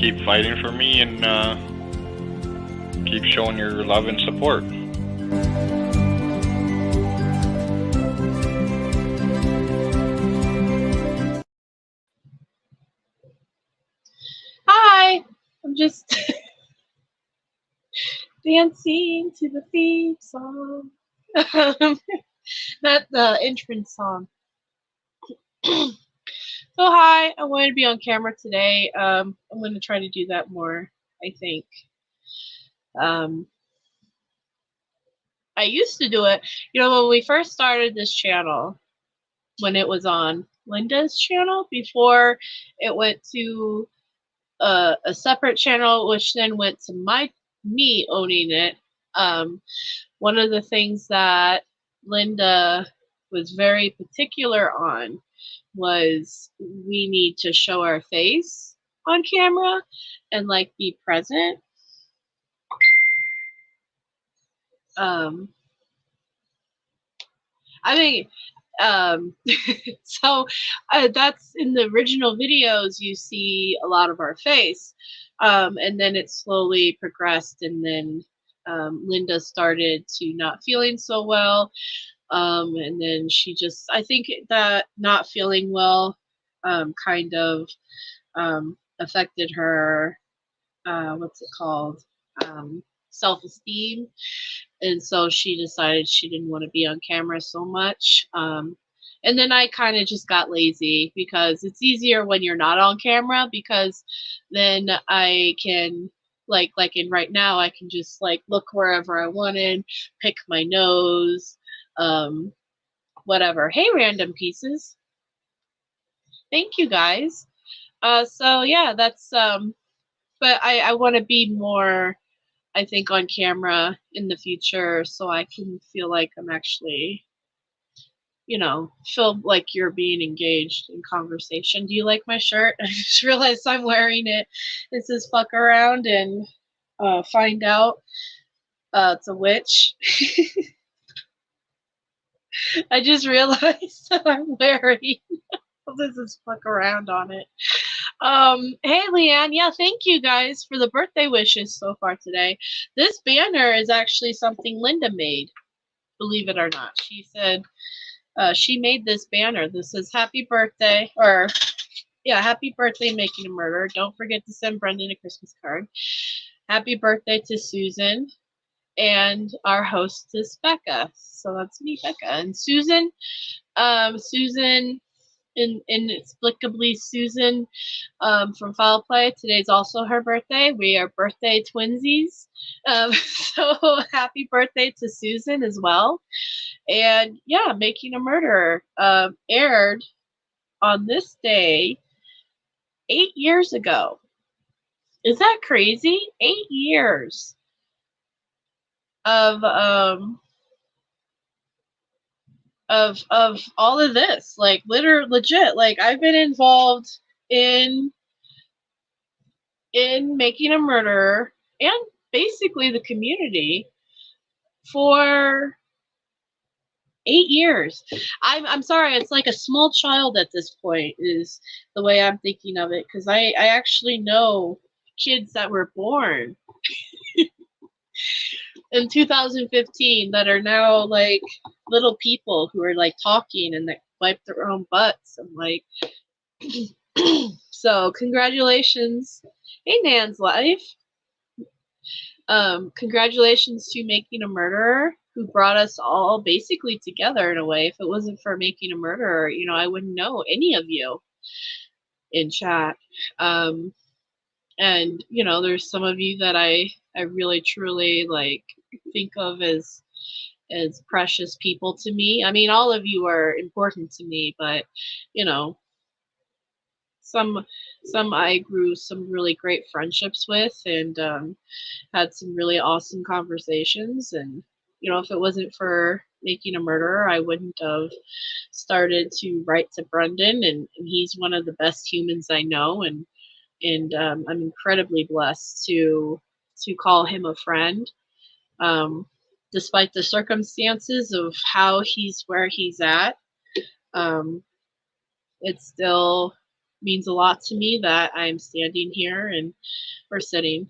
keep fighting for me and keep showing your love and support. Hi, I'm just dancing to the theme song. Not the entrance song. So hi, I wanted to be on camera today. I'm going to try to do that more, I think. I used to do it, you know, when we first started this channel, when it was on Linda's channel, before it went to a separate channel, which then went to me owning it. One of the things that Linda was very particular on was we need to show our face on camera and like be present. I mean, so that's in the original videos, you see a lot of our face, and then it slowly progressed, and then Linda started to not feeling so well, and then she just, I think that not feeling well kind of affected her, what's it called, self-esteem. And so she decided she didn't want to be on camera so much. And then I kind of just got lazy, because it's easier when you're not on camera, because then I can, like in right now, I can just like look wherever I wanted, pick my nose, whatever. Hey, random pieces. Thank you guys. So yeah, that's, but I want to be more, I think, on camera in the future, so I can feel like I'm actually, you know, feel like you're being engaged in conversation. Do you like my shirt? I just realized I'm wearing it. It says fuck around and find out. It's a witch. I just realized that I'm wearing this is fuck around on it. Hey Leanne, yeah, thank you guys for the birthday wishes so far today. This banner is actually something Linda made, believe it or not. She said she made this banner. This says happy birthday, or yeah, happy birthday, Making a Murder. Don't forget to send Brendan a Christmas card. Happy birthday to Susan and our hostess Becca. So that's me, Becca. And Susan, Susan, inexplicably Susan from Foul Play. Today's also her birthday. We are birthday twinsies. So happy birthday to Susan as well. And yeah, Making a Murderer aired on this day 8 years ago. Is that crazy? 8 years of all of this, like legit, like I've been involved in Making a Murderer and basically the community for 8 years. I'm sorry, it's like a small child at this point is the way I'm thinking of it, because I actually know kids that were born in 2015 that are now like little people who are like talking and that wipe their own butts. I'm like, so congratulations. Hey, Nan's Life. Congratulations to Making a Murderer, who brought us all basically together in a way. If it wasn't for Making a Murderer, you know, I wouldn't know any of you in chat. And you know, there's some of you that I really truly like think of as precious people to me. I mean, all of you are important to me, but you know, some I grew some really great friendships with, and had some really awesome conversations. And you know, if it wasn't for Making a Murderer, I wouldn't have started to write to Brendan, and he's one of the best humans I know, and I'm incredibly blessed to call him a friend, despite the circumstances of how he's where he's at. It's still means a lot to me that I'm standing here and we're sitting.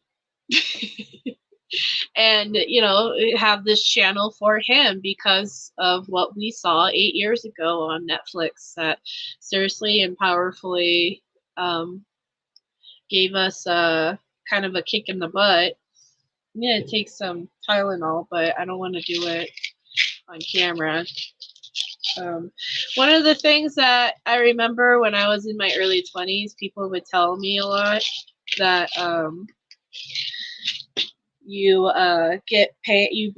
And, you know, have this channel for him because of what we saw 8 years ago on Netflix that seriously and powerfully gave us a kind of a kick in the butt. I'm going to take some Tylenol, but I don't want to do it on camera. One of the things that I remember when I was in my early 20s, people would tell me a lot that you get paid. You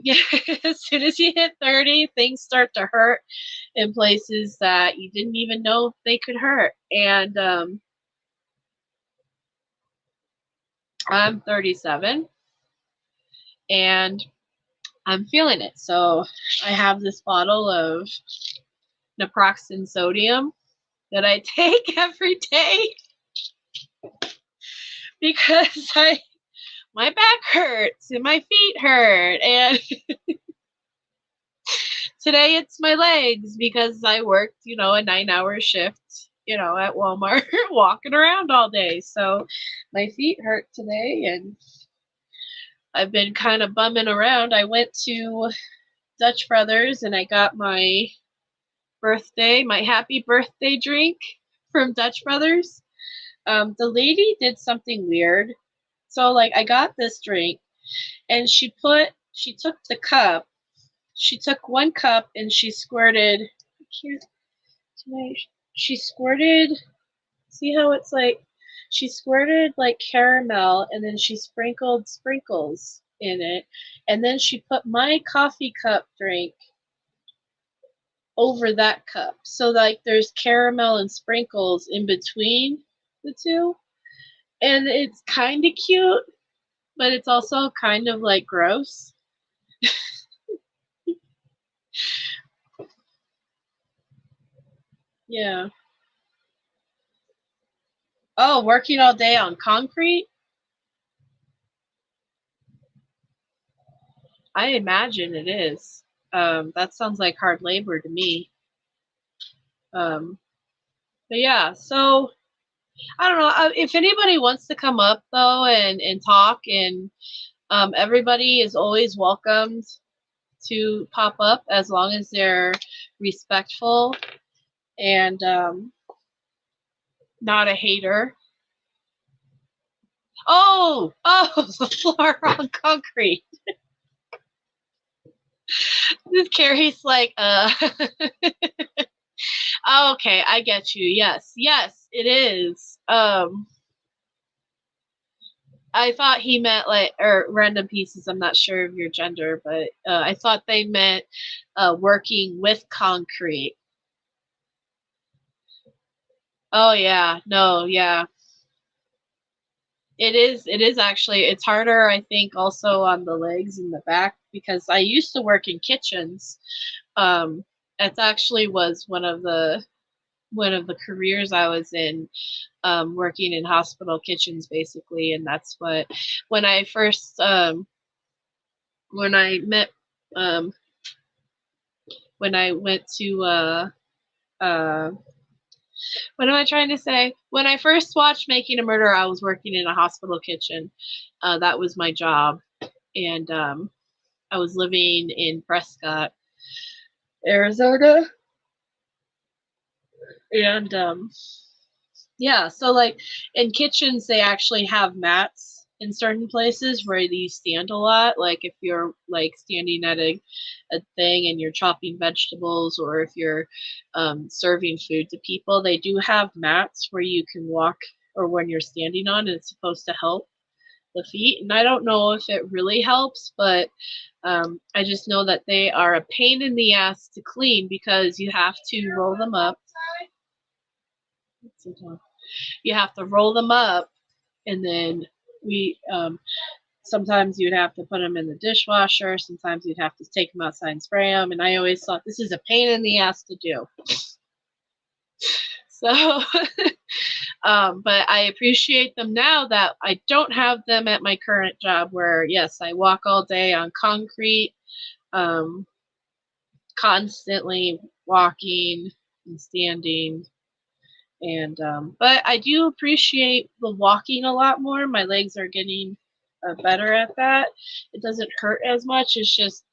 as soon as you hit 30, things start to hurt in places that you didn't even know they could hurt. And I'm 37, and I'm feeling it. So I have this bottle of naproxen sodium that I take every day because my back hurts and my feet hurt, and today it's my legs because I worked, you know, a 9-hour shift, you know, at Walmart walking around all day. So my feet hurt today, and I've been kind of bumming around. I went to Dutch Brothers and I got my happy birthday drink from Dutch Brothers. The lady did something weird. So like I got this drink and she took the cup. She took one cup and she squirted. She squirted. See how it's like? She squirted like caramel and then she sprinkled sprinkles in it. And then she put my coffee cup drink over that cup. So like there's caramel and sprinkles in between the two. And it's kind of cute, but it's also kind of like gross. Yeah. Oh, working all day on concrete? I imagine it is. That sounds like hard labor to me. But yeah, so I don't know if anybody wants to come up though and talk, and everybody is always welcomed to pop up as long as they're respectful and not a hater. Oh, the floor on concrete. This Carrie's like, oh, okay, I get you. Yes, it is. I thought he meant like, or random pieces. I'm not sure of your gender, but I thought they meant working with concrete. Oh yeah, no, yeah. It is actually, it's harder, I think, also on the legs and the back because I used to work in kitchens. It actually was one of the careers I was in, working in hospital kitchens basically, and that's what when I first when I met when I went to what am I trying to say? When I first watched Making a Murderer, I was working in a hospital kitchen. That was my job. And I was living in Prescott, Arizona. And yeah, so like in kitchens, they actually have mats in certain places where you stand a lot. Like if you're like standing at a thing and you're chopping vegetables, or if you're serving food to people, they do have mats where you can walk, or when you're standing on, and it's supposed to help the feet. And I don't know if it really helps, but I just know that they are a pain in the ass to clean because you have to roll them up. You have to roll them up, and then sometimes you'd have to put them in the dishwasher. Sometimes you'd have to take them outside and spray them. And I always thought this is a pain in the ass to do. So, but I appreciate them now that I don't have them at my current job where, yes, I walk all day on concrete, constantly walking and standing. And but I do appreciate the walking a lot more. My legs are getting better at that. It doesn't hurt as much. It's just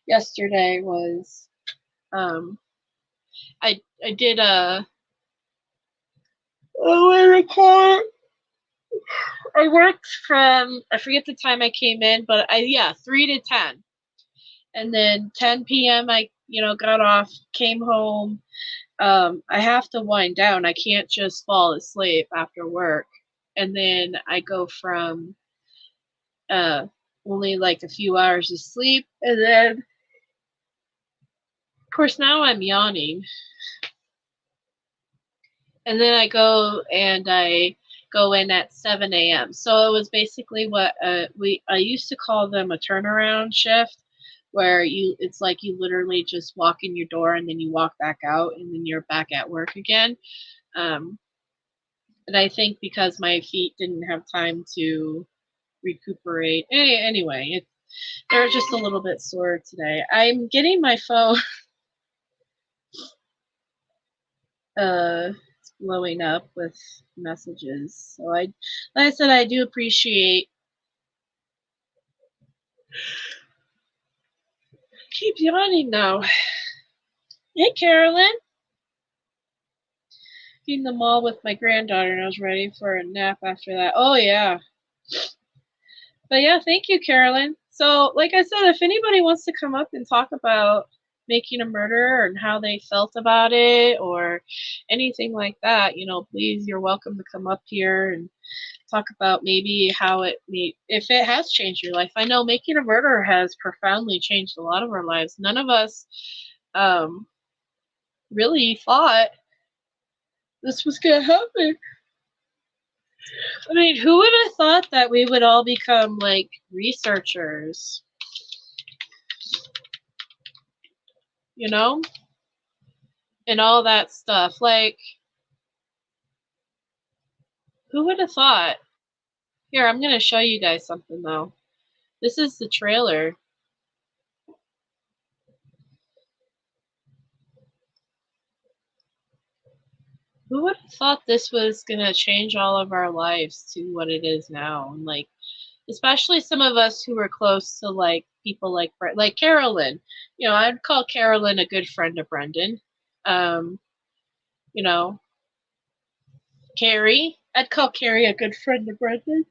yesterday was I did a what do I call it? I worked from, I forget the time I came in, but 3 to 10. And then 10 p.m. I got off, came home. I have to wind down. I can't just fall asleep after work. And then I go from only like a few hours of sleep, and then of course now I'm yawning. And then I go in at 7 a.m. So it was basically what I used to call them a turnaround shift, where it's like you literally just walk in your door and then you walk back out and then you're back at work again. And I think because my feet didn't have time to recuperate. Anyway, they're just a little bit sore today. I'm getting my phone blowing up with messages. So like I said, I do appreciate. Keep yawning now. Hey, Carolyn. In the mall with my granddaughter, and I was ready for a nap after that. Oh yeah. But yeah, thank you, Carolyn. So, like I said, if anybody wants to come up and talk about making a murder and how they felt about it or anything like that, please, you're welcome to come up here and talk about maybe how if it has changed your life. I know making a murder has profoundly changed a lot of our lives. None of us really thought this was going to happen. I mean, who would have thought that we would all become like researchers? And all that stuff. Like, who would have thought? Here, I'm going to show you guys something, though. This is the trailer. Who would have thought this was going to change all of our lives to what it is now? And, like, especially some of us who were close to, like, people like Carolyn. I'd call Carolyn a good friend of Brendan. Carrie. I'd call Carrie a good friend of Brendan.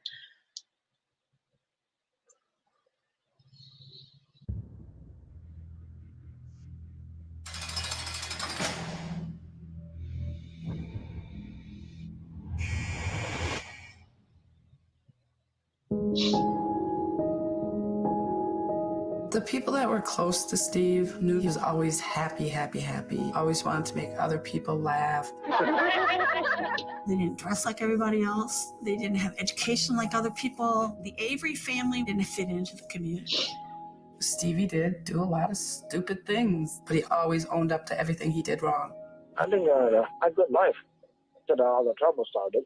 The people that were close to Steve knew he was always happy, always wanted to make other people laugh. They didn't dress like everybody else. They didn't have education like other people. The Avery family didn't fit into the community. Stevie did do a lot of stupid things, but he always owned up to everything he did wrong. I think I had a good life until all the trouble started.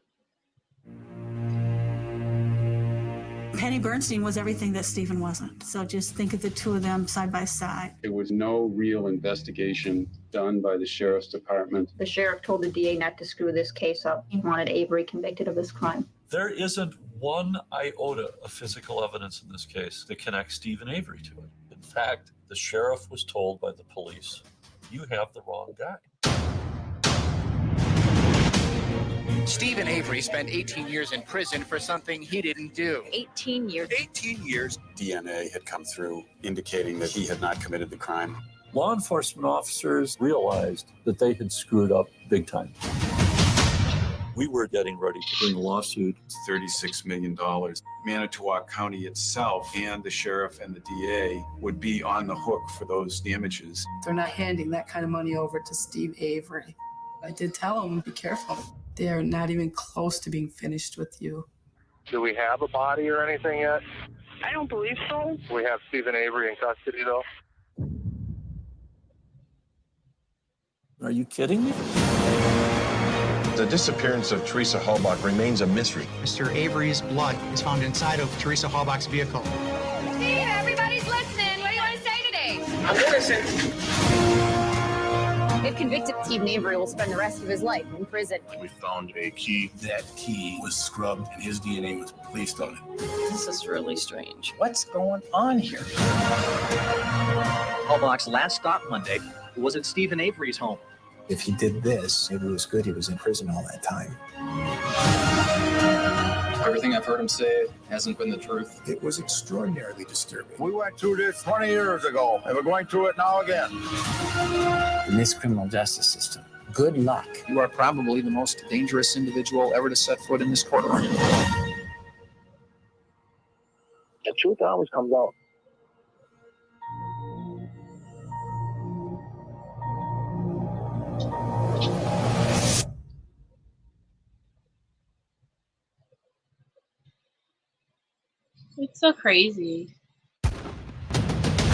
Penny Bernstein was everything that Stephen wasn't. So just think of the two of them side by side. There was no real investigation done by the sheriff's department. The sheriff told the DA not to screw this case up. He wanted Avery convicted of this crime. There isn't one iota of physical evidence in this case that connects Stephen Avery to it. In fact, the sheriff was told by the police, you have the wrong guy. Stephen Avery spent 18 years in prison for something he didn't do. 18 years. 18 years. DNA had come through indicating that he had not committed the crime. Law enforcement officers realized that they had screwed up big time. We were getting ready to bring a lawsuit. It's $36 million. Manitowoc County itself and the sheriff and the DA would be on the hook for those damages. They're not handing that kind of money over to Steve Avery. I did tell him, be careful. They're not even close to being finished with you. Do we have a body or anything yet? I don't believe so. We have Stephen Avery in custody, though. Are you kidding me? The disappearance of Teresa Halbach remains a mystery. Mr. Avery's blood is found inside of Teresa Halbach's vehicle. Steve, everybody's listening. What do you want to say today? I'm innocent. If convicted, Steve Avery will spend the rest of his life in prison. We found a key. That key was scrubbed and his DNA was placed on it. This is really strange. What's going on here? Hallbock's last stop Monday was at Stephen Avery's home. If he did this, maybe it was good he was in prison all that time. Everything I've heard him say hasn't been the truth. It was extraordinarily disturbing. We went through this 20 years ago, and we're going through it now again. In this criminal justice system, good luck. You are probably the most dangerous individual ever to set foot in this courtroom. The truth always comes out. It's so crazy.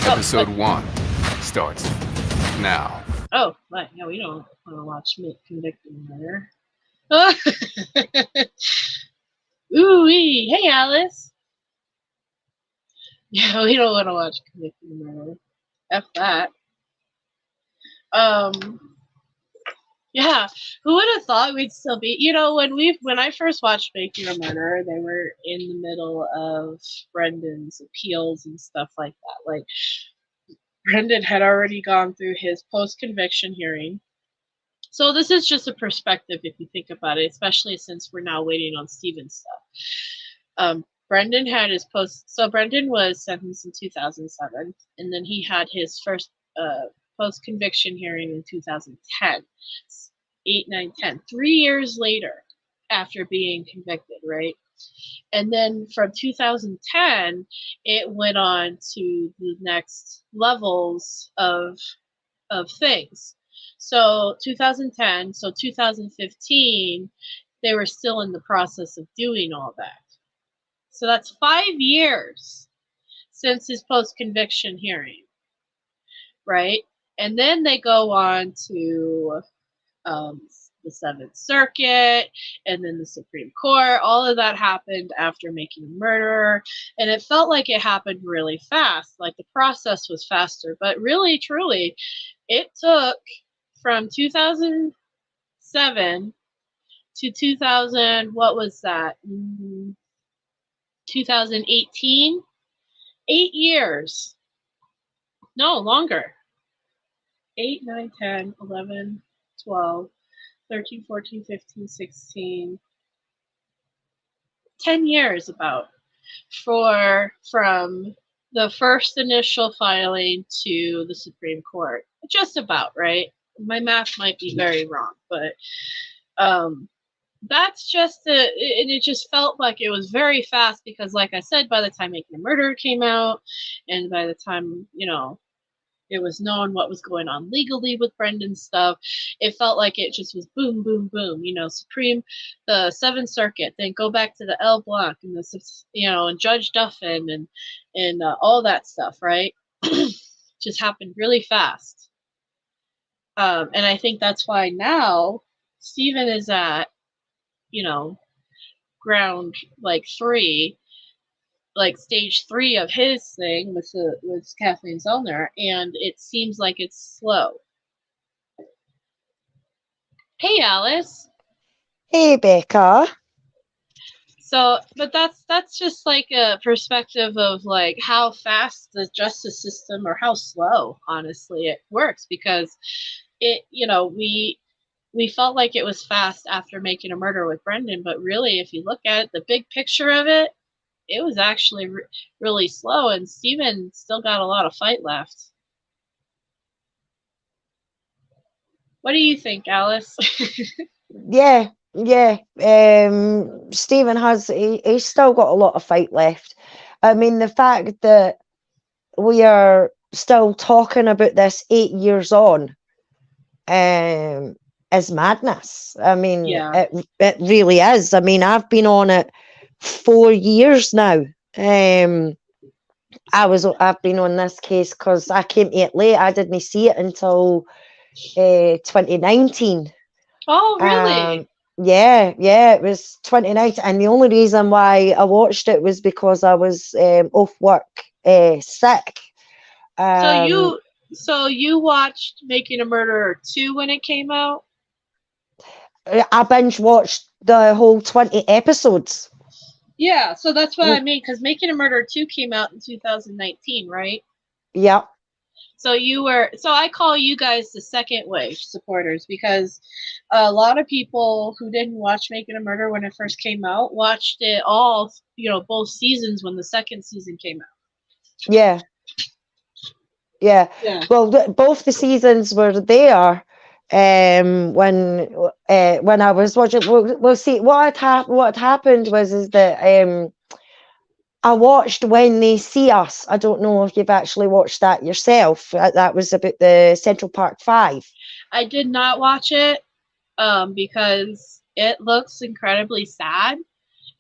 Episode 1 starts now. Oh, but yeah, we don't want to watch convicted murder. Ooh-wee. Hey, Alice. Yeah, we don't want to watch convicted murder. F that. Yeah, who would have thought we'd still be? You know, when I first watched Making a Murderer, they were in the middle of Brendan's appeals and stuff like that. Like, Brendan had already gone through his post-conviction hearing. So this is just a perspective if you think about it, especially since we're now waiting on Stephen's stuff. Brendan had his so Brendan was sentenced in 2007, and then he had his first post-conviction hearing in 2010. 8, 9, 10. 3 years later after being convicted, right? And then from 2010, it went on to the next levels of things. So 2010, so 2015, they were still in the process of doing all that. So that's 5 years since his post-conviction hearing, right? And then they go on to the Seventh Circuit, and then the Supreme Court. All of that happened after Making a Murderer, and it felt like it happened really fast. Like the process was faster, but really, truly, it took from 2007 to 2000. What was that? 2018. 8 years. No, longer. 8, 9, 10, 11, 12, 13, 14, 15, 16, 10 years about from the first initial filing to the Supreme Court. Just about, right? My math might be very wrong, but that's just it just felt like it was very fast because, like I said, by the time Making a Murderer came out, and by the time, it was known what was going on legally with Brendan's stuff, it felt like it just was boom, boom, boom. The Seventh Circuit, then go back to the L Block and and Judge Duffin and all that stuff, right? Just happened really fast. And I think that's why now Stephen is at, ground stage 3 of his thing with Kathleen Zellner, and it seems like it's slow. Hey, Alice. Hey, Becca. So, but that's just like a perspective of like how fast the justice system, or how slow, honestly, it works, because it, we felt like it was fast after Making a Murder with Brendan, but really, if you look at it, the big picture of it, it was actually really slow, and Stephen still got a lot of fight left. What do you think, Alice? Yeah. Stephen he's still got a lot of fight left. I mean, the fact that we are still talking about this 8 years on is madness. I mean, yeah. It really is. I mean, I've been on it 4 years now. I've been on this case because I came to it late. I didn't see it until 2019. Oh, really? Yeah, it was 2019, and the only reason why I watched it was because I was off work sick. So So you watched Making a Murderer 2 when it came out? I binge watched the whole 20 episodes. Yeah, so that's what I mean, because Making a Murderer 2 came out in 2019, right? Yeah. So I call you guys the second wave supporters, because a lot of people who didn't watch Making a Murder when it first came out watched it all, both seasons when the second season came out. Yeah. Yeah. Well, both the seasons were there when I was watching. Well, see, what had happened is that I watched When They See Us. I don't know if you've actually watched that yourself. That was about the Central Park 5. I did not watch it because it looks incredibly sad.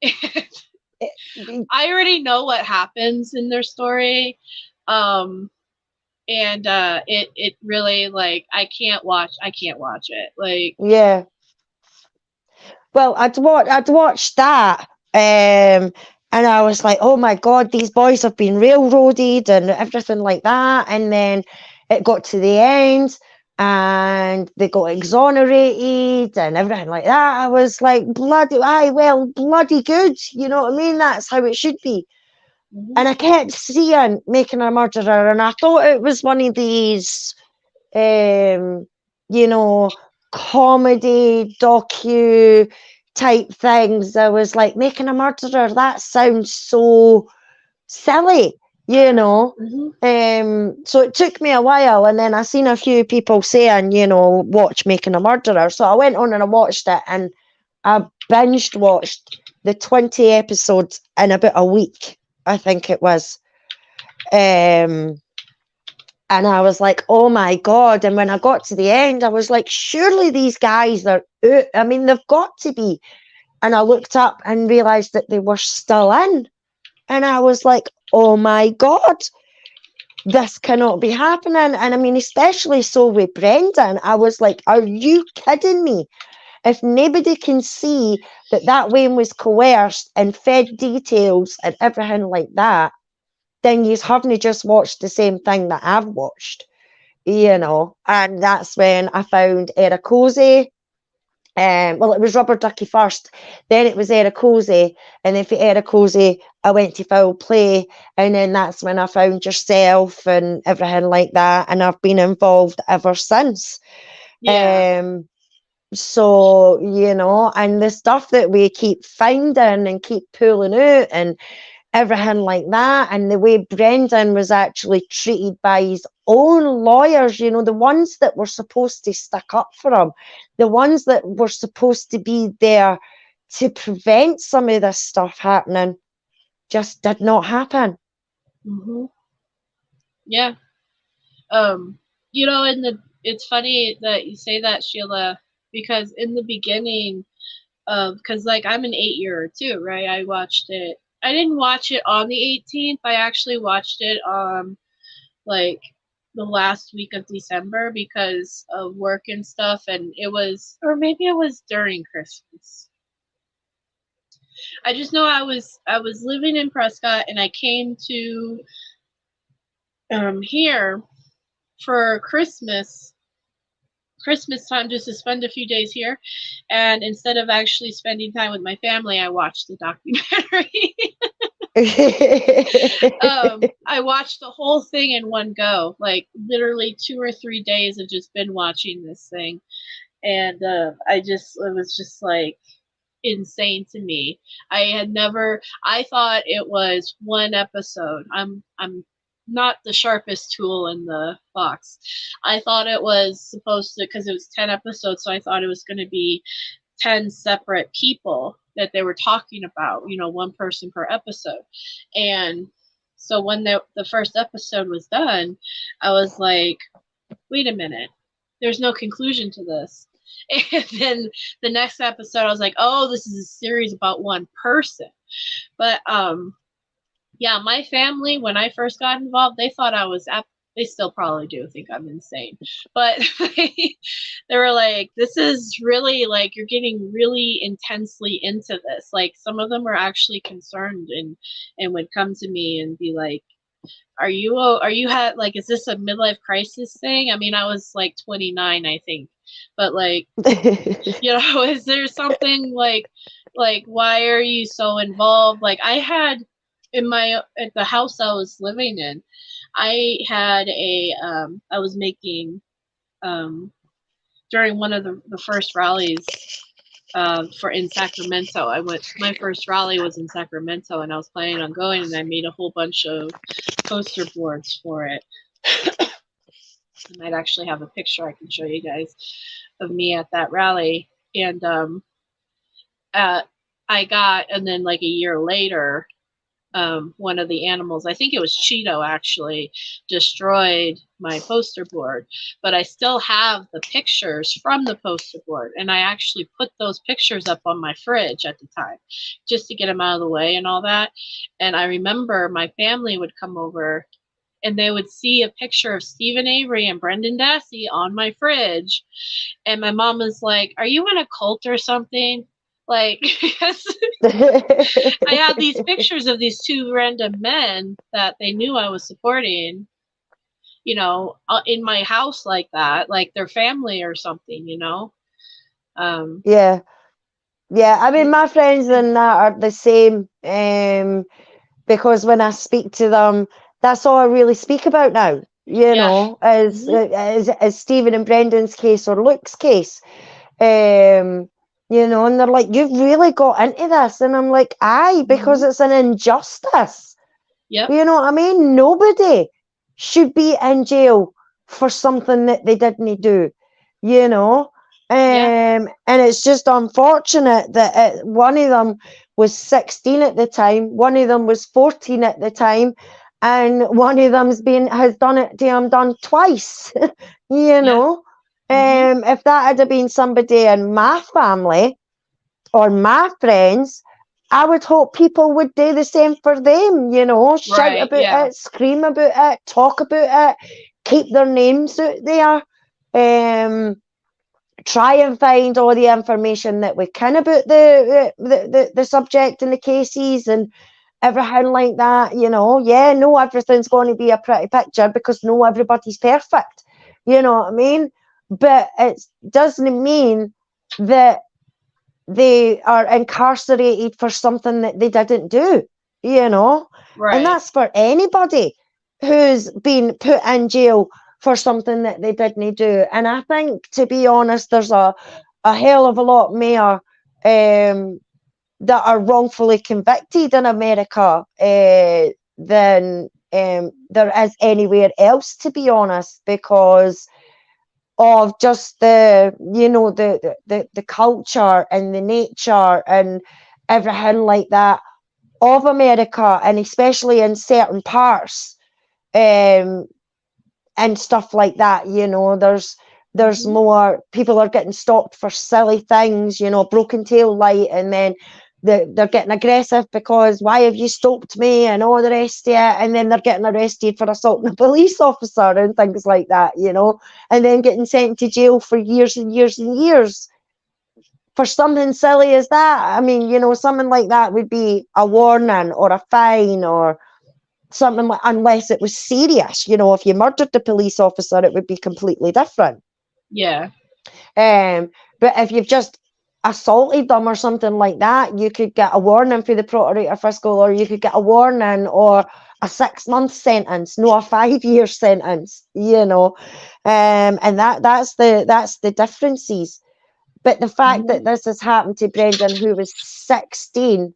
I already know what happens in their story. And it really, like, I can't watch it. Like, yeah. Well, I'd watched that, and I was like, oh my God, these boys have been railroaded and everything like that. And then it got to the end and they got exonerated and everything like that. I was like, bloody good. You know what I mean? That's how it should be. And I kept seeing Making a Murderer, and I thought it was one of these, comedy, docu type things. I was like, Making a Murderer, that sounds so silly, So it took me a while, and then I seen a few people saying, watch Making a Murderer. So I went on and I watched it, and I binged watched the 20 episodes in about a week. I think it was. And I was like, oh my God. And when I got to the end, I was like, surely these guys are out. I mean, they've got to be. And I looked up and realized that they were still in. And I was like, oh my God, this cannot be happening. And I mean, especially so with Brendan, I was like, are you kidding me? If nobody can see that Wayne was coerced and fed details and everything like that, then you haven't just watched the same thing that I've watched, And that's when I found Cozy. Well, it was Rubber Ducky first, then it was Cozy, and then for Cozy, I went to Foul Play, and then that's when I found yourself and everything like that, and I've been involved ever since. Yeah. So, and the stuff that we keep finding and keep pulling out and everything like that, and the way Brendan was actually treated by his own lawyers, the ones that were supposed to stick up for him, the ones that were supposed to be there to prevent some of this stuff happening, just did not happen. Yeah. It's funny that you say that, Sheila, because in the beginning, because like I'm an 8-year too, right? I watched it. I didn't watch it on the 18th. I actually watched it like the last week of December because of work and stuff, and or maybe it was during Christmas. I just know I was living in Prescott, and I came to here for Christmas time, just to spend a few days here, and instead of actually spending time with my family, I watched the documentary. I watched the whole thing in one go, like literally 2 or 3 days of just been watching this thing, and it was just like insane to me. I thought it was one episode. I'm not the sharpest tool in the box. I thought it was supposed to, because it was 10 episodes, so I thought it was going to be 10 separate people that they were talking about, one person per episode. And so when the first episode was done, I was like, wait a minute, there's no conclusion to this. And then the next episode, I was like, oh, this is a series about one person. But yeah, my family, when I first got involved, they thought I was, they still probably do think I'm insane, but they were like, this is really, like, you're getting really intensely into this. Like, some of them were actually concerned and would come to me and be like, are you like, is this a midlife crisis thing? I mean, I was like 29, I think, but like, you know, is there something like why are you so involved? Like, I had at the house I was living in, I had I was making during one of the first rallies in Sacramento. My first rally was in Sacramento, and I was planning on going, and I made a whole bunch of poster boards for it. I might actually have a picture I can show you guys of me at that rally. And and then like a year later, one of the animals, I think it was Cheeto, actually destroyed my poster board, but I still have the pictures from the poster board, and I actually put those pictures up on my fridge at the time just to get them out of the way and all that. And I remember my family would come over and they would see a picture of Stephen Avery and Brendan Dassey on my fridge, and my mom was like, "Are you in a cult or something?" Like, I had these pictures of these two random men that they knew I was supporting, you know, in my house like that, like their family or something, you know? Yeah. I mean, my friends and that are the same, because when I speak to them, that's all I really speak about now, you know, as Stephen and Brendan's case or Luke's case. You know, and they're like, "You've really got into this," and I'm like, "Aye, because it's an injustice." Yep. You know what I mean? Nobody should be in jail for something that they didn't do, you know. And it's just unfortunate that one of them was 16 at the time, one of them was 14 at the time, and one of them's has done it damn done twice. You know. If that had been somebody in my family or my friends, I would hope people would do the same for them, you know, shout about it, scream about it, talk about it, keep their names out there, try and find all the information that we can about the subject and the cases and everything like that, you know. Yeah, no, everything's going to be a pretty picture because no, everybody's perfect, you know what I mean? But it doesn't mean that they are incarcerated for something that they didn't do, you know? And that's for anybody who's been put in jail for something that they didn't do. And I think, to be honest, there's a hell of a lot more that are wrongfully convicted in America than there is anywhere else, to be honest, because of just the, you know, the culture and the nature and everything like that of America, and especially in certain parts and stuff like that. You know, there's more people are getting stopped for silly things, you know, broken tail light, and then they're getting aggressive because why have you stopped me and all the rest of it, and then they're getting arrested for assaulting a police officer and things like that, you know, and then getting sent to jail for years and years and years for something silly as that. I mean, you know, something like that would be a warning or a fine or something, like, unless it was serious. You know, if you murdered the police officer, it would be completely different. Yeah. But if you've just assaulted them or something like that, you could get a warning for the procurator fiscal, or you could get a warning or a 6-month sentence, no, a 5-year sentence, you know. And that's the differences. But the fact that this has happened to Brendan, who was 16,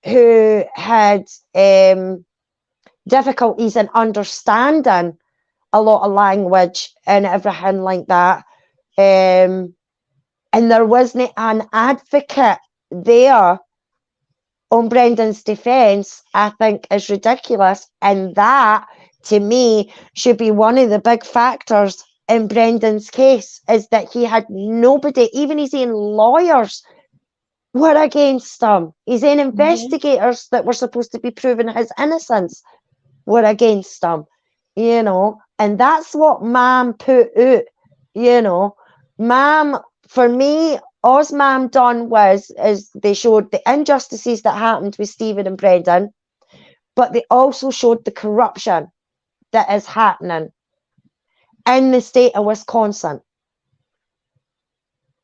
who had difficulties in understanding a lot of language and everything like that, and there wasn't an advocate there on Brendan's defence, I think is ridiculous. And that, to me, should be one of the big factors in Brendan's case, is that he had nobody, even his own lawyers were against him. His own investigators that were supposed to be proving his innocence were against him, you know. And that's what Mum put out, you know. Mum, for me, all Mum done is they showed the injustices that happened with Stephen and Brendan, but they also showed the corruption that is happening in the state of Wisconsin,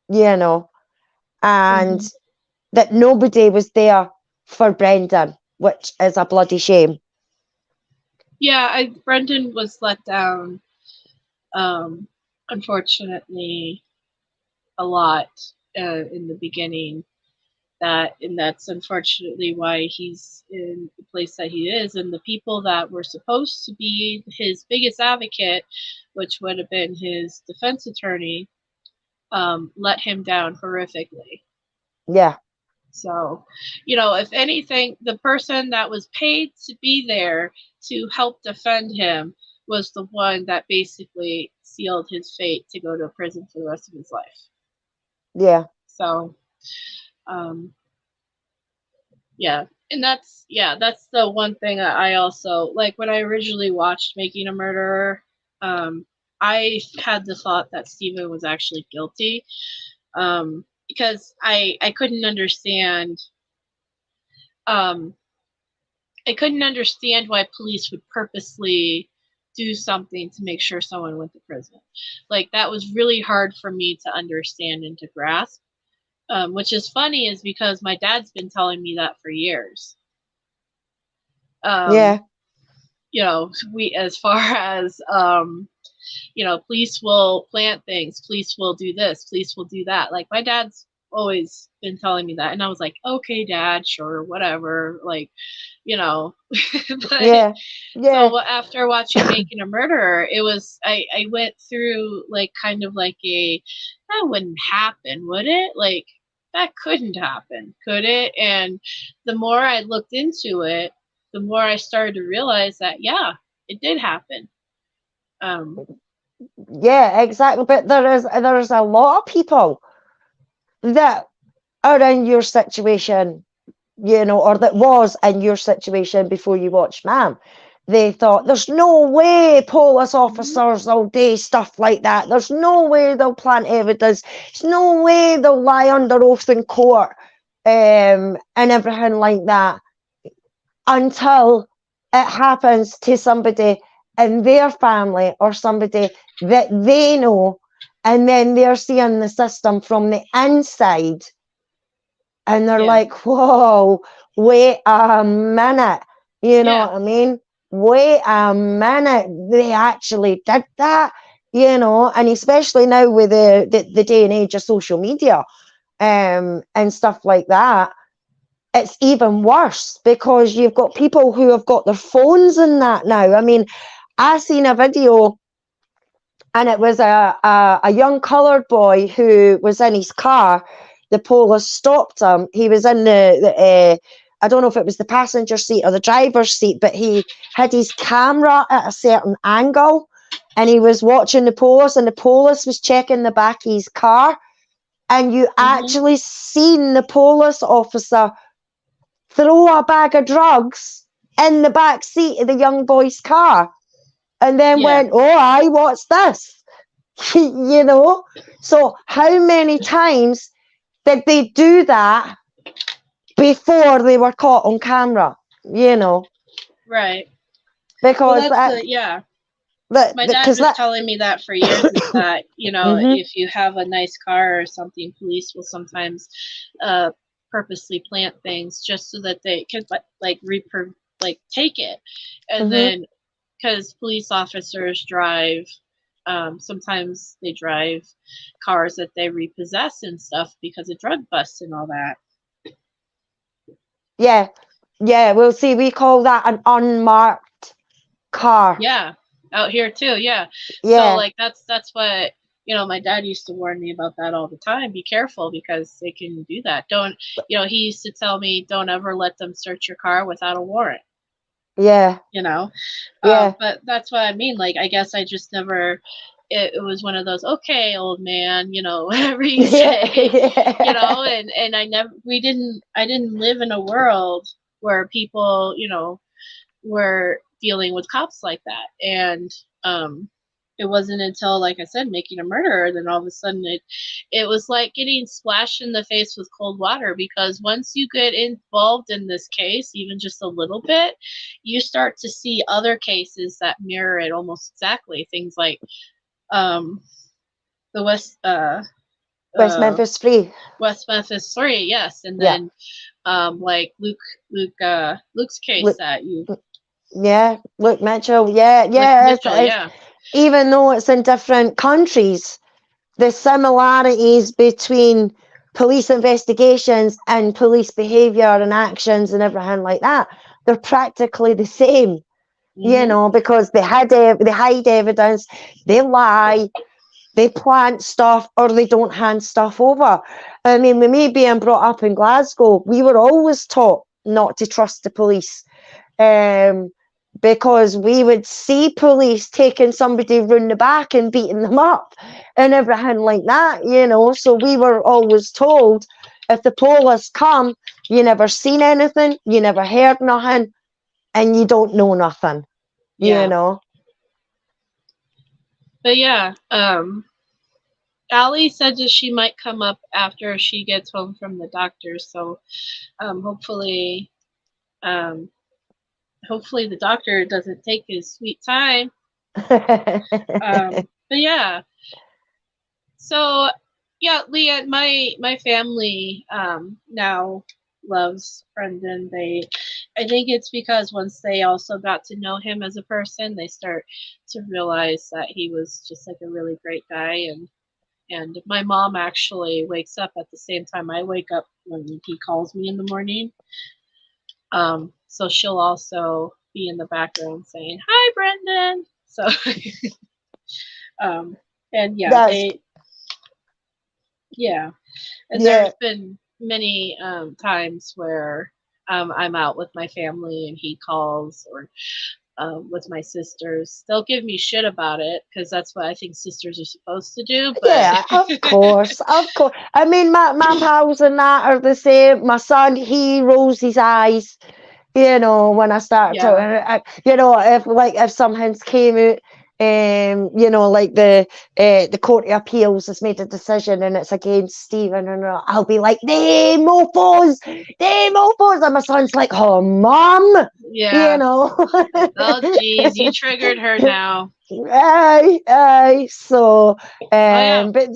you know, and that nobody was there for Brendan, which is a bloody shame. Yeah, Brendan was let down, unfortunately, a lot in the beginning. And that's unfortunately why he's in the place that he is. And the people that were supposed to be his biggest advocate, which would have been his defense attorney, let him down horrifically. Yeah. So, you know, if anything, the person that was paid to be there to help defend him was the one that basically sealed his fate to go to prison for the rest of his life. Yeah. So, yeah. And that's the one thing that I also, like, when I originally watched Making a Murderer, I had the thought that Stephen was actually guilty, because I couldn't understand, I couldn't understand why police would purposely do something to make sure someone went to prison. Like, that was really hard for me to understand and to grasp. Which is funny, is because my dad's been telling me that for years. Yeah. You know, as far as, you know, police will plant things, police will do this, police will do that. Like, my dad's always been telling me that. And I was like, okay, Dad, sure, whatever. Like, you know. But, yeah. So after watching Making a Murderer, it was, I went through, like, kind of like that wouldn't happen, would it? Like, that couldn't happen, could it? And the more I looked into it, the more I started to realize that, yeah, it did happen. Yeah, exactly. But there is a lot of people that are in your situation, you know, or that was in your situation before you watched Ma'am. They thought, there's no way police officers will do stuff like that. There's no way they'll plant evidence. There's no way they'll lie under oath in court, and everything like that, until it happens to somebody in their family or somebody that they know, and then they're seeing the system from the inside, and they're like, whoa, wait a minute, you know what I mean? Wait a minute, they actually did that, you know. And especially now with the day and age of social media, and stuff like that, it's even worse, because you've got people who have got their phones in that now. I mean, I seen a video, and it was a young coloured boy who was in his car. The police stopped him. He was in the I don't know if it was the passenger seat or the driver's seat, but he had his camera at a certain angle, and he was watching the police, and the police was checking the back of his car, and you actually seen the police officer throw a bag of drugs in the back seat of the young boy's car, and then went, oh, aye, what's this? You know? So how many times did they do that before they were caught on camera, you know? Right. Because my dad was telling me that for years, is that, you know, if you have a nice car or something, police will sometimes purposely plant things just so that they can take it. And then, because police officers drive, sometimes they drive cars that they repossess and stuff because of drug busts and all that. Yeah, well, see, we call that an unmarked car. Yeah, out here too. Yeah. So like that's what, you know, my dad used to warn me about that all the time. Be careful, because they can do that. Don't, you know, he used to tell me, don't ever let them search your car without a warrant. Yeah. You know. But that's what I mean. Like, I guess I just never. It was one of those, okay, old man, you know, whatever you say, you know, and I didn't live in a world where people, you know, were dealing with cops like that. And it wasn't until, like I said, making a murderer, then all of a sudden it was like getting splashed in the face with cold water, because once you get involved in this case, even just a little bit, you start to see other cases that mirror it almost exactly. Things like the West Memphis 3. West Memphis 3, yes, and then like Luke's case that you. Yeah, Luke Mitchell. Yeah, Mitchell, even though it's in different countries, the similarities between police investigations and police behavior and actions and everything like that, they're practically the same. You know, because they hide evidence, they lie, they plant stuff, or they don't hand stuff over. I mean, with me being brought up in Glasgow, we were always taught not to trust the police. Because we would see police taking somebody round the back and beating them up and everything like that, you know. So we were always told, if the police come, you never seen anything, you never heard nothing, and you don't know nothing, you know. But yeah, Allie said that she might come up after she gets home from the doctor, so hopefully the doctor doesn't take his sweet time. But yeah, so yeah, Leah, my family now loves Brendan. I think it's because once they also got to know him as a person, they start to realize that he was just like a really great guy. And my mom actually wakes up at the same time I wake up when he calls me in the morning. So she'll also be in the background saying, "Hi, Brendan." So, and yeah, and there's been many times where I'm out with my family and he calls, or with my sisters. They'll give me shit about it because that's what I think sisters are supposed to do. But yeah, of course. I mean, my pals and that are the same. My son, he rolls his eyes, you know, when I start to, you know, if something's came out, you know, like the Court of Appeals has made a decision and it's against Stephen, and I'll be like, they mofos, and my son's like, oh, mom, you know. Oh, geez, you triggered her now. Aye. So, but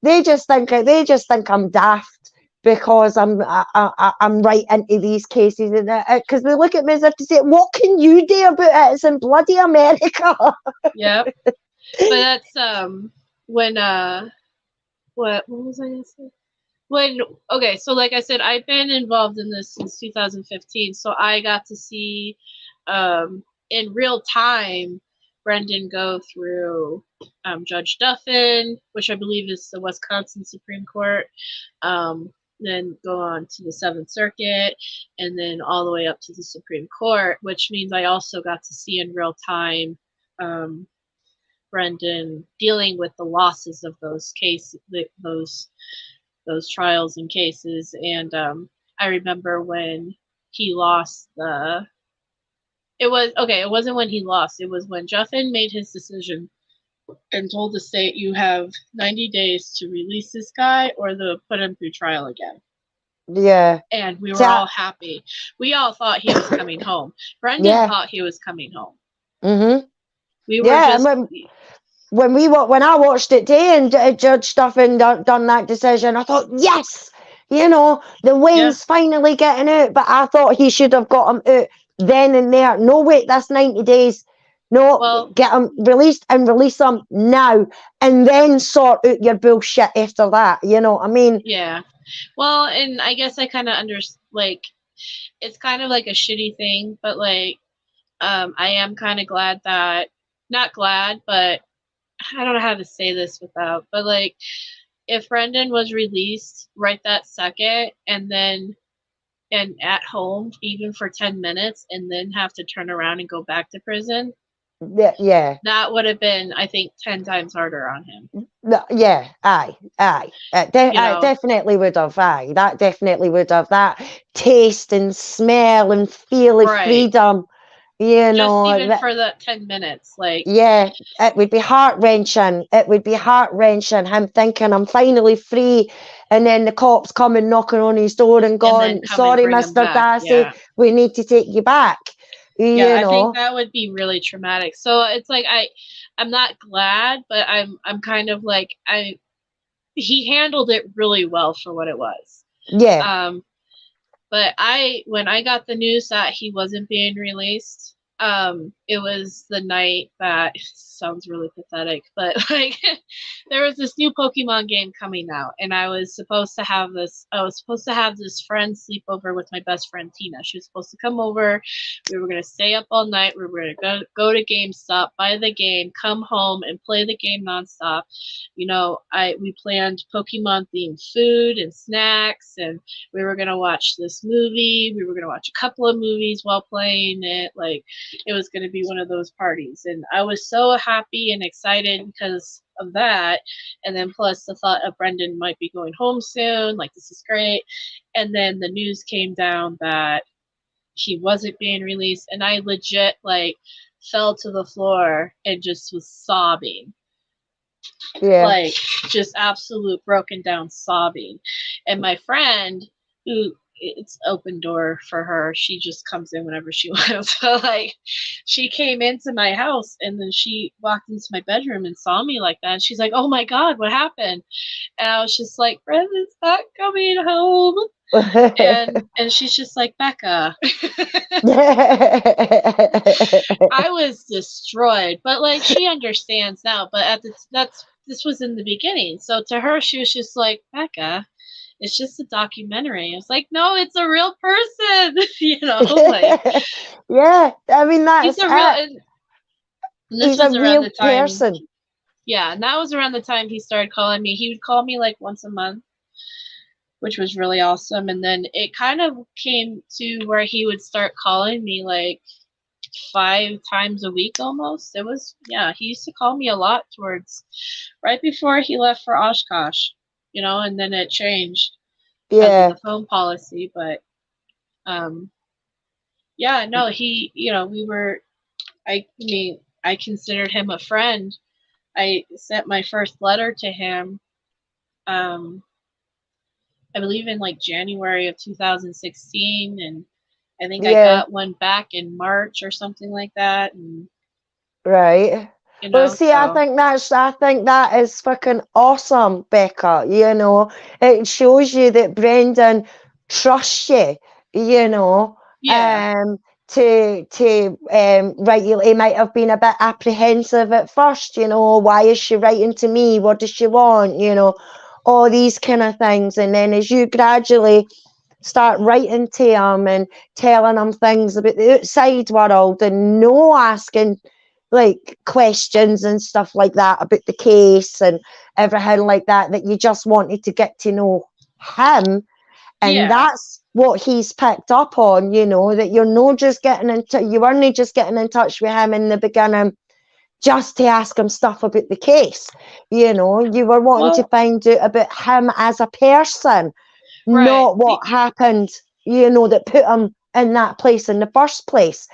they just think I'm daft because I'm right into these cases, and because they look at me as if to say, what can you do about it? It's in bloody America. Yep. But that's when what was I gonna say? Okay, so like I said, I've been involved in this since 2015, so I got to see in real time Brendan go through Judge Duffin, which I believe is the Wisconsin Supreme Court, then go on to the Seventh Circuit, and then all the way up to the Supreme Court, which means I also got to see in real time Brendan dealing with the losses of those cases, those trials and cases. And I remember when he lost it wasn't when he lost, it was when Juffin made his decision and told the state, you have 90 days to release this guy or to put him through trial again. Yeah. And we were all happy. We all thought he was coming home. Brendan thought he was coming home. Mm-hmm. We were just... when I watched it today and Judge Duffin done that decision, I thought, yes, you know, the wind's finally getting out, but I thought he should have got him out then and there. No, wait, that's 90 days. No, get him released and release him now, and then sort out your bullshit after that. You know what I mean? Yeah. Well, and I guess I kind of like, it's kind of like a shitty thing, but like, I am kind of glad that, not glad, but I don't know how to say this without, but like, if Brendan was released right that second and at home even for 10 minutes and then have to turn around and go back to prison, that would have been, I think, 10 times harder on him. Yeah, aye. I definitely would have. Aye, that definitely would have. That taste and smell and feel of freedom You Just know, even for the 10 minutes, like. yeah, it would be heart-wrenching. It would be heart-wrenching. Him thinking, I'm finally free. And then the cops coming knocking on his door and And going, then come and sorry, bring him Mr. back. Dassey, Yeah. we need to take you back. Yeah, You I think know, that would be really traumatic. So it's like I'm not glad, but I'm kind of like he handled it really well for what it was. yeah, But when I got the news that he wasn't being released, it was the night that sounds really pathetic, but like there was this new Pokemon game coming out, and I was supposed to have this friend sleepover with my best friend Tina. She was supposed to come over. We were gonna stay up all night. We were gonna go to GameStop, buy the game, come home and play the game nonstop. You know, we planned Pokemon themed food and snacks, and we were gonna watch this movie. We were gonna watch a couple of movies while playing it. Like, it was gonna be one of those parties, and I was so happy and excited because of that. And then plus the thought of Brendan might be going home soon. Like, this is great. And then the news came down that he wasn't being released, and I legit like fell to the floor and just was sobbing. yeah. Like, just absolute broken down sobbing. And my friend, who it's open door for her, she just comes in whenever she wants. So like, she came into my house and then she walked into my bedroom and saw me like that, and she's like, oh my god, what happened? And I was just like, Brendan's not coming home. and she's just like, Becca. I was destroyed, but like, she understands now. But this was in the beginning, so to her, she was just like, Becca, it's just a documentary. I was like, no, it's a real person. You know, like, yeah. I mean, that's he's a real. And this he's was a around real the time. person. Yeah, and that was around the time he started calling me. He would call me like once a month, which was really awesome. And then it kind of came to where he would start calling me like 5 times a week almost. It was, yeah, he used to call me a lot towards right before he left for Oshkosh, you know, and then it changed because Yeah. of the phone policy. But yeah, no, he, you know, I mean, I considered him a friend. I sent my first letter to him, I believe in like January of 2016, and I think I got one back in March or something like that. And Right. you Well, know, see, I think that is fucking awesome, Becca. You know, it shows you that Brendan trusts you. You know, Yeah. right, he might have been a bit apprehensive at first. You know, why is she writing to me? What does she want? You know, all these kind of things, and then as you gradually start writing to him and telling him things about the outside world and no asking like questions and stuff like that about the case and everything like that, that you just wanted to get to know him. And that's what he's picked up on, you know, that you're not just getting into, you weren't just getting in touch with him in the beginning just to ask him stuff about the case. You know, you were wanting to find out about him as a person, not what happened, you know, that put him in that place in the first place.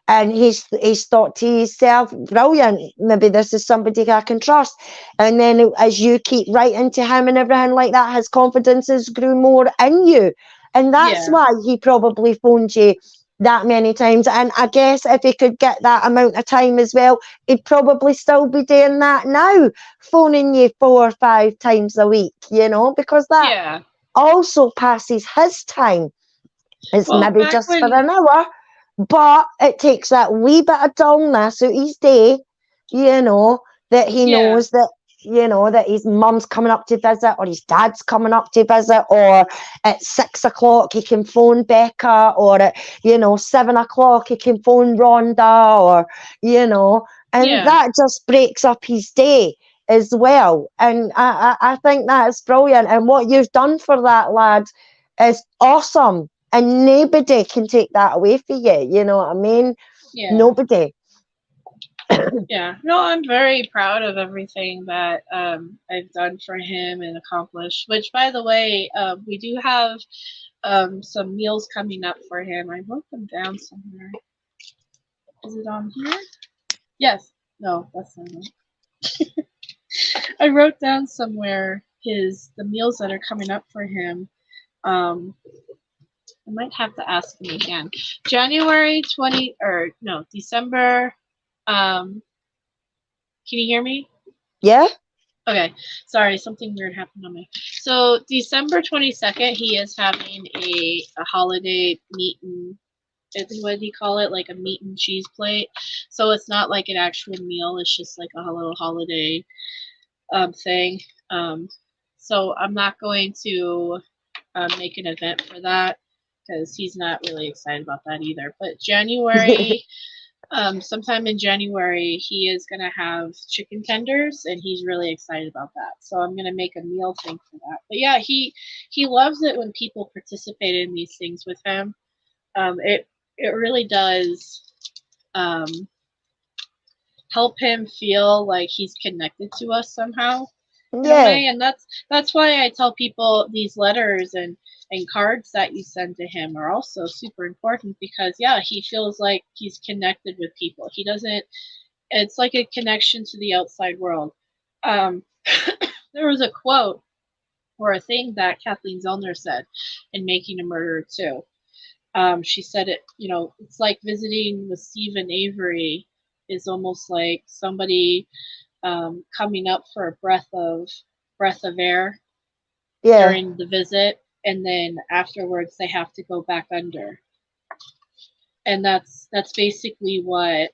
And he's thought to himself, brilliant, maybe this is somebody I can trust. And then as you keep writing to him and everything like that, his confidences grew more in you. And that's why he probably phoned you that many times. And I guess if he could get that amount of time as well, he'd probably still be doing that now, phoning you 4 or 5 times a week, you know, because that also passes his time. It's maybe just for an hour, but it takes that wee bit of dullness out his day, you know, that he knows that, you know, that his mum's coming up to visit or his dad's coming up to visit, or at 6 o'clock he can phone Becca, or at, you know, 7 o'clock he can phone Rhonda, or, you know, and that just breaks up his day as well. And I think that is brilliant. And what you've done for that lad is awesome. And nobody can take that away from you. You know what I mean? Yeah. Nobody. Yeah. No, I'm very proud of everything that I've done for him and accomplished. Which, by the way, we do have some meals coming up for him. I wrote them down somewhere. Is it on here? Yes. No, that's not it. I wrote down somewhere the meals that are coming up for him. I might have to ask him again. December. Can you hear me? Yeah. Okay. Sorry, something weird happened on me. So December 22nd, he is having a holiday meat and what do you call it? Like a meat and cheese plate. So it's not like an actual meal. It's just like a little holiday thing. So I'm not going to make an event for that because he's not really excited about that either. But January, sometime in January, he is going to have chicken tenders, and he's really excited about that. So I'm going to make a meal thing for that. But yeah, he loves it when people participate in these things with him. It really does help him feel like he's connected to us somehow. In a way. And that's why I tell people these letters and cards that you send to him are also super important, because yeah, he feels like he's connected with people. He doesn't, it's like a connection to the outside world. There was a quote or a thing that Kathleen Zellner said in Making a Murderer too. She said it, it's like visiting with Stephen Avery is almost like somebody coming up for a breath of air during the visit, and then afterwards they have to go back under. And that's basically what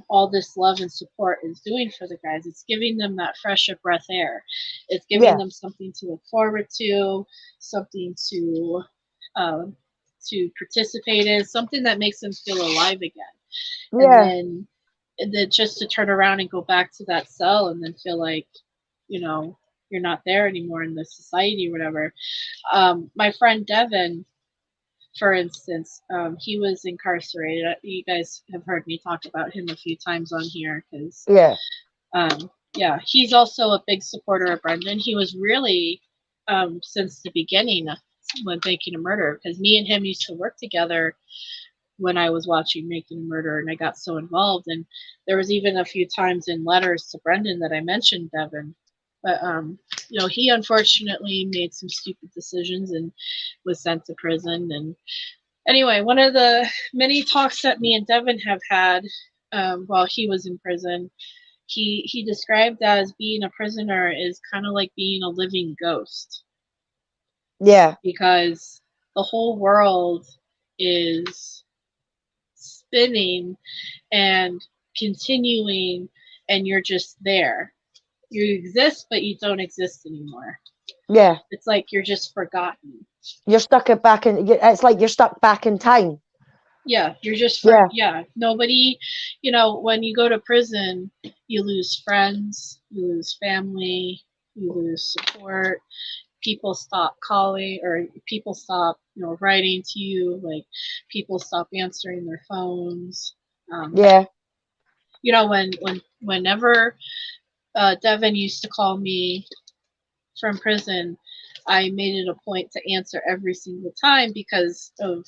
all this love and support is doing for the guys. It's giving them that fresh breath air. It's giving them something to look forward to, something to participate in, something that makes them feel alive again. And then just to turn around and go back to that cell and then feel like, you're not there anymore in the society or whatever. My friend Devin, for instance, he was incarcerated. You guys have heard me talk about him a few times on here because he's also a big supporter of Brendan. He was really since the beginning when Making a Murder, because me and him used to work together when I was watching Making a Murder, and I got so involved. And there was even a few times in letters to Brendan that I mentioned Devin. But, he unfortunately made some stupid decisions and was sent to prison. And anyway, one of the many talks that me and Devin have had while he was in prison, he described as being a prisoner is kind of like being a living ghost. Yeah. Because the whole world is spinning and continuing, and you're just there. You exist, but you don't exist anymore. Yeah. It's like you're just forgotten. You're stuck it's like you're stuck back in time. Yeah, you're just nobody, when you go to prison, you lose friends, you lose family, you lose support. People stop calling, or people stop, writing to you. Like, people stop answering their phones. Whenever Devin used to call me from prison, I made it a point to answer every single time because of,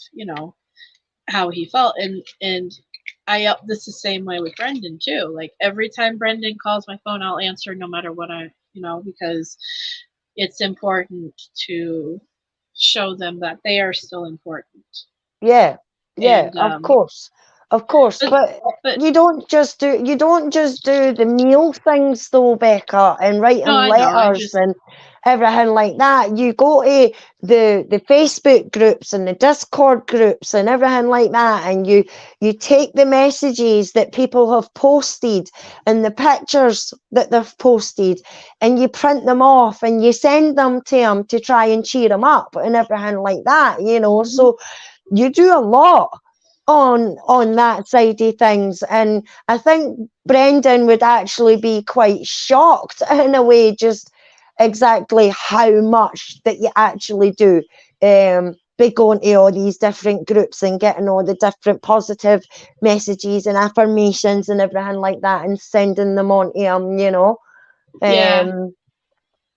how he felt. And I this the same way with Brendan too. Like, every time Brendan calls my phone, I'll answer no matter what because it's important to show them that they are still important. Yeah. Of course. But you don't just do the meal things though, Becca, and writing letters and everything like that. You go to the Facebook groups and the Discord groups and everything like that, and you take the messages that people have posted and the pictures that they've posted, and you print them off and you send them to them to try and cheer them up and everything like that, So you do a lot on that side of things, and I think Brendan would actually be quite shocked in a way, just exactly how much that you actually do be going to all these different groups and getting all the different positive messages and affirmations and everything like that and sending them on to him,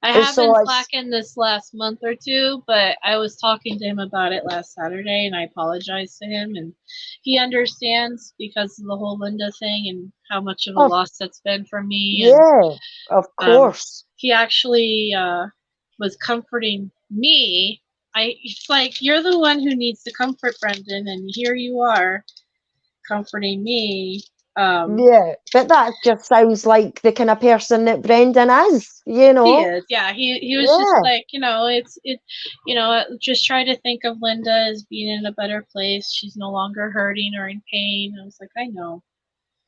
I have So been it's- slacking this last month or two, but I was talking to him about it last Saturday, and I apologized to him, and he understands because of the whole Linda thing and how much of a Oh, loss that's been for me. yeah, of course. He actually was comforting me. It's like, you're the one who needs to comfort Brendan, and here you are comforting me. Yeah, but that just sounds like the kind of person that Brendan is, you know. He is, yeah. He was just like, just try to think of Linda as being in a better place. She's no longer hurting or in pain. I was like, I know.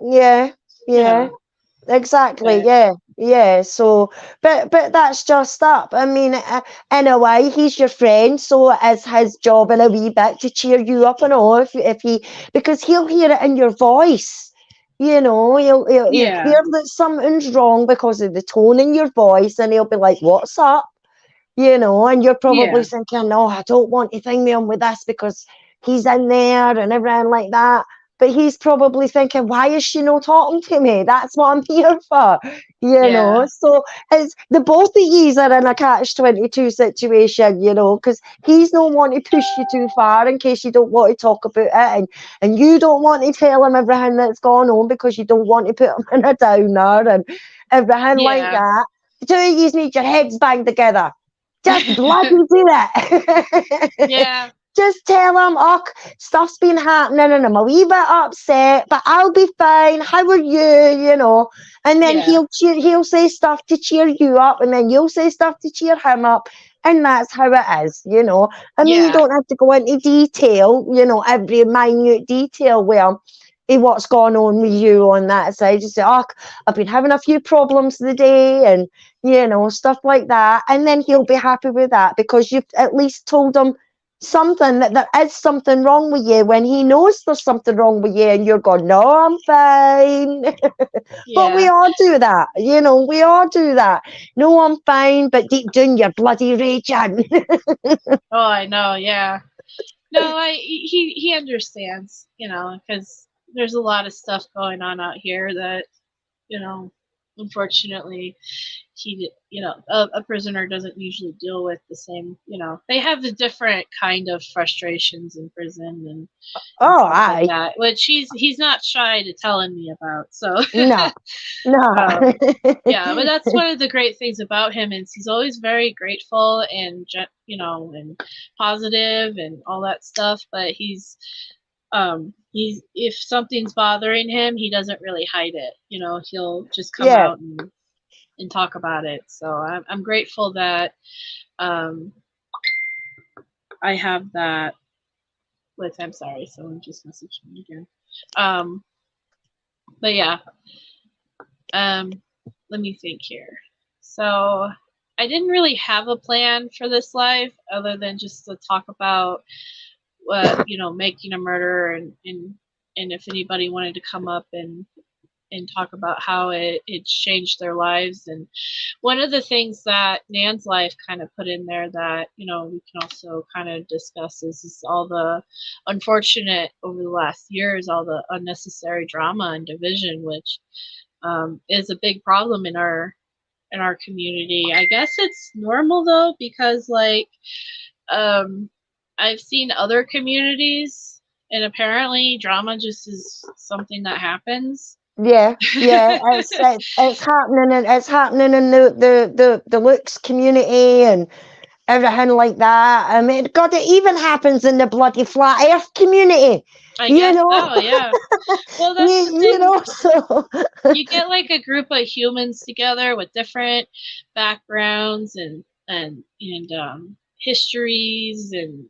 Yeah, yeah, exactly. Yeah. So, but that's just up. I mean, in a way, he's your friend, so it is his job in a wee bit to cheer you up and all. If he, because he'll hear it in your voice. You know, he'll hear that something's wrong because of the tone in your voice, and he'll be like, "What's up?" You know, and you're probably thinking, "No, I don't want to thing me on with this because he's in there and everything like that." But he's probably thinking, "Why is she not talking to me? That's what I'm here for." You know, so it's the both of yous are in a catch-22 situation, you know, because he's not wanting to push you too far in case you don't want to talk about it, and you don't want to tell him everything that's gone on because you don't want to put him in a downer and everything like that. The two of yous need your heads banged together. Just bloody do it. Just tell him, oh, stuff's been happening and I'm a wee bit upset, but I'll be fine. How are you? You know, and then he'll say stuff to cheer you up, and then you'll say stuff to cheer him up, and that's how it is. You know, I mean, you don't have to go into detail. You know, every minute detail what's going on with you on that side. You say, oh, I've been having a few problems today, and you know, stuff like that, and then he'll be happy with that because you've at least told him something that there is something wrong with you when he knows there's something wrong with you, and you're going, no, I'm fine. But we all do that, you know, we all do that. No, I'm fine, but deep down you're bloody raging. Oh, I know, yeah. No, he understands, you know, because there's a lot of stuff going on out here that, you know, unfortunately, a prisoner doesn't usually deal with the same, you know, they have a different kind of frustrations in prison and stuff like that, which he's not shy to telling me about. So no. Yeah, but that's one of the great things about him is he's always very grateful and, you know, and positive and all that stuff. But he's if something's bothering him, he doesn't really hide it. You know, he'll just come out and talk about it. So I'm grateful that I have that with him. Sorry, someone just messaged me again. But yeah, let me think here. So I didn't really have a plan for this live other than just to talk about you know, making a murder and if anybody wanted to come up and talk about how it's changed their lives. And one of the things that Nan's life kind of put in there that, you know, we can also kind of discuss is all the unfortunate over the last years, all the unnecessary drama and division, which is a big problem in our community. I guess it's normal though, because like I've seen other communities and apparently drama just is something that happens. Yeah, it's happening, and it's happening in the Lux community and everything like that. I mean, God, it even happens in the bloody flat Earth community. I guess so, yeah. Well, that's the thing. You know, so you get like a group of humans together with different backgrounds and histories and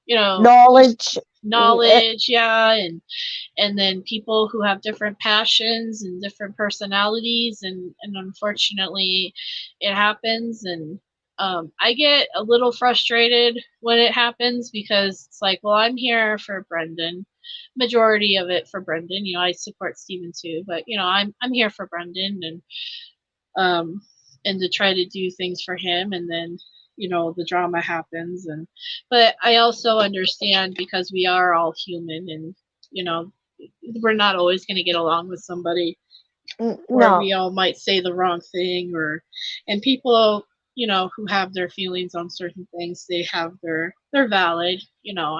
you know, knowledge, yeah, and then people who have different passions and different personalities, and unfortunately it happens. And I get a little frustrated when it happens because it's like, well, I'm here for Brendan, majority of it for Brendan, you know, I support Stephen too, but you know, I'm here for Brendan and to try to do things for him, and then you know the drama happens. And but I also understand because we are all human, and you know we're not always going to get along with somebody, or No. we all might say the wrong thing, and people, you know, who have their feelings on certain things, they're valid. You know,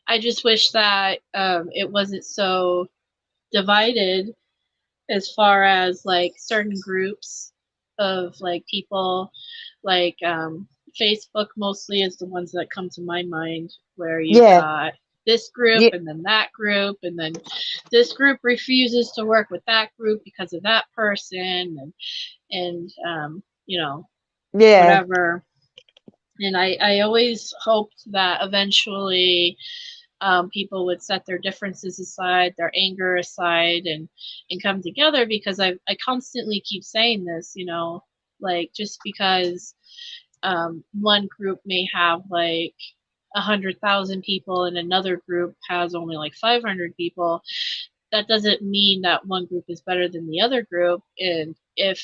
I just wish that it wasn't so divided as far as like certain groups of like people, like Facebook mostly is the ones that come to my mind, where you've Yeah. got this group Yeah. and then that group, and then this group refuses to work with that group because of that person, and you know, Yeah. whatever. And I always hoped that eventually people would set their differences aside, their anger aside, and come together, because I constantly keep saying this, you know, like just because one group may have like 100,000 people and another group has only like 500 people, that doesn't mean that one group is better than the other group. And if,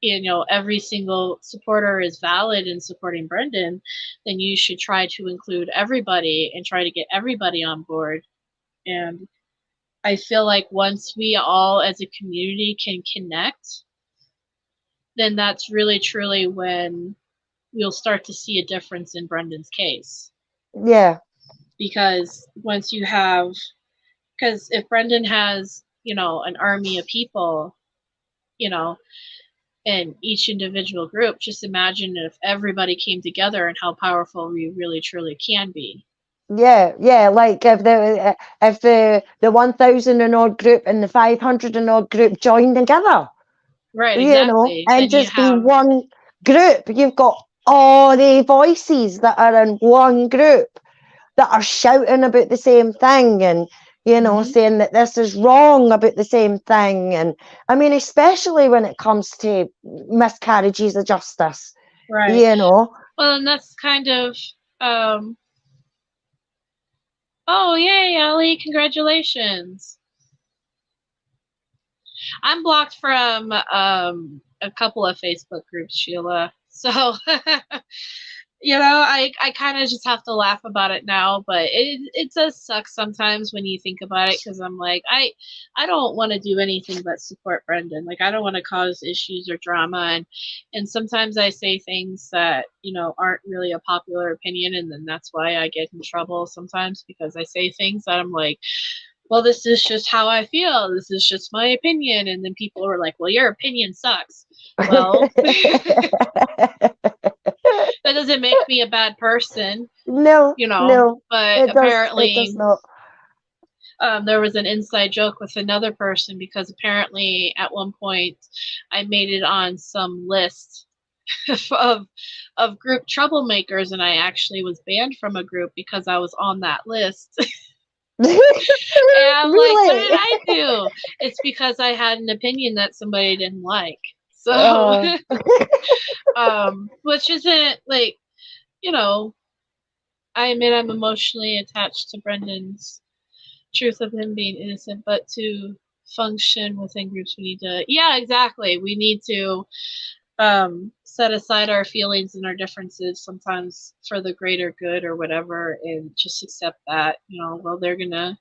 you know, every single supporter is valid in supporting Brendan, then you should try to include everybody and try to get everybody on board. And I feel like once we all as a community can connect, then that's really truly when we'll start to see a difference in Brendan's case. Yeah. Because once you have, because if Brendan has, you know, an army of people, you know, in each individual group, just imagine if everybody came together and how powerful we really truly can be. Yeah, yeah, like if the 1,000 and odd group and the 500 and odd group join together, right? You know, Exactly. and Then you just be have one group. You've got all the voices that are in one group that are shouting about the same thing, and you know, saying that this is wrong about the same thing. And I mean, especially when it comes to miscarriages of justice, right. you know. Well, and that's kind of oh yay, Ellie, congratulations. I'm blocked from a couple of Facebook groups, Sheila. So you know, I kind of just have to laugh about it now, but it does suck sometimes when you think about it, because I'm like, I don't want to do anything but support Brendan. Like, I don't want to cause issues or drama, and sometimes I say things that, you know, aren't really a popular opinion, and then that's why I get in trouble sometimes, because I say things that I'm like, well, this is just how I feel. This is just my opinion. And then people are like, well, your opinion sucks. Well, that doesn't make me a bad person. No, you know, no, but apparently it does not. There was an inside joke with another person, because apparently at one point I made it on some list of group troublemakers, and I actually was banned from a group because I was on that list. And I'm Really? like, what did I do? It's because I had an opinion that somebody didn't like. So, which isn't like, you know, I admit I'm emotionally attached to Brendan's truth of him being innocent, but to function within groups, we need to, yeah, exactly. We need to set aside our feelings and our differences sometimes for the greater good or whatever, and just accept that, you know, well, they're gonna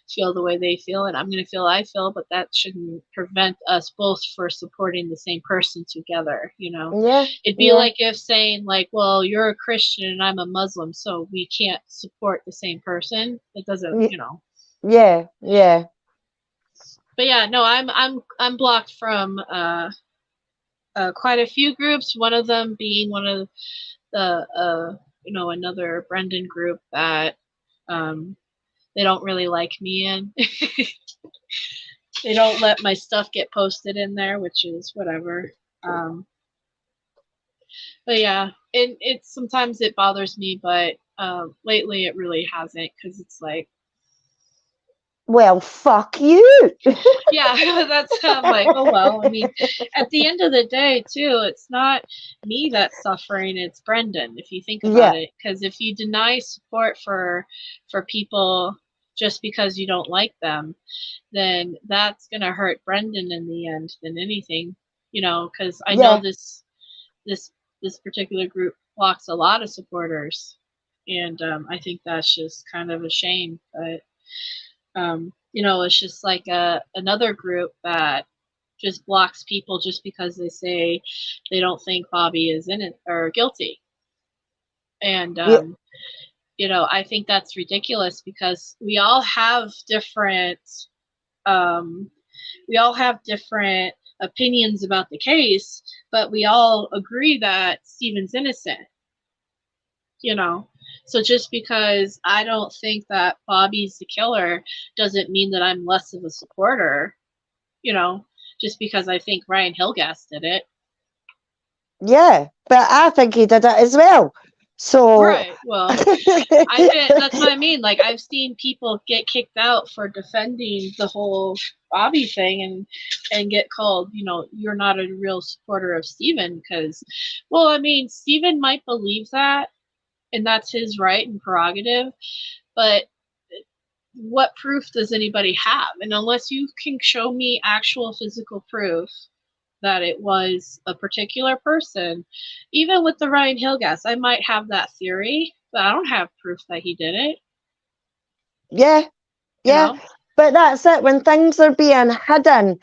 feel the way they feel and I'm gonna feel I feel, but that shouldn't prevent us both for supporting the same person together, you know. Yeah, it'd be yeah. like if saying like, well, you're a Christian and I'm a Muslim, so we can't support the same person. It doesn't, you know. Yeah, yeah. But yeah, no, I'm blocked from quite a few groups, one of them being one of the you know, another Brendan group that they don't really like me in. They don't let my stuff get posted in there, which is whatever. But yeah, it sometimes it bothers me, but lately it really hasn't, because it's like, well, fuck you. yeah, that's I'm like, oh well. I mean, at the end of the day, too, it's not me that's suffering; it's Brendan. If you think about it, because if you deny support for people just because you don't like them, then that's gonna hurt Brendan in the end than anything, you know. Because I know this particular group blocks a lot of supporters, and I think that's just kind of a shame, but. you know, it's just like another group that just blocks people just because they say they don't think Bobby is innocent or guilty. And you know, I think that's ridiculous because we all have different opinions about the case, but we all agree that Stephen's innocent. You know, so just because I don't think that Bobby's the killer doesn't mean that I'm less of a supporter. You know, just because I think Ryan Hillgas did it. Yeah, but I think he did it as well. So Right. Well, that's what I mean. Like, I've seen people get kicked out for defending the whole Bobby thing and get called, you know, you're not a real supporter of Stephen because, well, I mean, Stephen might believe that, and that's his right and prerogative, but what proof does anybody have? And unless you can show me actual physical proof that it was a particular person, even with the Ryan Hillgas, I might have that theory, but I don't have proof that he did it. Yeah, yeah. You know? But that's it. When things are being hidden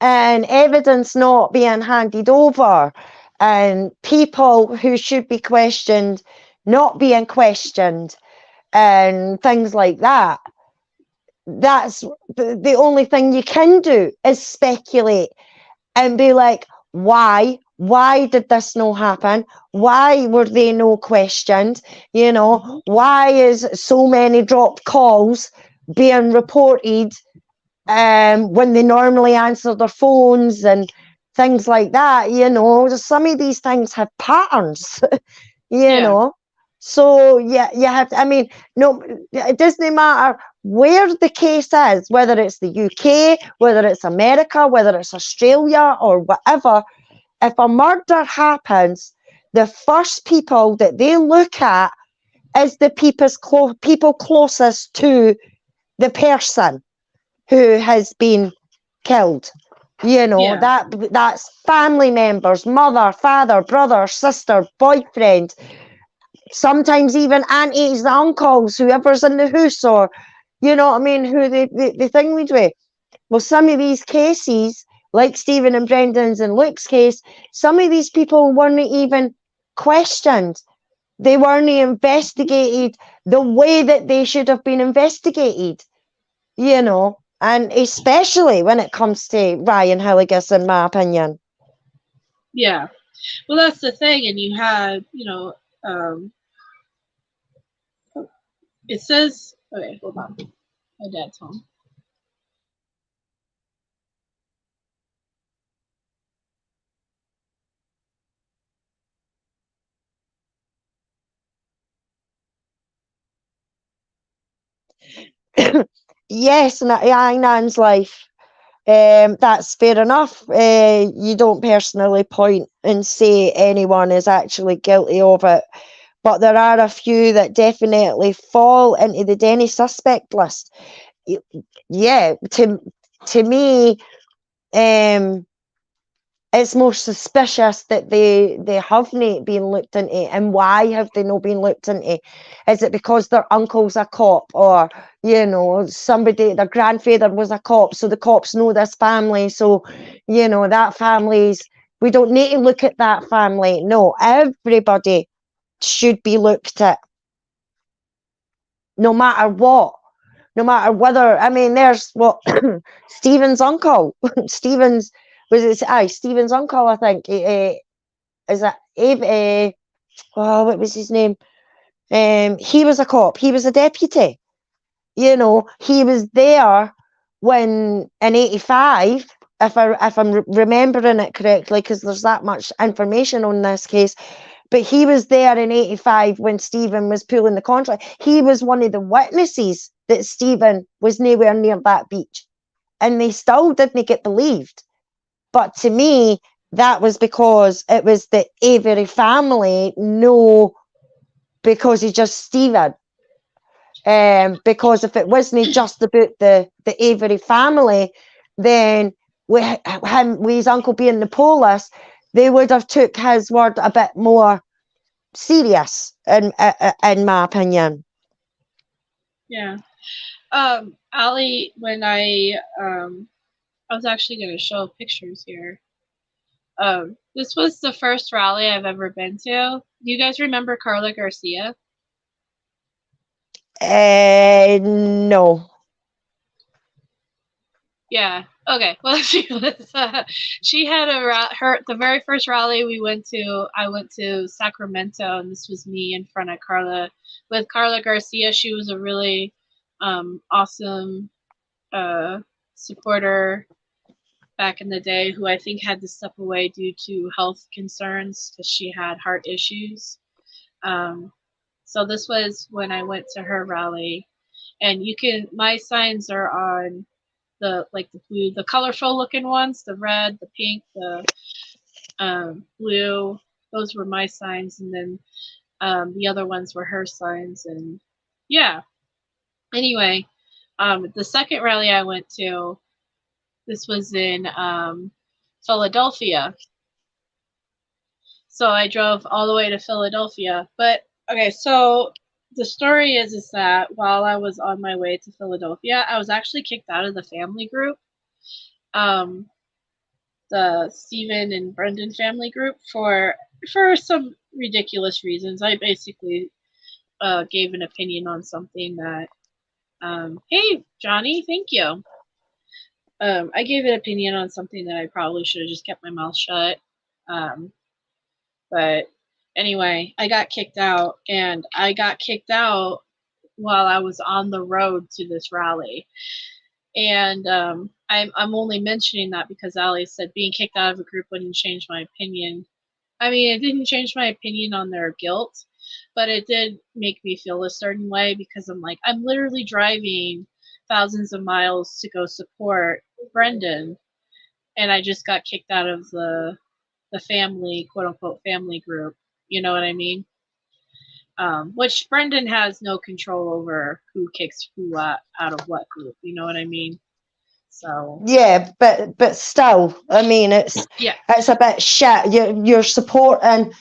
and evidence not being handed over and people who should be questioned not being questioned and things like that, that's the only thing you can do is speculate and be like, why did this not happen? Why were they no questioned? You know, why is so many dropped calls being reported when they normally answer their phones and things like that? You know, some of these things have patterns. You know, so yeah, you have to, I mean, no, it doesn't matter where the case is, whether it's the UK, whether it's America, whether it's Australia or whatever. If a murder happens, the first people that they look at is the people closest to the person who has been killed. You know, that's family members, mother, father, brother, sister, boyfriend, sometimes even aunties, the uncles, whoever's in the house, or, you know what I mean, who the thing we do. Well, some of these cases, like Stephen and Brendan's and Luke's case, some of these people weren't even questioned. They weren't investigated the way that they should have been investigated, you know, and especially when it comes to Ryan Hillgas, in my opinion. Yeah. Well, that's the thing. And you had, you know, it says, okay, hold on. My dad's home. Yes, Nan's life. That's fair enough. You don't personally point and say anyone is actually guilty of it, but there are a few that definitely fall into the Denny suspect list. Yeah, to me, it's more suspicious that they haven't been looked into. And why have they not been looked into? Is it because their uncle's a cop, or, you know, somebody, their grandfather was a cop, so the cops know this family, so, you know, that family's, we don't need to look at that family. No, everybody should be looked at, no matter what. No matter whether, I mean, there's what Stephen's uncle, Stephen's uncle, I think, is that Abe, what was his name? He was a cop, he was a deputy, you know, he was there when in 85, if I'm remembering it correctly, because there's that much information on this case, but he was there in 85 when Stephen was pulling the contract. He was one of the witnesses that Stephen was nowhere near that beach, and they still didn't get believed. But to me, that was because it was the Avery family, no, because he's just Stephen. Because if it wasn't just about the Avery family, then with his uncle being the police, they would have took his word a bit more serious, in my opinion. Yeah. Allie, when I was actually going to show pictures here. This was the first rally I've ever been to. Do you guys remember Carla Garcia? No. Yeah. Okay. Well, she was. She had the very first rally we went to. I went to Sacramento, and this was me in front of Carla with Carla Garcia. She was a really awesome supporter back in the day, who I think had to step away due to health concerns because she had heart issues. So this was when I went to her rally, and my signs are on the blue, the colorful looking ones, the red, the pink, the blue. Those were my signs, and then the other ones were her signs. And yeah. Anyway, the second rally I went to, this was in Philadelphia. So I drove all the way to Philadelphia. But okay, so the story is that while I was on my way to Philadelphia, I was actually kicked out of the family group, the Stephen and Brendan family group, for some ridiculous reasons. I basically gave an opinion on something that, hey, Johnny, thank you. I gave an opinion on something that I probably should have just kept my mouth shut. But anyway, I got kicked out, and I got kicked out while I was on the road to this rally. And I'm only mentioning that because Ali said being kicked out of a group wouldn't change my opinion. I mean, it didn't change my opinion on their guilt, but it did make me feel a certain way, because I'm like, I'm literally driving thousands of miles to go support Brendan, and I just got kicked out of the family, quote unquote, family group. You know what I mean? Which Brendan has no control over who kicks who out of what group. You know what I mean? So yeah, but still, I mean, it's a bit shit. You're supporting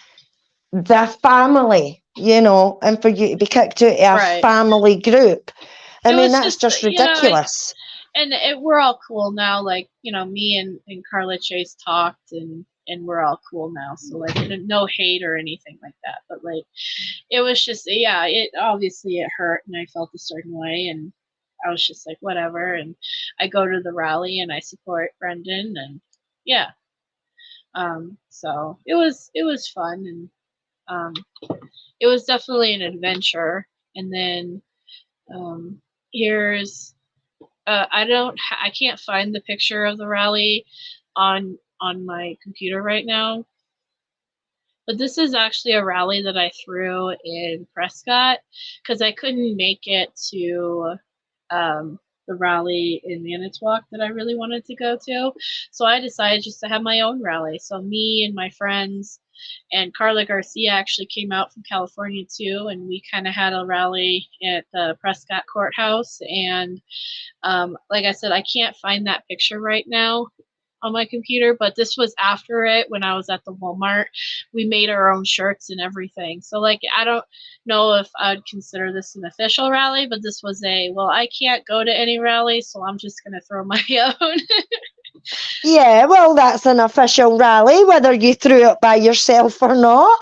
the family, you know, and for you to be kicked out of a family group, I mean, that's just ridiculous. We're all cool now. Like, you know, me and Carla Chase talked, and we're all cool now. So like, no hate or anything like that. But like, it was just, it obviously it hurt, and I felt a certain way, and I was just like, whatever. And I go to the rally and I support Brendan, and yeah. So it was fun, and it was definitely an adventure. And then here's I can't find the picture of the rally on my computer right now, but this is actually a rally that I threw in Prescott because I couldn't make it to the rally in Manitowoc that I really wanted to go to. So I decided just to have my own rally. So me and my friends and Carla Garcia actually came out from California too, and we kind of had a rally at the Prescott courthouse. And like I said, I can't find that picture right now on my computer, but this was after it when I was at the Walmart. We made our own shirts and everything. So like, I don't know if I'd consider this an official rally, but this was I can't go to any rally, so I'm just going to throw my own. Yeah, well, that's an official rally, whether you threw it by yourself or not.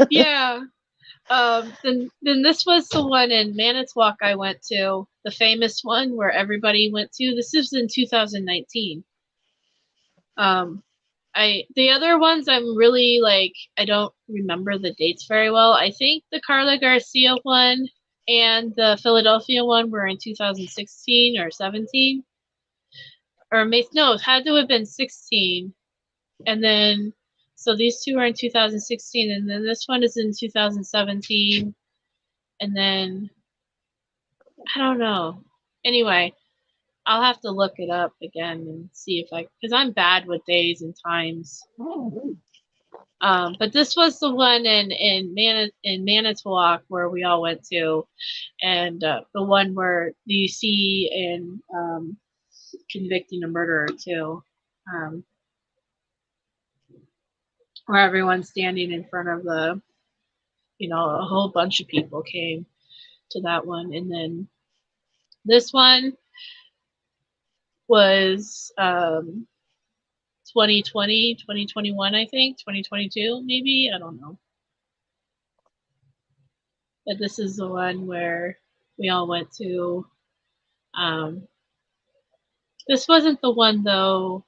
Yeah. Then this was the one in Manitowoc I went to, the famous one where everybody went to. This is in 2019. The other ones I'm really like, I don't remember the dates very well. I think the Carla Garcia one and the Philadelphia one were in 2016 or 17. Or no, it had to have been 16. And then, so these two are in 2016, and then this one is in 2017. And then, I don't know. Anyway, I'll have to look it up again and see if because I'm bad with days and times. But this was the one in Manitowoc where we all went to, and the one where you see in convicting a murderer too, where everyone's standing in front of a whole bunch of people came to that one. And then This one was 2020, 2021, I think, 2022, maybe, I don't know. But this is the one where we all went to. This wasn't the one, though.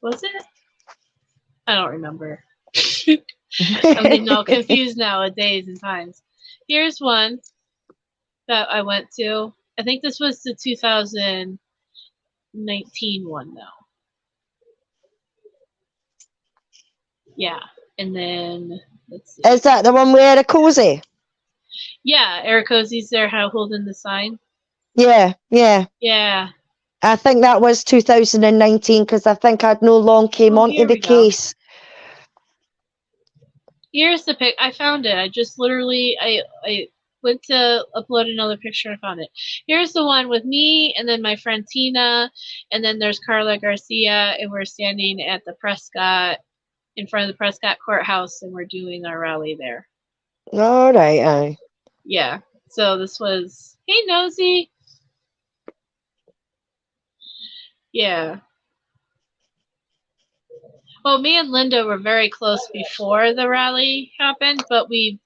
Was it? I don't remember. I'm getting all confused nowadays and times. Here's one that I went to. I think this was the 2019 one, though. Yeah, and then let's see. Is that the one with Eric Cozy? Yeah, Eric Cozy's there holding the sign. Yeah, yeah. Yeah. I think that was 2019 because I think I'd no long came onto the case. Here's the pic. I found it. I just literally I went to upload another picture and I found it. Here's the one with me and then my friend Tina, and then there's Carla Garcia, and we're standing at the Prescott, in front of the Prescott courthouse, and we're doing our rally there. All right, aye. Yeah. So this was, hey Nosy. Yeah. Well, me and Linda were very close before the rally happened, but we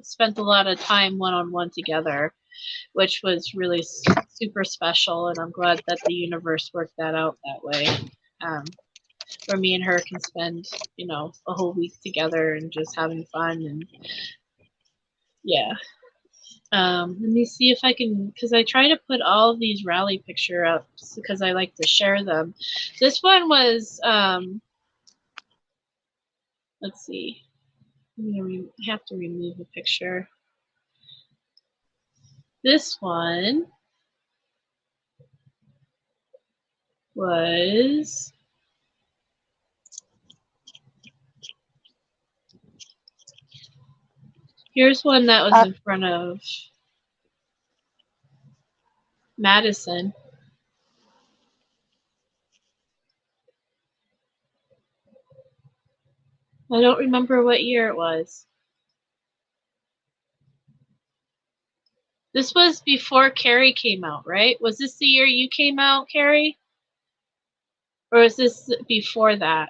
spent a lot of time one-on-one together, which was really super special, and I'm glad that the universe worked that out that way. Where me and her can spend, you know, a whole week together and just having fun, and yeah. Let me see if I can, because I try to put all of these rally picture up because I like to share them. This one was, let's see. I'm gonna have to remove a picture. This one was here's one that was in front of Madison. I don't remember what year it was. This was before Carrie came out, right? Was this the year you came out, Carrie? Or was this before that?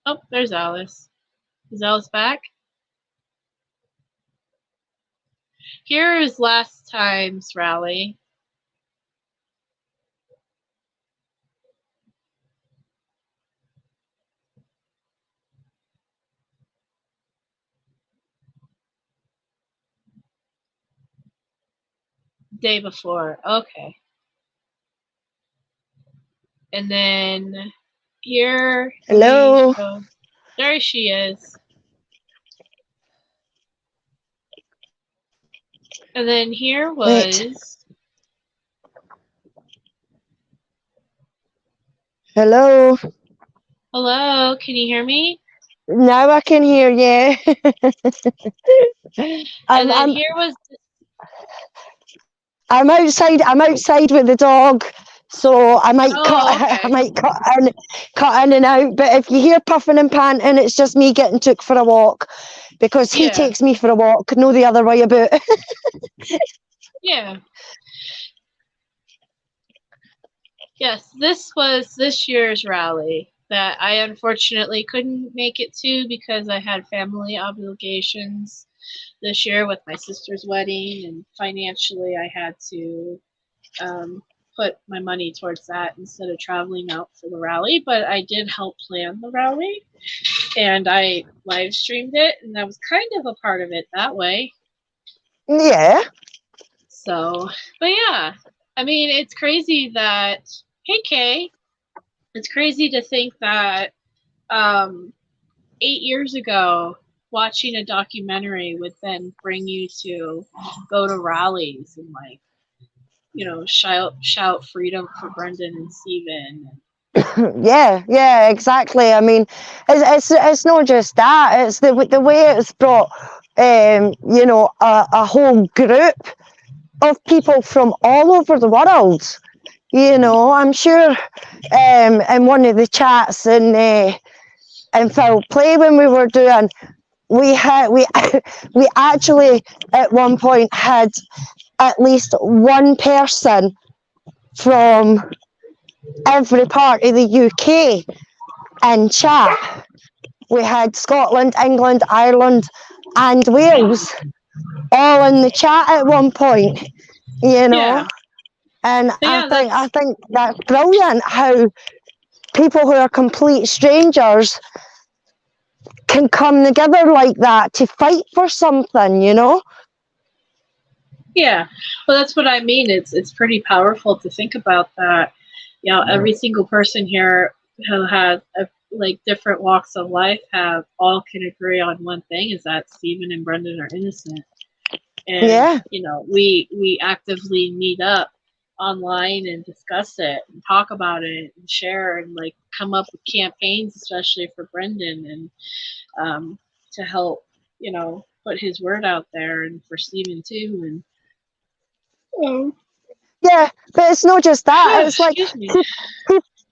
Oh, there's Alice. Is Alice back? Here is last time's rally. Day before, okay. And then here. Hello. There she is. And then here was. Wait. Hello. Hello, can you hear me? Now I can hear you. And then here was. I'm outside. I'm outside with the dog, so I might okay. I might cut in and out. But if you hear puffing and panting, it's just me getting took for a walk, because he takes me for a walk, no the other way about. Yeah. Yes, this was this year's rally that I unfortunately couldn't make it to because I had family obligations this year with my sister's wedding, and financially I had to put my money towards that instead of traveling out for the rally. But I did help plan the rally, and I live streamed it, and I was kind of a part of it that way. Yeah. So, but yeah, I mean, it's crazy that, hey Kay, it's crazy to think that 8 years ago, watching a documentary would then bring you to go to rallies and, like, you know, shout freedom for Brendan and Stephen. Yeah, exactly. I mean, it's not just that. It's the way it's brought, you know, a whole group of people from all over the world You know, I'm sure in one of the chats in Foul Play when we were doing, we actually at one point had at least one person from every part of the UK in chat. We had Scotland, England, Ireland, and Wales all in the chat at one point, you know. Yeah. And Yeah, I think that's brilliant how people who are complete strangers can come together like that to fight for something, you know. Yeah, well, that's what I mean. It's pretty powerful to think about that. You know, every single person here who has like different walks of life have all can agree on one thing, is that Stephen and Brendan are innocent. And you know, we actively meet up online and discuss it and talk about it and share and like come up with campaigns, especially for Brendan, and to help, you know, put his word out there, and for Stephen too. And yeah, but it's not just that. It's like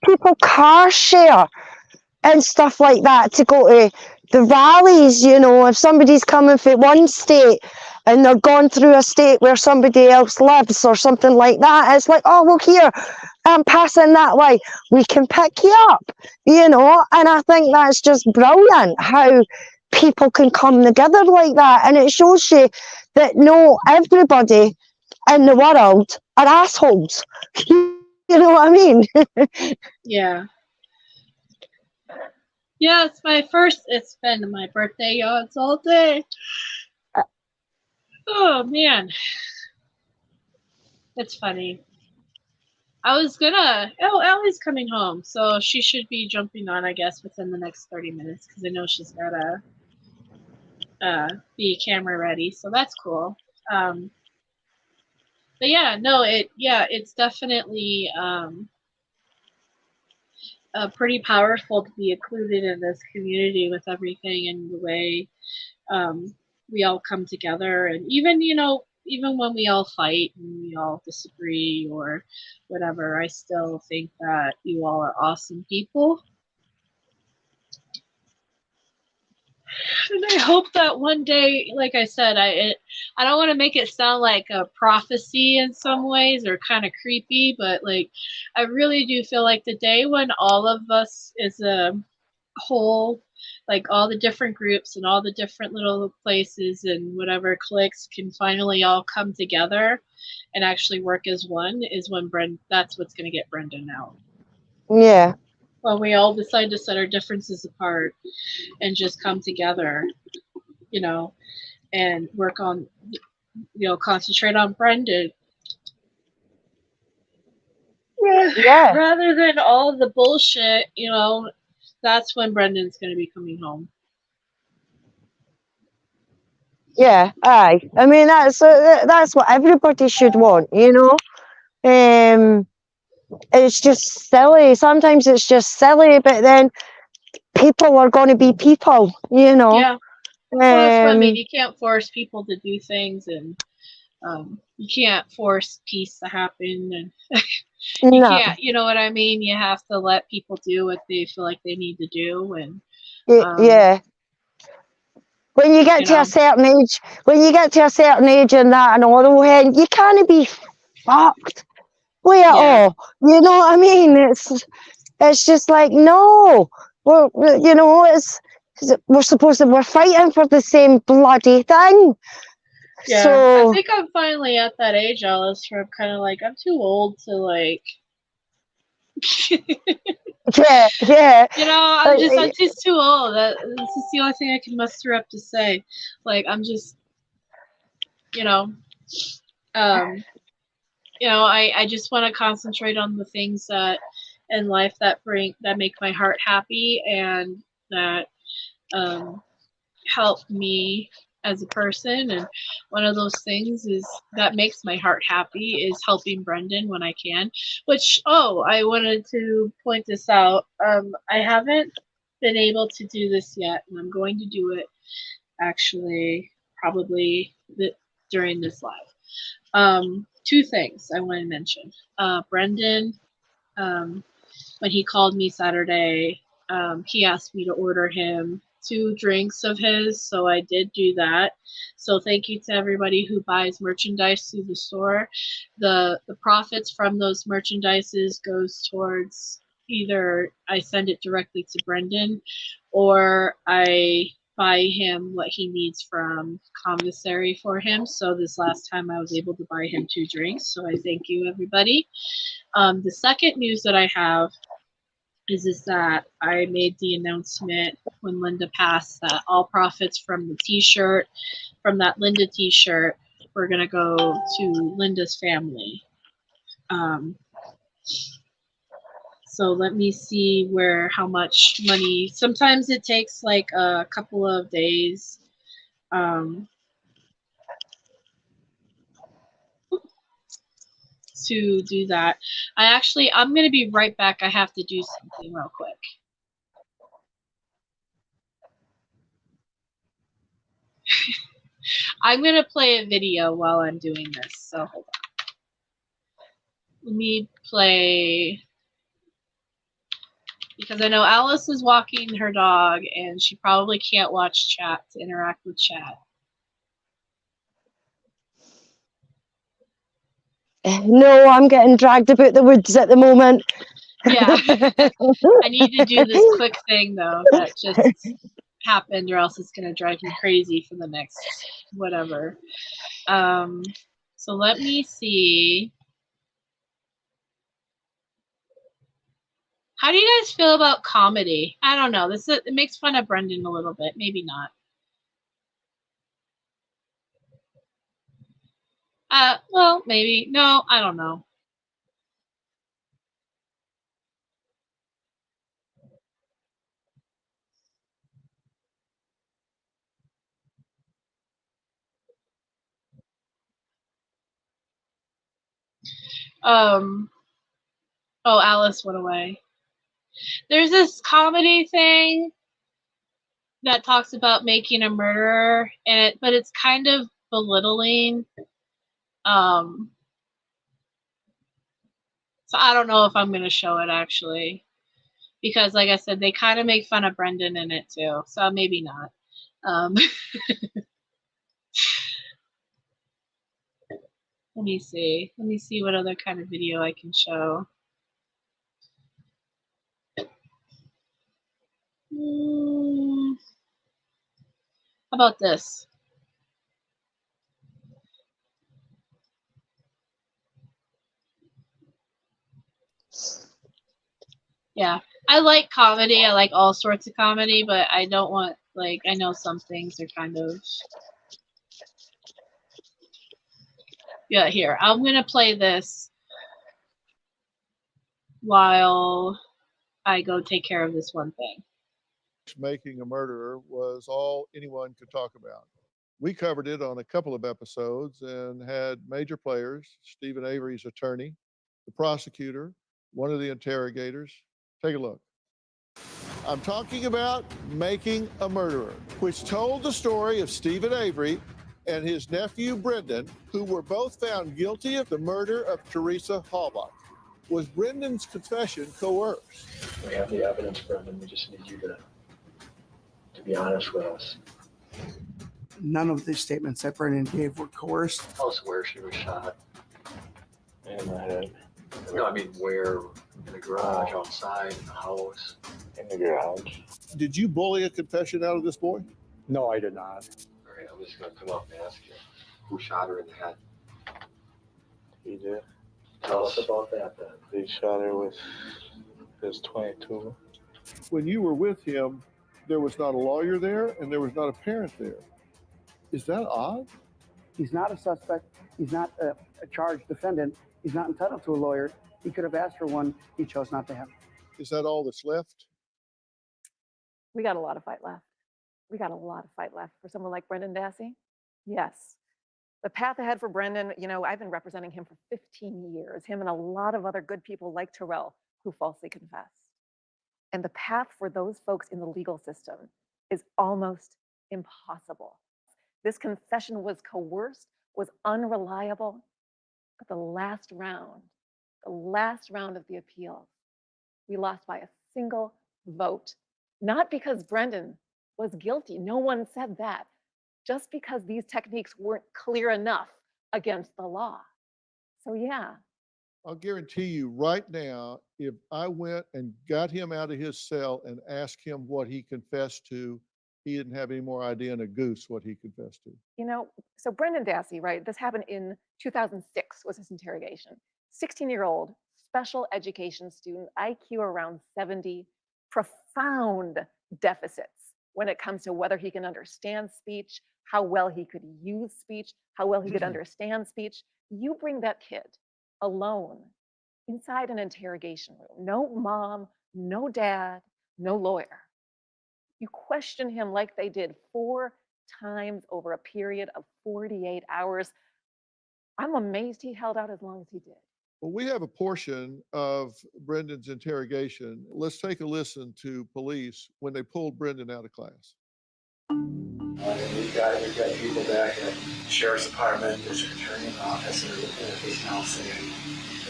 people car share and stuff like that to go to the rallies. You know, if somebody's coming from one state and they're going through a state where somebody else lives or something like that, it's like, oh, well, here, I'm passing that way, we can pick you up, you know. And I think that's just brilliant how people can come together like that, and it shows you that no, everybody in the world are assholes. You know what I mean? yeah. Yeah, it's been my birthday yawns all day. Oh man. It's funny. I was gonna, Allie's coming home, so she should be jumping on, I guess, within the next 30 minutes, because I know she's gotta be camera ready, so that's cool. But yeah, no, it's definitely pretty powerful to be included in this community with everything and the way we all come together. And even, you know, even when we all fight and we all disagree or whatever, I still think that you all are awesome people. And I hope that one day, like I said, I don't want to make it sound like a prophecy in some ways or kind of creepy, but like I really do feel like the day when all of us as a whole, like all the different groups and all the different little places and whatever cliques can finally all come together and actually work as one, is when that's what's going to get Brendan out. Yeah. When we all decide to set our differences apart and just come together, you know, and work on, you know, concentrate on Brendan. Yeah. Rather than all of the bullshit, you know, that's when Brendan's going to be coming home. Yeah, aye. I mean, that's what everybody should want, you know. It's just silly. Sometimes it's just silly, but then people are going to be people, you know. Yeah. Well, that's what I mean. You can't force people to do things, and you can't force peace to happen, and you can't, you know what I mean? You have to let people do what they feel like they need to do, and yeah. When you get to a certain age, and that and all, then you can't be fucked with it all. You know what I mean? It's just like, no, you know, we're fighting for the same bloody thing. Yeah, so, I think I'm finally at that age, Alice, where I'm kind of like, I'm too old to like. yeah. You know, I'm just too old. This is the only thing I can muster up to say. Like, I'm just, you know, I just want to concentrate on the things that in life that make my heart happy and that help me as a person. And one of those things is that makes my heart happy is helping Brendan when I can, which, I wanted to point this out. I haven't been able to do this yet, and I'm going to do it actually probably during this live. two things I want to mention. Brendan, when he called me Saturday, he asked me to order him 2 drinks of his, so I did do that. So thank you to everybody who buys merchandise through the store. The profits from those merchandises goes towards either I send it directly to Brendan or I buy him what he needs from commissary for him. So this last time I was able to buy him 2 drinks, so I thank you everybody. The second news that I have is that I made the announcement when Linda passed that all profits from the t-shirt, from that Linda t-shirt, were gonna go to Linda's family. So let me see how much money. Sometimes it takes like a couple of days. To do that. I'm going to be right back. I have to do something real quick. I'm going to play a video while I'm doing this, so hold on. Let me play, because I know Alice is walking her dog and she probably can't watch chat to interact with chat. No, I'm getting dragged about the woods at the moment. Yeah. I need to do this quick thing, though, that just happened, or else it's going to drive me crazy for the next whatever. So let me see. How do you guys feel about comedy? I don't know. It makes fun of Brendan a little bit. Maybe not. Well, maybe. No, I don't know. Oh, Alice went away. There's this comedy thing that talks about making a murderer, but it's kind of belittling. So I don't know if I'm going to show it, actually. Because, like I said, they kind of make fun of Brendan in it, too. So maybe not. Let me see. Let me see what other kind of video I can show. How about this? Yeah, I like comedy. I like all sorts of comedy, but I don't want, like, I know some things are kind of... Yeah, here. I'm going to play this while I go take care of this one thing. Making a murderer was all anyone could talk about. We covered it on a couple of episodes and had major players, Stephen Avery's attorney, the prosecutor, one of the interrogators. Take a look. I'm talking about Making a Murderer, which told the story of Stephen Avery and his nephew Brendan, who were both found guilty of the murder of Teresa Halbach. Was Brendan's confession coerced? We have the evidence, Brendan. We just need you to be honest with us. None of the statements that Brendan gave were coerced. Tell us where she was shot. In the head. No, I mean where? In the garage, outside, in the house. In the garage. Did you bully a confession out of this boy? No, I did not. All right, I'm just going to come up and ask you. Who shot her in the head? He did. Tell us about that then. He shot her with his .22. When you were with him, there was not a lawyer there and there was not a parent there. Is that odd? He's not a suspect. He's not a charged defendant. He's not entitled to a lawyer. He could have asked for one. He chose not to have. Is that all that's left? We got a lot of fight left. We got a lot of fight left for someone like Brendan Dassey. Yes. The path ahead for Brendan, you know, I've been representing him for 15 years, him and a lot of other good people like Terrell who falsely confessed. And the path for those folks in the legal system is almost impossible. This confession was coerced, was unreliable, But the last round of the appeal, we lost by a single vote. Not because Brendan was guilty. No one said that. Just because these techniques weren't clear enough against the law. So yeah. I'll guarantee you right now, if I went and got him out of his cell and asked him what he confessed to, he didn't have any more idea than a goose what he confessed to. You know, so Brendan Dassey, right? This happened in 2006 was his interrogation. 16-year-old special education student, IQ around 70, profound deficits when it comes to whether he can understand speech, how well he could use speech, how well he could understand speech. You bring that kid alone inside an interrogation room. No mom, no dad, no lawyer. You question him like they did 4 times over a period of 48 hours. I'm amazed he held out as long as he did. Well, we have a portion of Brendan's interrogation. Let's take a listen to police when they pulled Brendan out of class. We've got people back at the Sheriff's Department, District Attorney's Office, that are looking at this now saying,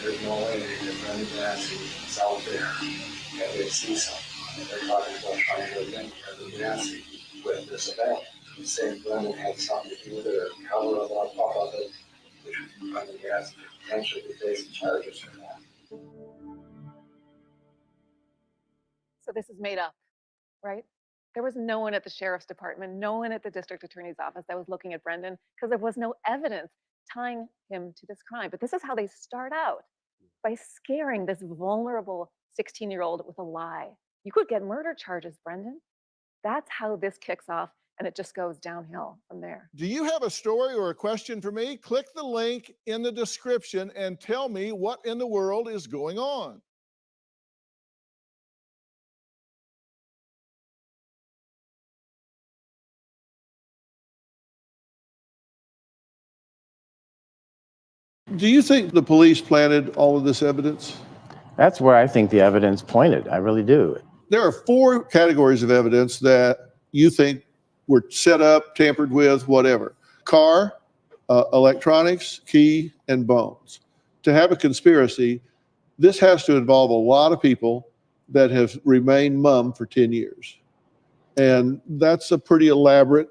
there's no way that Brendan Dassey is out there and they see something. They're talking about trying to link Brendan Dassey with this event. They're saying Brendan had something to do with it or cover up of it, which Brendan Dassey potentially facing charges for that. So this is made up, right? There was no one at the Sheriff's Department, no one at the District Attorney's Office that was looking at Brendan because there was no evidence tying him to this crime. But this is how they start out, by scaring this vulnerable 16-year-old with a lie. You could get murder charges, Brendan. That's how this kicks off, and it just goes downhill from there. Do you have a story or a question for me? Click the link in the description and tell me what in the world is going on. Do you think the police planted all of this evidence? That's where I think the evidence pointed. I really do. There are 4 categories of evidence that you think were set up, tampered with, whatever. Car, electronics, key, and bones. To have a conspiracy, this has to involve a lot of people that have remained mum for 10 years. And that's a pretty elaborate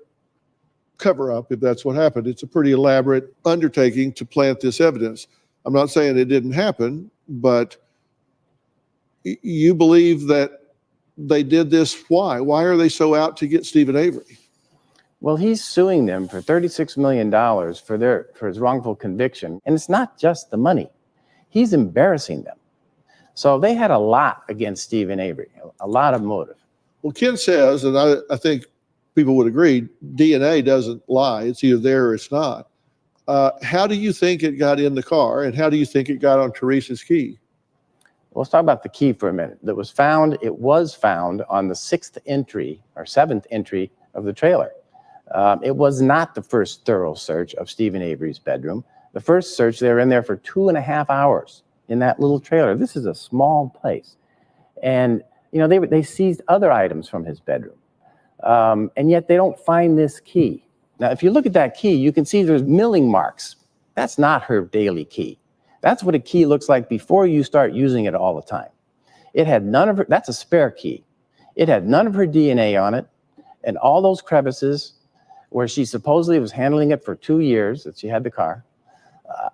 cover-up, if that's what happened. It's a pretty elaborate undertaking to plant this evidence. I'm not saying it didn't happen, but you believe that they did this. Why? Why are they so out to get Stephen Avery? Well, he's suing them for $36 million for his wrongful conviction. And it's not just the money. He's embarrassing them. So they had a lot against Stephen Avery, a lot of motive. Well, Ken says, and I think people would agree, DNA doesn't lie. It's either there or it's not. How do you think it got in the car, and how do you think it got on Teresa's key? Well, let's talk about the key for a minute. It was found on the 6th entry or 7th entry of the trailer. It was not the first thorough search of Stephen Avery's bedroom. The first search, they were in there for 2.5 hours in that little trailer. This is a small place. And, you know, they seized other items from his bedroom. And yet they don't find this key. Now, if you look at that key, you can see there's milling marks. That's not her daily key. That's what a key looks like before you start using it all the time. It had none of her, that's a spare key. It had none of her DNA on it, and all those crevices where she supposedly was handling it for 2 years that she had the car.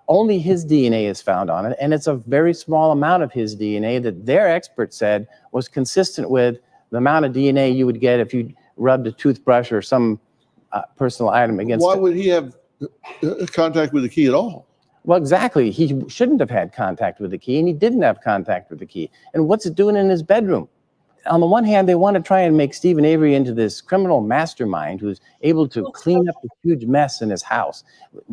Only his DNA is found on it, and it's a very small amount of his DNA that their expert said was consistent with the amount of DNA you would get if you rubbed a toothbrush or some personal item against it. Why would he have contact with the key at all? Well, exactly. He shouldn't have had contact with the key, and he didn't have contact with the key. And what's it doing in his bedroom? On the one hand, they want to try and make Stephen Avery into this criminal mastermind who's able to clean up a huge mess in his house,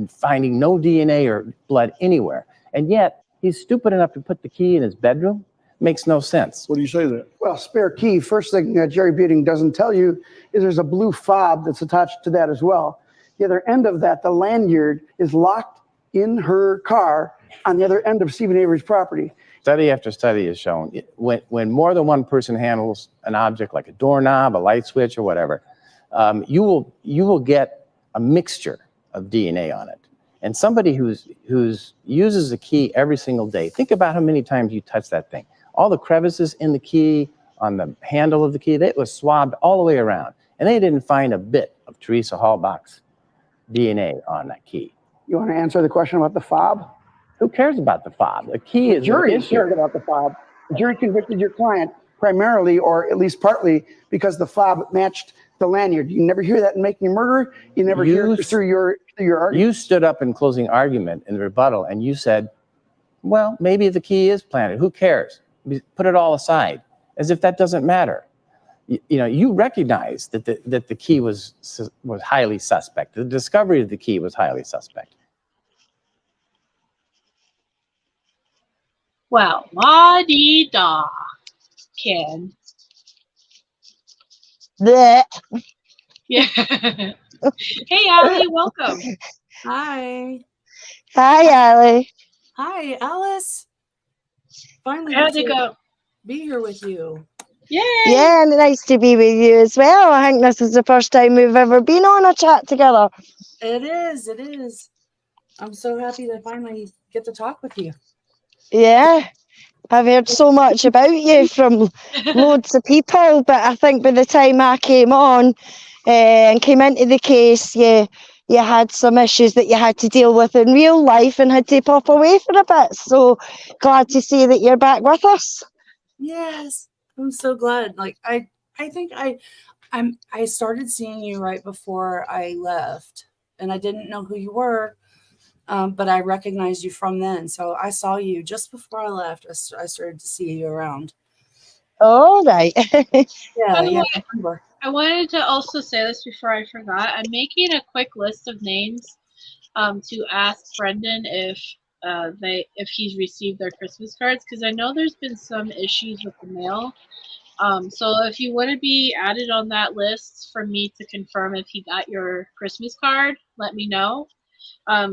finding no DNA or blood anywhere. And yet, he's stupid enough to put the key in his bedroom? Makes no sense. What do you say to that? Well, spare key, first thing Jerry Buting doesn't tell you is there's a blue fob that's attached to that as well. The other end of that, the lanyard, is locked in her car on the other end of Stephen Avery's property. Study after study has shown when more than one person handles an object like a doorknob, a light switch, or whatever, you will get a mixture of DNA on it. And somebody who's uses a key every single day, think about how many times you touch that thing. All the crevices in the key, on the handle of the key, it was swabbed all the way around. And they didn't find a bit of Teresa Halbach's DNA on that key. You want to answer the question about the fob? Who cares about the fob? The key is the jury an issue. cared about the fob. The jury convicted your client primarily, or at least partly, because the fob matched the lanyard. You never hear that in Making a Murderer. You never hear it through your argument. You stood up in closing argument in rebuttal and you said, well, maybe the key is planted. Who cares? Put it all aside, as if that doesn't matter. You recognize that the key was highly suspect. The discovery of the key was highly suspect. Well, la-dee-da, Ken. Blech. Yeah. Hey, Allie, welcome. Hi. Hi, Allie. Hi, Alice. Finally, How'd it go? Be here with you. Yay! Yeah, nice to be with you as well. I think this is the first time we've ever been on a chat together. It is. It is. I'm so happy to finally get to talk with you. Yeah, I've heard so much about you from loads of people, but I think by the time I came on and came into the case, you had some issues that you had to deal with in real life and had to pop away for a bit. So glad to see that you're back with us. Yes, I'm so glad. Like I think I started seeing you right before I left, and I didn't know who you were. But I recognized you from then. So I saw you just before I left. I started to see you around. All right. Yeah. I wanted to also say this before I forgot. I'm making a quick list of names to ask Brendan if he's received their Christmas cards, because I know there's been some issues with the mail. So if you want to be added on that list for me to confirm if he got your Christmas card, let me know.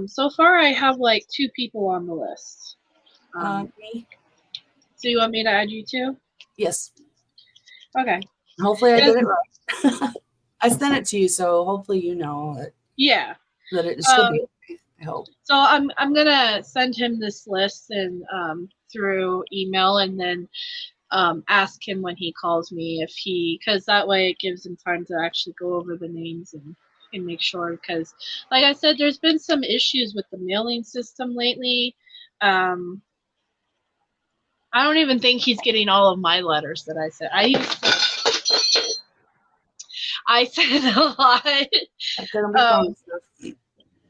So far I have like 2 people on the list. Me? So you want me to add you too? Yes. Okay. Hopefully I did it right. I sent it to you, so hopefully you know it. Yeah. That it should be okay, I hope. So I'm gonna send him this list and through email, and then ask him when he calls me because that way it gives him time to actually go over the names and make sure, because like I said, there's been some issues with the mailing system lately. I don't even think he's getting all of my letters that I sent. I sent a lot. Don't be throwing stuff.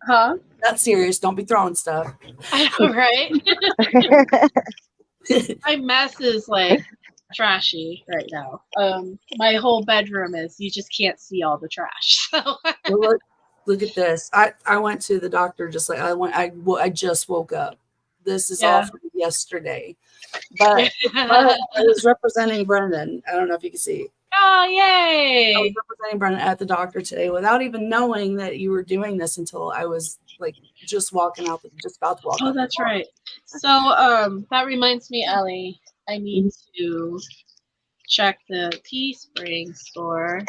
Huh? That's serious. Don't be throwing stuff. I know, right? My mess is like trashy right now. My whole bedroom is, you just can't see all the trash. So. Well, look at this. I went to the doctor just like I just woke up. This is all from yesterday. But I was representing Brendan. I don't know if you can see. Oh, yay! I was representing Brendan at the doctor today without even knowing that you were doing this until I was like just about to walk out. Oh, that's right. So that reminds me, Ellie, I need to check the Teespring store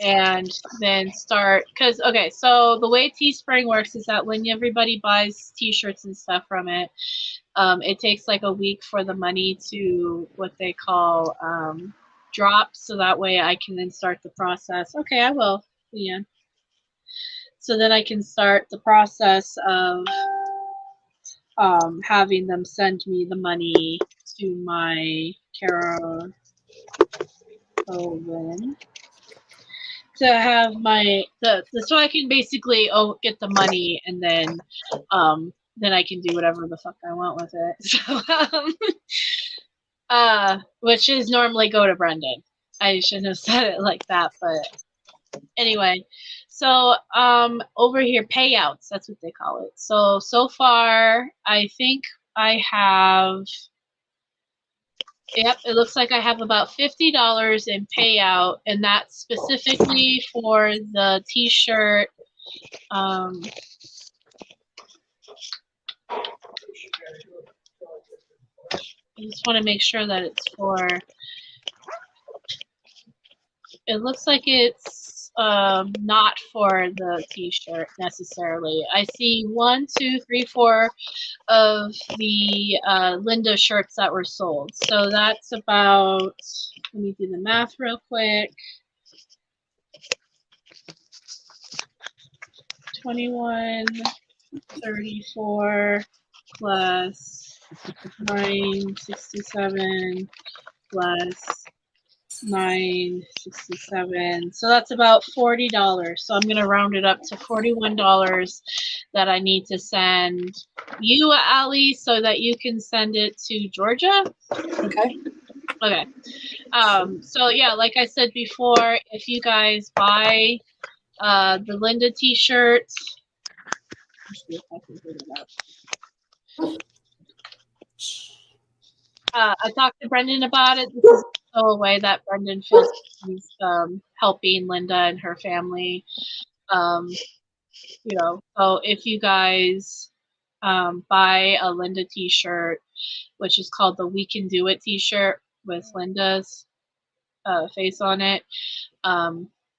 and then start, because okay, so the way Teespring works is that when everybody buys t-shirts and stuff from it, it takes like a week for the money to what they call drop, so that way I can then start the process. Okay, I will, Leanne. So then I can start the process of having them send me the money to my Carolyn to have my so I can basically get the money, and then I can do whatever the fuck I want with it. So which is normally go to Brendan. I shouldn't have said it like that, but anyway. So over here, payouts, that's what they call it. So far I think I have, yep, it looks like I have about $50 in payout, and that's specifically for the t-shirt. I just want to make sure that it's for, it looks like it's not for the t-shirt necessarily. I see 1, 2, 3, 4 of the Linda shirts that were sold. So that's about, let me do the math real quick. 2134 plus 967 plus 967. So that's about $40. So I'm going to round it up to $41 that I need to send you, Allie, so that you can send it to Georgia. Okay. Okay. So yeah, like I said before, if you guys buy the Linda t-shirt, let's see if I can bring it up. I talked to Brendan about it. This is also a way that Brendan feels he's helping Linda and her family. You know, so if you guys buy a Linda t-shirt, which is called the We Can Do It t-shirt with Linda's face on it,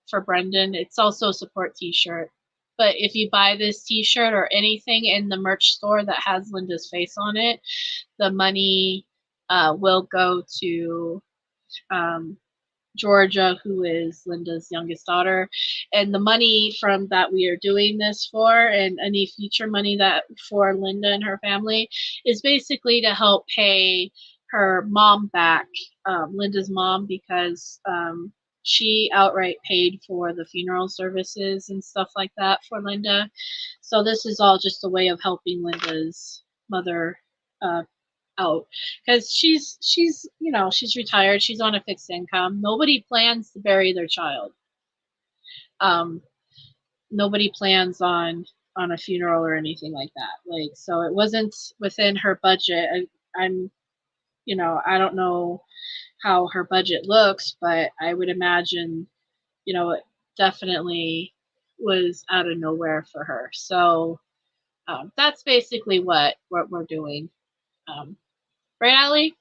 for Brendan, it's also a support t-shirt. But if you buy this t-shirt or anything in the merch store that has Linda's face on it, the money will go to Georgia, who is Linda's youngest daughter. And the money from that we are doing this for, and any future money that for Linda and her family, is basically to help pay her mom back, Linda's mom, because she outright paid for the funeral services and stuff like that for Linda. So this is all just a way of helping Linda's mother out, because she's you know, she's retired, she's on a fixed income. Nobody plans to bury their child. Nobody plans on a funeral or anything like that. Like, so it wasn't within her budget. I'm you know, I don't know how her budget looks, but I would imagine, you know, it definitely was out of nowhere for her. So that's basically what we're doing. Right, Allie?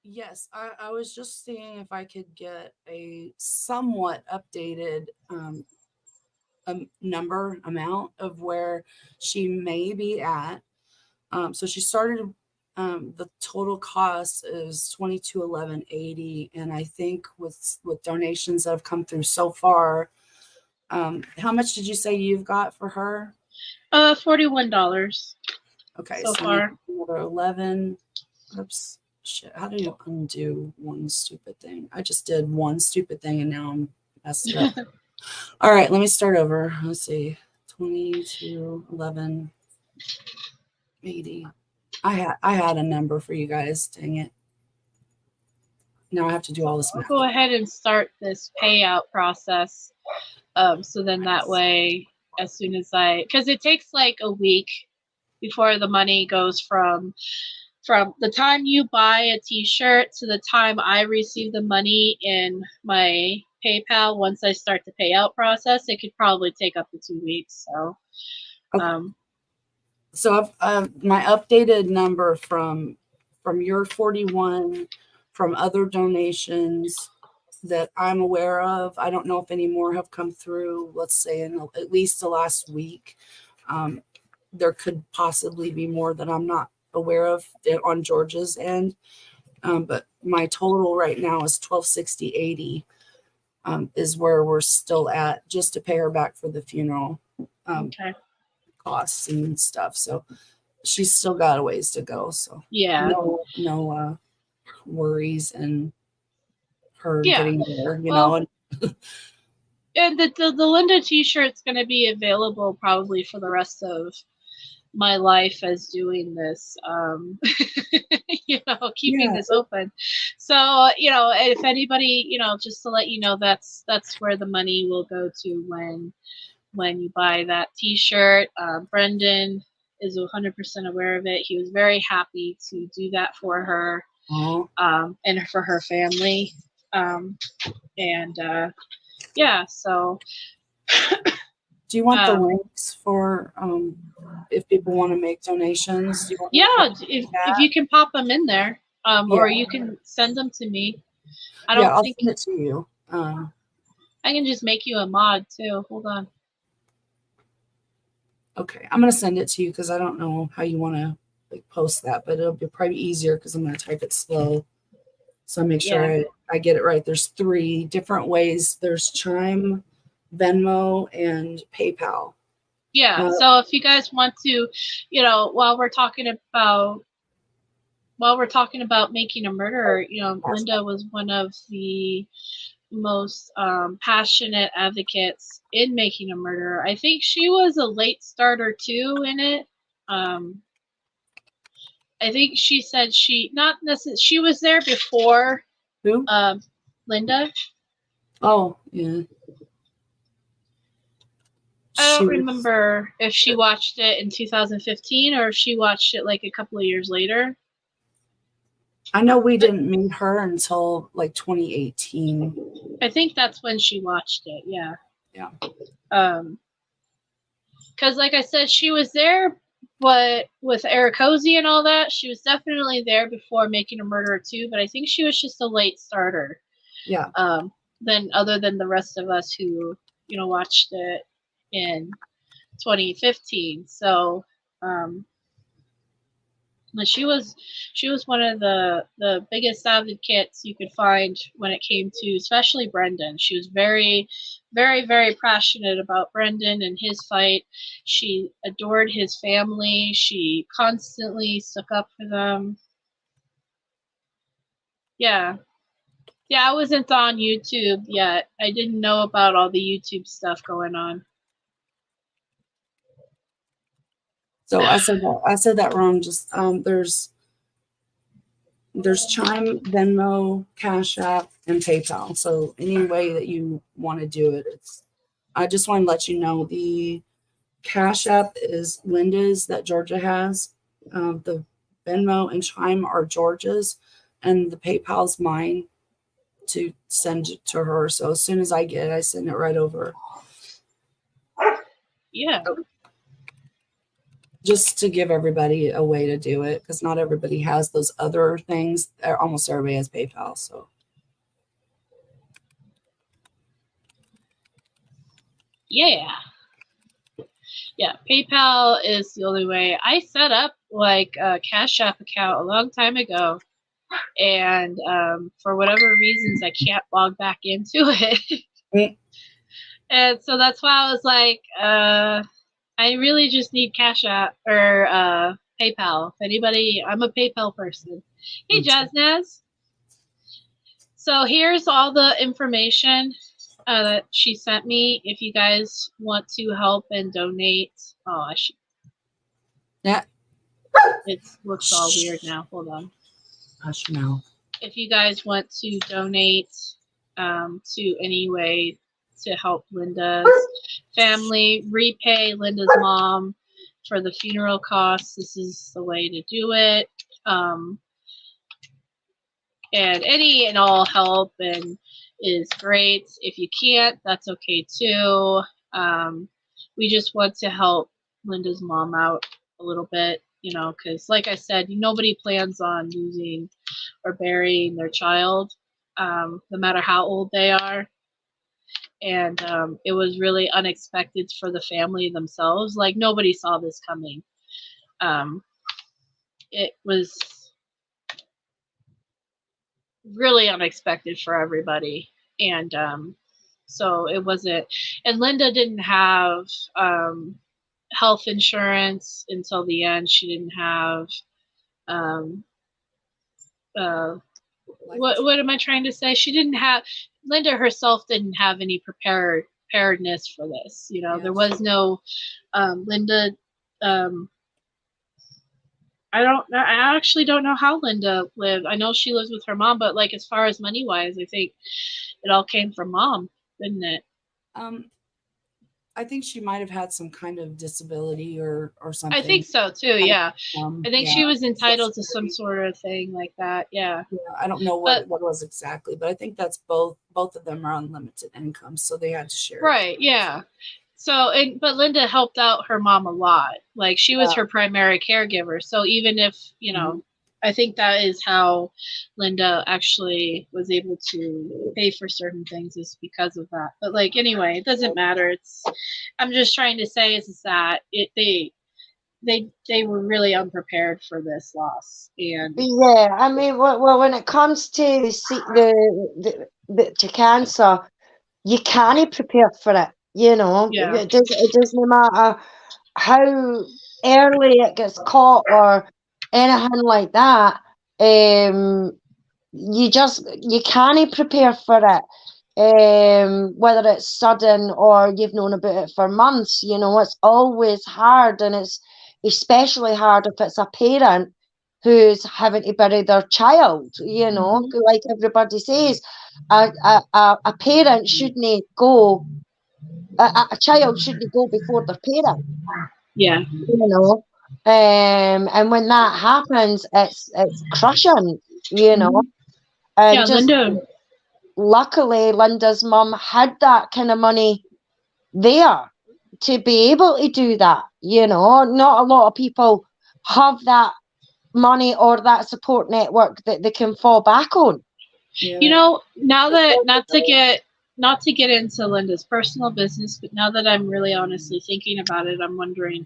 Yes, I was just seeing if I could get a somewhat updated amount of where she may be at. So she started, the total cost is $22,1180, and I think with donations that have come through so far, how much did you say you've got for her? $41. Okay, so so far. another 11. Oops, shit. How do you undo one stupid thing? I just did one stupid thing and now I'm messed it up. All right, let me start over. Let's see. 22, 80. I had a number for you guys. Dang it. Now I have to do all this I'll math. go ahead and start this payout process. So then that way, as soon as because it takes like a week before the money goes from the time you buy a t-shirt to the time I receive the money in my PayPal. Once I start the payout process, it could probably take up to 2 weeks. So, okay. So I've my updated number from your 41, from other donations that I'm aware of. I don't know if any more have come through, let's say in at least the last week. There could possibly be more that I'm not aware of on Georgia's end. But my total right now is $1,260.80, is where we're still at, just to pay her back for the funeral costs and stuff. So she's still got a ways to go. So yeah, no worries and her getting there, you know. And the Linda t-shirt's going to be available probably for the rest of my life as doing this, you know, keeping this open. So, you know, if anybody, you know, just to let you know, that's where the money will go to when you buy that t-shirt. Brendan is 100% aware of it. He was very happy to do that for her, and for her family. Yeah, so do you want the links for if people want to make donations? If you can pop them in there, or you can send them to me. I don't I'll think send it to you. I I can just make you a mod too. Hold on. Okay, I'm gonna send it to you because I don't know how you want to like post that, but it'll be probably easier because I'm gonna type it slow. So make sure I get it right. There's 3 different ways. There's Chime, Venmo, and PayPal. Yeah. So if you guys want to, you know, while we're talking about making a murderer, you know, Linda was one of the most passionate advocates in making a murderer. I think she was a late starter too in it. I think she said she was there before who? Linda. Oh, yeah. I don't remember if she watched it in 2015 or if she watched it like a couple of years later. I know we didn't meet her until like 2018. I think that's when she watched it. Yeah. Yeah. Because like I said, she was there, but with Eric Cozy and all that, she was definitely there before Making a Murderer 2, but I think she was just a late starter. Yeah. Then other than the rest of us who, you know, watched it in 2015. So, but she was one of the biggest advocates you could find when it came to especially Brendan. She was very, very, very passionate about Brendan and his fight. She adored his family. She constantly stuck up for them. Yeah. Yeah, I wasn't on YouTube yet. I didn't know about all the YouTube stuff going on. So I said that wrong. Just there's Chime, Venmo, Cash App, and PayPal. So any way that you want to do it, I just want to let you know the Cash App is Linda's that Georgia has. The Venmo and Chime are Georgia's, and the PayPal's mine to send it to her. So as soon as I get it, I send it right over. Yeah. Just to give everybody a way to do it, because not everybody has those other things. Almost everybody has PayPal. So yeah, PayPal is the only way. I set up like a Cash App account a long time ago, and for whatever reasons, I can't log back into it. And so that's why I was like, I really just need Cash App or PayPal. If anybody, I'm a PayPal person. Hey, Jaznaz. So here's all the information that she sent me. If you guys want to help and donate. Oh, I should. Yeah. It looks all weird now. Hold on. Hush now. If you guys want to donate to any way to help Linda's family, repay Linda's mom for the funeral costs, this is the way to do it. And any and all help is great. If you can't, that's okay too. We just want to help Linda's mom out a little bit, you know, because like I said, nobody plans on losing or burying their child, no matter how old they are. And it was really unexpected for the family themselves. Like, nobody saw this coming. It was really unexpected for everybody. And so it wasn't, and Linda didn't have health insurance until the end. She didn't have what am I trying to say? She didn't have, Linda herself didn't have any preparedness for this. You know, yes. There was no Linda. I actually don't know how Linda lived. I know she lives with her mom, but like as far as money wise, I think it all came from mom, didn't it? I think she might have had some kind of disability or something. I think so too. Yeah, I think she was entitled to some sort of thing like that. Yeah. I don't know what it was exactly, but I think that's both of them are on limited income, so they had to share. Right. Yeah. So, but Linda helped out her mom a lot. Like she was her primary caregiver. So even if, you know, I think that is how Linda actually was able to pay for certain things, is because of that. But like, anyway, it doesn't matter. I'm just trying to say is that they were really unprepared for this loss. And yeah, I mean, well, when it comes to to cancer, you can't prepare for it. You know, Yeah. it doesn't matter how early it gets caught or anything like that. You can't prepare for it. Whether it's sudden or you've known about it for months, you know, it's always hard, and it's especially hard if it's a parent who's having to bury their child, you know, like everybody says, a parent shouldn't go, a child shouldn't go before their parent. Yeah. You know, and when that happens, it's crushing, you know. And yeah, Linda. Luckily, Linda's mum had that kind of money there to be able to do that. You know, not a lot of people have that money or that support network that they can fall back on. Yeah. You know, now that not to get into Linda's personal business, but now that I'm really honestly thinking about it, I'm wondering,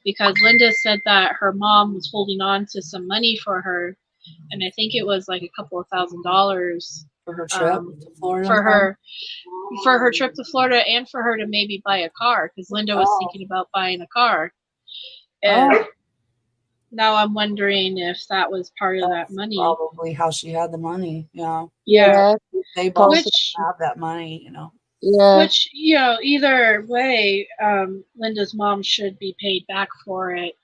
because Linda said that her mom was holding on to some money for her, and I think it was like a couple of $1,000 for her trip to Florida. For her trip to Florida, and for her to maybe buy a car, because Linda was thinking about buying a car. And now I'm wondering if that was part of that money. Probably how she had the money. Yeah. Yeah. They both have that money, you know. Yeah. Which, you know, either way, Linda's mom should be paid back for it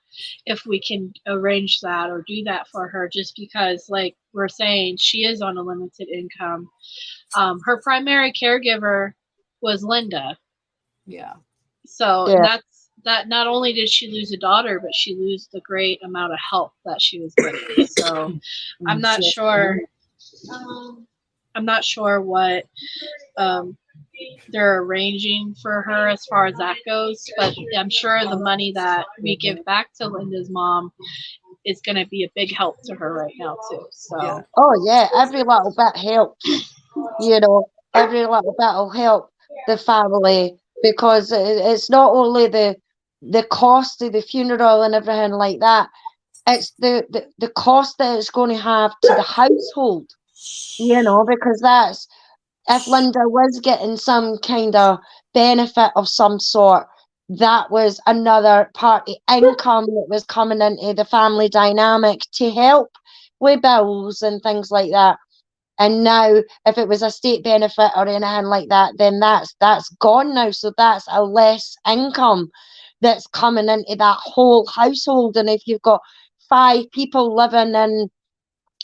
if we can arrange that or do that for her, just because, like we're saying, she is on a limited income. Her primary caregiver was Linda. Yeah. So that not only did she lose a daughter, but she lose the great amount of help that she was getting. So I'm not sure. I'm not sure what they're arranging for her as far as that goes, but I'm sure the money that we give back to Linda's mom is going to be a big help to her right now too. So Every little bit helps. You know, every little bit will help the family, because it's not only the cost of the funeral and everything like that, it's the cost that it's going to have to the household, you know, because that's, if Linda was getting some kind of benefit of some sort, that was another part of income that was coming into the family dynamic to help with bills and things like that. And now, if it was a state benefit or anything like that, then that's gone now. So that's a less income that's coming into that whole household. And if you've got 5 people living in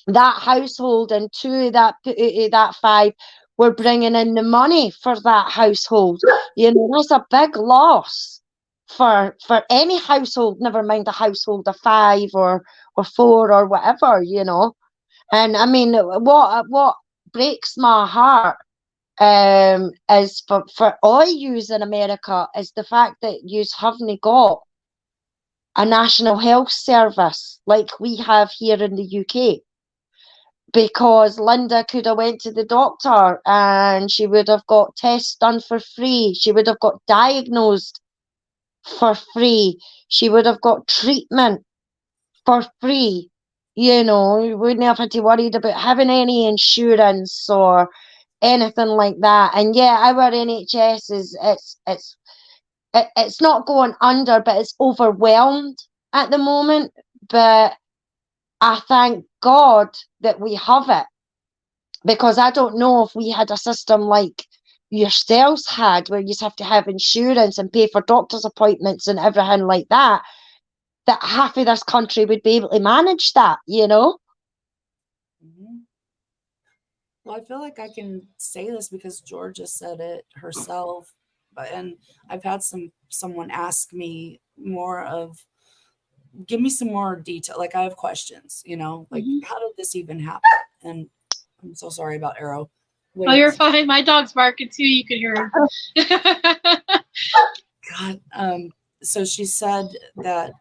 that household, and 2 of that 5 were bringing in the money for that household, you know, that's a big loss for any household. Never mind a household of 5 or 4 or whatever, you know. And I mean, what breaks my heart is for all yous in America is the fact that yous haven't got a national health service like we have here in the UK. Because Linda could have went to the doctor and she would have got tests done for free. She would have got diagnosed for free. She would have got treatment for free. You know, you wouldn't have had to worry about having any insurance or anything like that. And yeah, our NHS is it's not going under, but it's overwhelmed at the moment. But I thank God that we have it, because I don't know if we had a system like yourselves had, where you have to have insurance and pay for doctor's appointments and everything like that, that half of this country would be able to manage that, you know? Well, I feel like I can say this because Georgia said it herself, and I've had someone ask me more of, give me some more detail. Like, I have questions, you know, like how did this even happen? And I'm so sorry about Arrow. Wait. Oh, you're fine. My dog's barking too. You can hear him. God. So she said that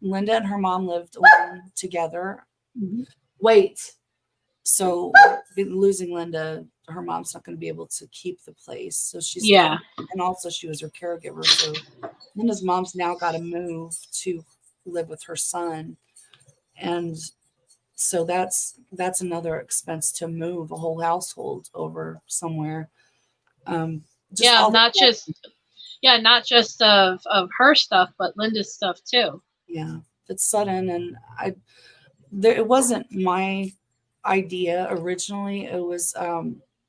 Linda and her mom lived alone together. Wait, so losing Linda, her mom's not going to be able to keep the place. So she's Yeah. and also she was her caregiver. So Linda's mom's now got to move to live with her son. And so that's another expense to move a whole household over somewhere. Yeah, not just of her stuff, but Linda's stuff too. Yeah, it's sudden, and it wasn't my idea originally. It was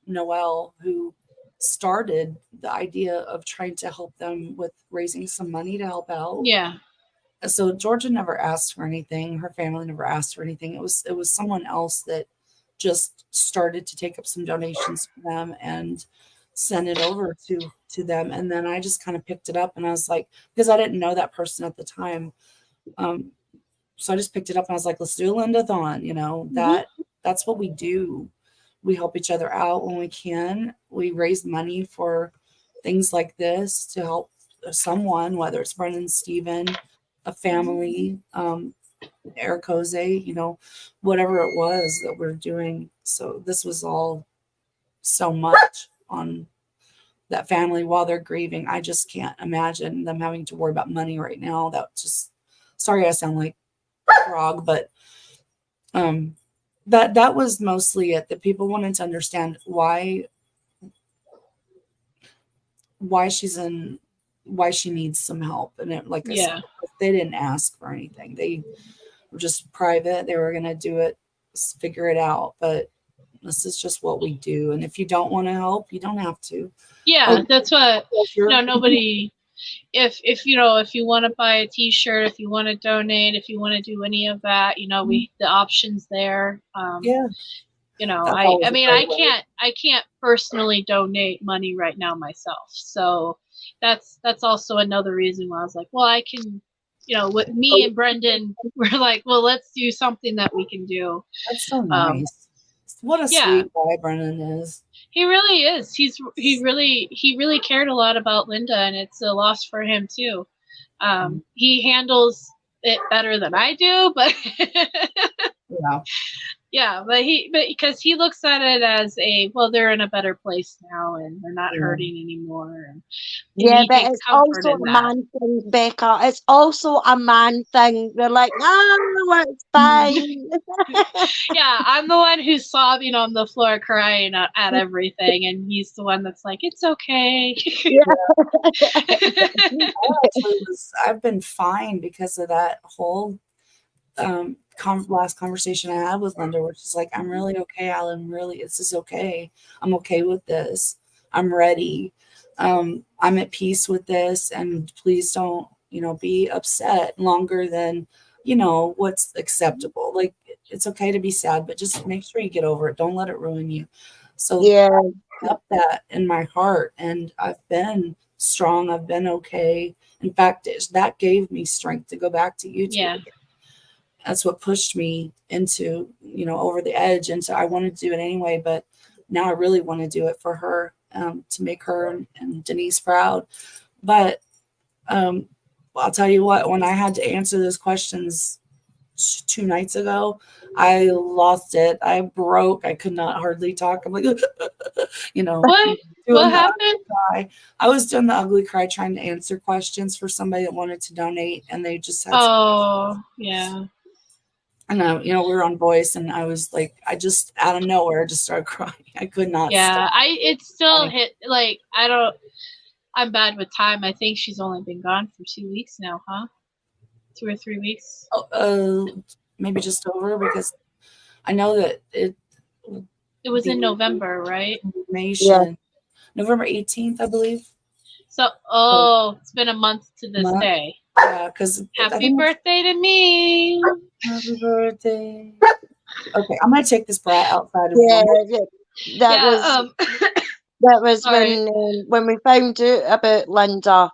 Noelle who started the idea of trying to help them with raising some money to help out. Yeah. So Georgia never asked for anything. Her family never asked for anything. It was someone else that just started to take up some donations for them and send it over to them. And then I just kind of picked it up, and I was like, because I didn't know that person at the time. So I just picked it up and I was like, let's do a Linda-thon, that's what we do. We help each other out when we can. We raise money for things like this to help someone, whether it's Brendan, Stephen, a family, Eric Jose, whatever it was that we're doing. So this was all so much on that family while they're grieving. I just can't imagine them having to worry about money right now. Sorry, I sound like a frog, but that was mostly it. That people wanted to understand why she needs some help. And I said, they didn't ask for anything. They were just private. They were going to do it, figure it out. But this is just what we do. And if you don't want to help, you don't have to. Yeah, that's what, nobody, if you want to buy a t-shirt, if you want to donate, if you want to do any of that, the options there. I can't personally donate money right now myself. So that's also another reason why I was like, well, I can, with me and Brendan, we're like, well, let's do something that we can do. That's so nice. What a sweet guy Brendan is. He really is. He really cared a lot about Linda, and it's a loss for him too. He handles it better than I do, but but because he looks at it as they're in a better place now and they're not hurting anymore. And but it's also a man thing, Becca. It's also a man thing. They're like, it's fine. I'm the one who's sobbing on the floor crying at everything, and he's the one that's like, it's okay. I've been fine because of that whole last conversation I had with Linda, where she's like, I'm really okay, Alan. Really, this is okay. I'm okay with this. I'm ready. I'm at peace with this, and please don't, be upset longer than, what's acceptable. Like, it's okay to be sad, but just make sure you get over it. Don't let it ruin you. So I kept that in my heart, and I've been strong. I've been okay. In fact, that gave me strength to go back to YouTube. Yeah. That's what pushed me into, over the edge. And so I wanted to do it anyway, but now I really want to do it for her, to make her and Denise proud. But I'll tell you what, when I had to answer those questions 2 nights ago, I lost it. I broke. I could not hardly talk. I'm like, what happened? I was doing the ugly cry trying to answer questions for somebody that wanted to donate, and they just had and we were on voice, and I was like, I just out of nowhere just started crying. I could not stop. It still hit, like, I'm bad with time. I think she's only been gone for 2 weeks now, huh? 2 or 3 weeks. Maybe just over, because I know that it was in November, right? November 18th, I believe. So it's been a month to this day. Yeah, because happy birthday to me. Happy birthday. Okay, I'm gonna take this brat outside of that was when we found out about Linda.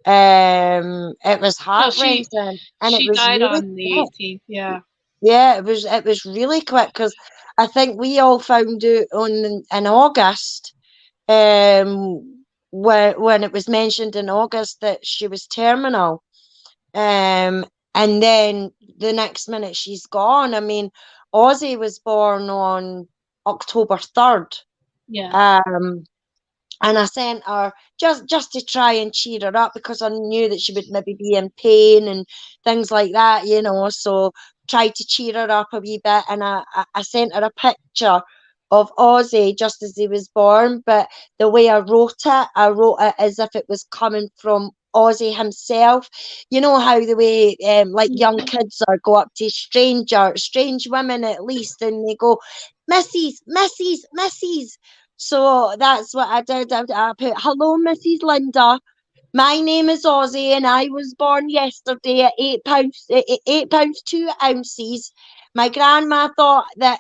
It was heart-wrenching, and she died on the 18th. It was really quick, because I think we all found out in August, when it was mentioned in August that she was terminal. And then the next minute she's gone. I mean, Ozzy was born on October 3rd. Yeah. And I sent her just to try and cheer her up, because I knew that she would maybe be in pain and things like that, you know. So tried to cheer her up a wee bit, and I sent her a picture of Ozzy just as he was born. But the way I wrote it as if it was coming from Ozzy himself. You know how the way like young kids are go up to strange women at least, and they go, Mrs. Mrs. Mrs. So that's what I did. I put, hello, Mrs. Linda. My name is Ozzy, and I was born yesterday at £8 2 ounces. My grandma thought that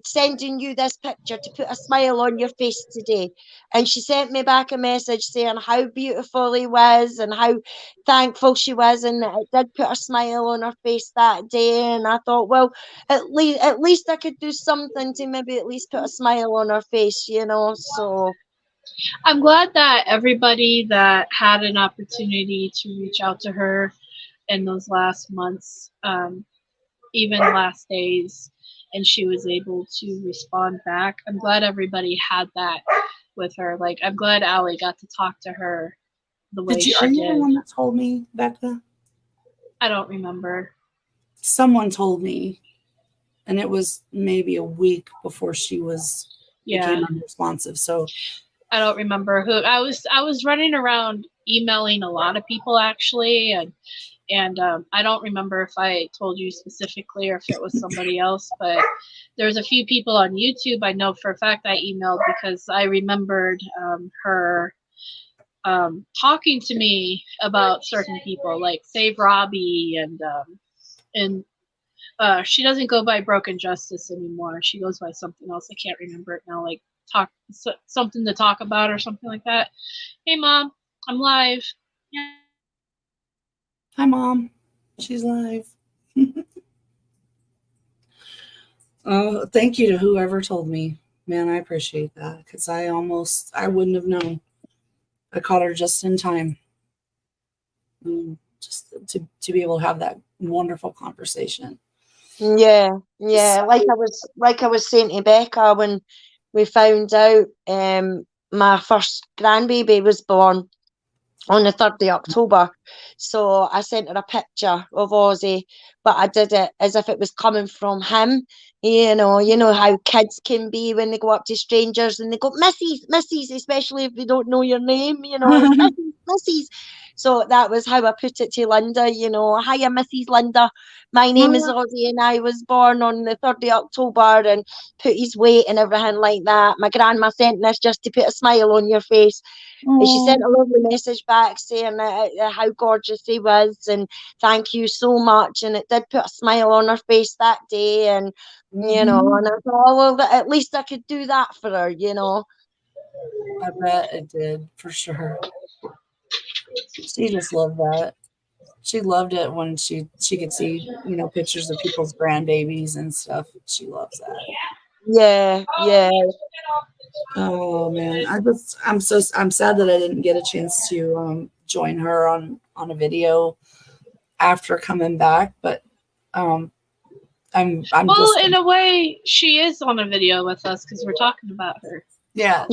sending you this picture to put a smile on your face today, and she sent me back a message saying how beautiful he was and how thankful she was, and it did put a smile on her face that day. And I thought, well, at least I could do something to maybe at least put a smile on her face, you know. So I'm glad that everybody that had an opportunity to reach out to her in those last months, even last days, and she was able to respond back. I'm glad everybody had that with her. Like, I'm glad Allie got to talk to her the way she did. Are you the one that told me, Becca? I don't remember. Someone told me, and it was maybe a week before she became unresponsive. So I don't remember who. I was running around emailing a lot of people actually, and I don't remember if I told you specifically or if it was somebody else, but there's a few people on YouTube I know for a fact I emailed, because I remembered her talking to me about certain people, like Save Robbie, and she doesn't go by Broken Justice anymore. She goes by something else. I can't remember it now. Like something to talk about or something like that. Hey, Mom, I'm live. Yeah. hi, Mom. She's live. Oh, thank you to whoever told me. Man, I appreciate that, because I wouldn't have known. I caught her just in time. Just to be able to have that wonderful conversation. yeah. Like I was saying to Becca, when we found out my first grandbaby was born on the 3rd of October. So I sent her a picture of Ozzy, but I did it as if it was coming from him. You know how kids can be when they go up to strangers and they go, Mrs., especially if they don't know your name, you know, like, Mrs. So that was how I put it to Linda, you know, hiya, Mrs. Linda. My name is Ozzy, and I was born on the 3rd of October, and put his weight and everything like that. My grandma sent this just to put a smile on your face. And she sent a lovely message back saying how gorgeous he was, and thank you so much. And it did put a smile on her face that day. And, you know, and I thought, oh, well, at least I could do that for her, you know. I bet it did, for sure. She just loved that. She loved it when she could see, you know, pictures of people's grandbabies and stuff. She loves that. Yeah. Oh man, I'm sad that I didn't get a chance to join her on a video after coming back, but I'm well, just, in a way, she is on a video with us because we're talking about her. Yeah.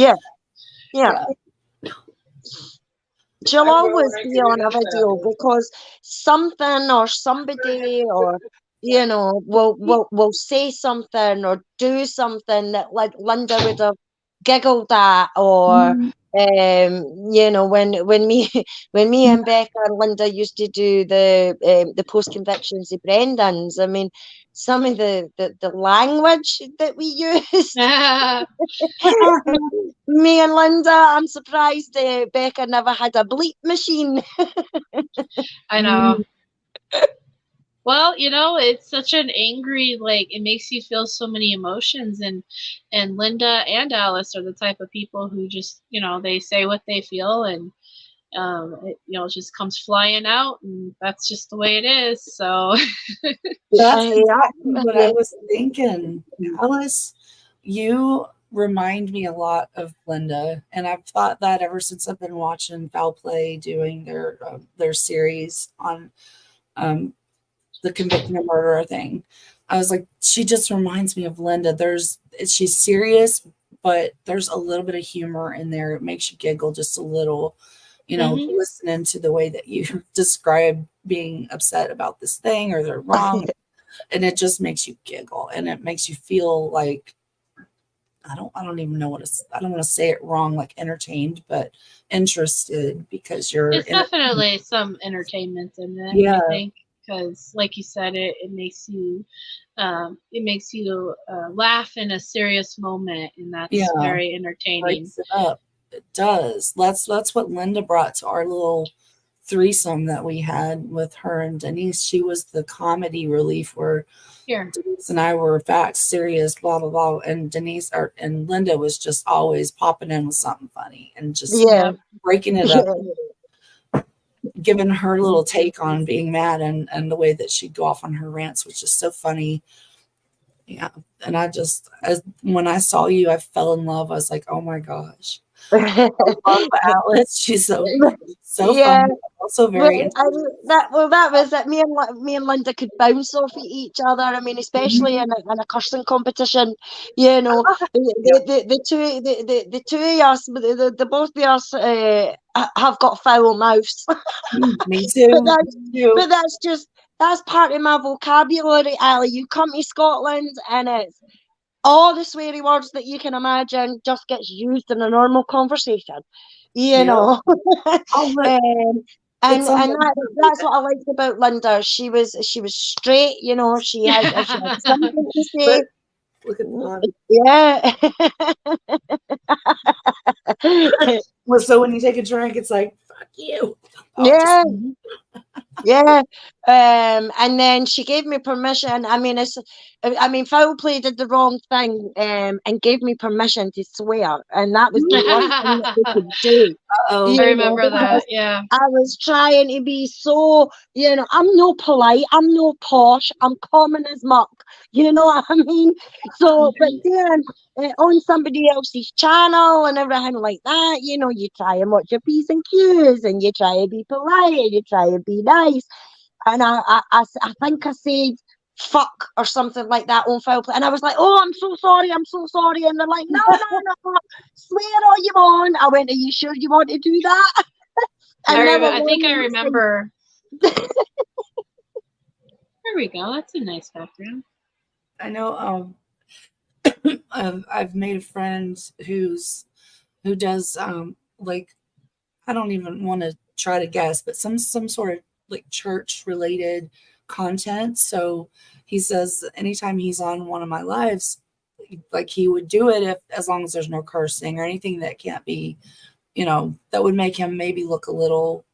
She'll always be on a video, because something or somebody, or you know, will say something or do something that like Linda would have giggled at, or you know, when me and Becca and Linda used to do the post convictions of Brendan's, I mean, some of the language that we used. Me and Linda, I'm surprised Becca never had a bleep machine. I know. Well, you know, it's such an angry, like, it makes you feel so many emotions, and Linda and Alice are the type of people who just, you know, they say what they feel, and it, you know, it just comes flying out, and that's just the way it is. So that's exactly what I was thinking. Alice, you remind me a lot of Linda, and I've thought that ever since I've been watching Foul Play doing their series on the convicting a murderer thing. I was like, she just reminds me of Linda. She's serious, but there's a little bit of humor in there. It makes you giggle just a little, listening to the way that you describe being upset about this thing or they're wrong. And it just makes you giggle and it makes you feel like, I don't even know I don't want to say it wrong, like entertained, but interested because There's definitely some entertainment in it, Yeah. I think. Because, like you said, it makes you laugh in a serious moment, and that's very entertaining. Breaks it up. It does. That's what Linda brought to our little threesome that we had with her and Denise. She was the comedy relief where Denise and I were facts, serious, blah blah blah, and and Linda was just always popping in with something funny and just breaking it up. Giving her little take on being mad and the way that she'd go off on her rants, which is so funny. Yeah. And when I saw you, I fell in love. I was like, oh my gosh. I love Alice. She's so funny. Also very that was it. Me and Linda could bounce off at each other. I mean, especially in a cursing competition, the two of us, the both of us have got foul mouths. Me too. But that's part of my vocabulary, Ali. You come to Scotland and it's all the sweary words that you can imagine just gets used in a normal conversation, know. And that's what I liked about Linda. She was straight, she had something to say. Look at that. Yeah. Well, so when you take a drink, it's like, fuck you. Yeah. And then she gave me permission. I mean, foul play did the wrong thing and gave me permission to swear, and that was the worst thing that they could do. I remember that. Yeah. I was trying to be so, I'm no polite, I'm no posh, I'm common as muck. You know what I mean? So, but then on somebody else's channel and everything like that, you try and watch your P's and Q's and you try to be polite and you try to be nice. And I think I said fuck or something like that on foul play. And I was like, oh, I'm so sorry. And they're like, no, swear all you want. I went, are you sure you want to do that? I think I remember. There we go. That's a nice background. I know. I've made a friend who does like, I don't even want to try to guess, but some sort of like church related content. So he says anytime he's on one of my lives, like he would do it as long as there's no cursing or anything that can't be, that would make him maybe look a little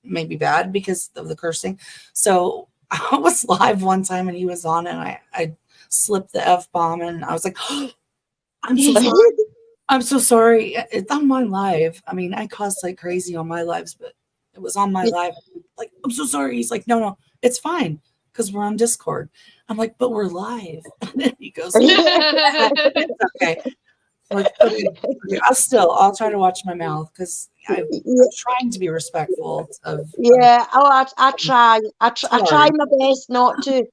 maybe bad because of the cursing. So I was live one time and he was on and I slipped the F-bomb and I was like, oh, I'm so sorry. I'm so sorry. It's on my live. I mean, I cuss like crazy on my lives, but it was on my live. Like, I'm so sorry. He's like, no, it's fine because we're on Discord. I'm like, but we're live. And then he goes, it's okay. Like, okay. I'll try to watch my mouth because I'm trying to be respectful of. Yeah, I try my best not to.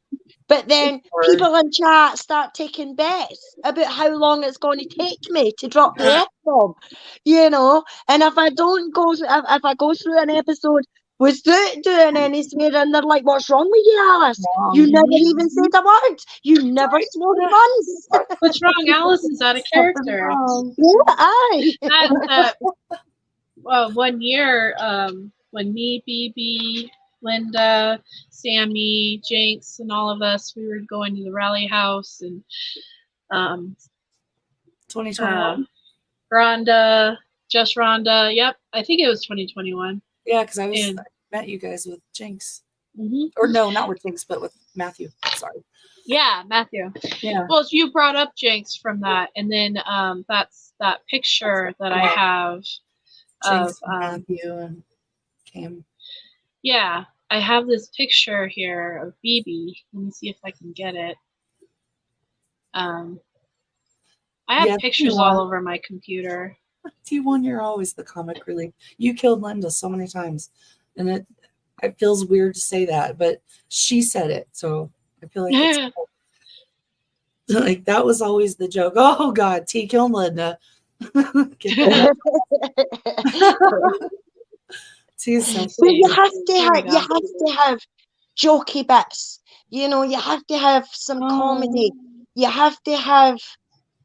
But then people in chat start taking bets about how long it's going to take me to drop the F-bomb, And if I don't go, if I go through an episode without doing any swearing, they're like, "What's wrong with you, Alice? You never even said a word. You never swore once. What's wrong? Alice is out of character." Yeah, aye. Well, 1 year, when me, BB, Linda, Sammy, Jinx, and all of us, we were going to the rally house and 2021. Rhonda. Yep, I think it was 2021. Yeah, because I met you guys with Jinx. Mm-hmm. Or no, not with Jinx, but with Matthew. Sorry. Yeah, Matthew. Yeah. Well, you brought up Jinx from that, and then that's that picture that I have Jinx of Matthew and Cam. Yeah, I have this picture here of BB. Let me see if I can get it. I have pictures all over my computer. T1, you're always the comic relief. You killed Linda so many times, and It feels weird to say that, but she said it, so I feel like it's cool. Like that was always the joke. Oh God, T, kill Linda. T's so But you funny. have to have jokey bits. You know, you have to have some comedy. You have to have,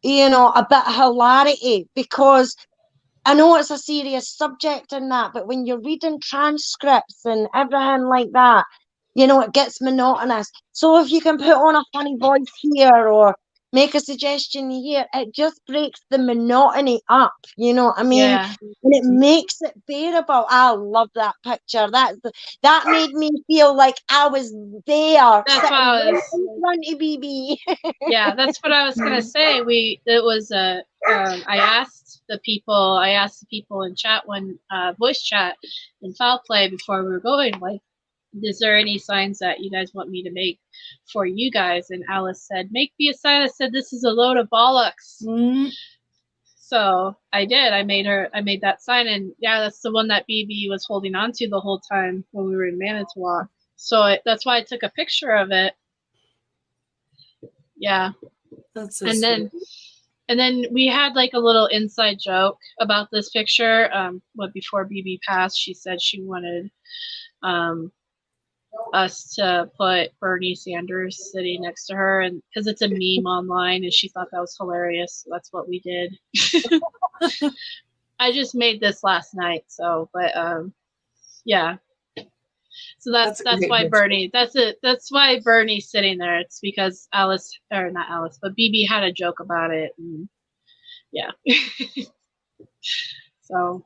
you know, a bit of hilarity, because I know it's a serious subject and that, but when you're reading transcripts and everything like that, you know, it gets monotonous. So if you can put on a funny voice here or make a suggestion here, it just breaks the monotony up. You know what I mean? Yeah. And it makes it bearable. I love that picture. That made me feel like I was there. That's what I was. In front of BB. Yeah, that's what I was gonna say. I asked the people in chat when voice chat in foul play before we were going, like, is there any signs that you guys want me to make for you guys? And Alice said, make me a sign that said this is a load of bollocks. Mm-hmm. So I did. I made that sign, and yeah, that's the one that BB was holding on to the whole time when we were in Manitowoc. So that's why I took a picture of it. Yeah. That's so and sweet. then we had like a little inside joke about this picture. Before BB passed, she said she wanted us to put Bernie Sanders sitting next to her, and because it's a meme online, and she thought that was hilarious. So that's what we did. I just made this last night, so yeah. So that's why picture. Bernie. That's why Bernie's sitting there. It's because not Alice, but BB had a joke about it, and yeah. So,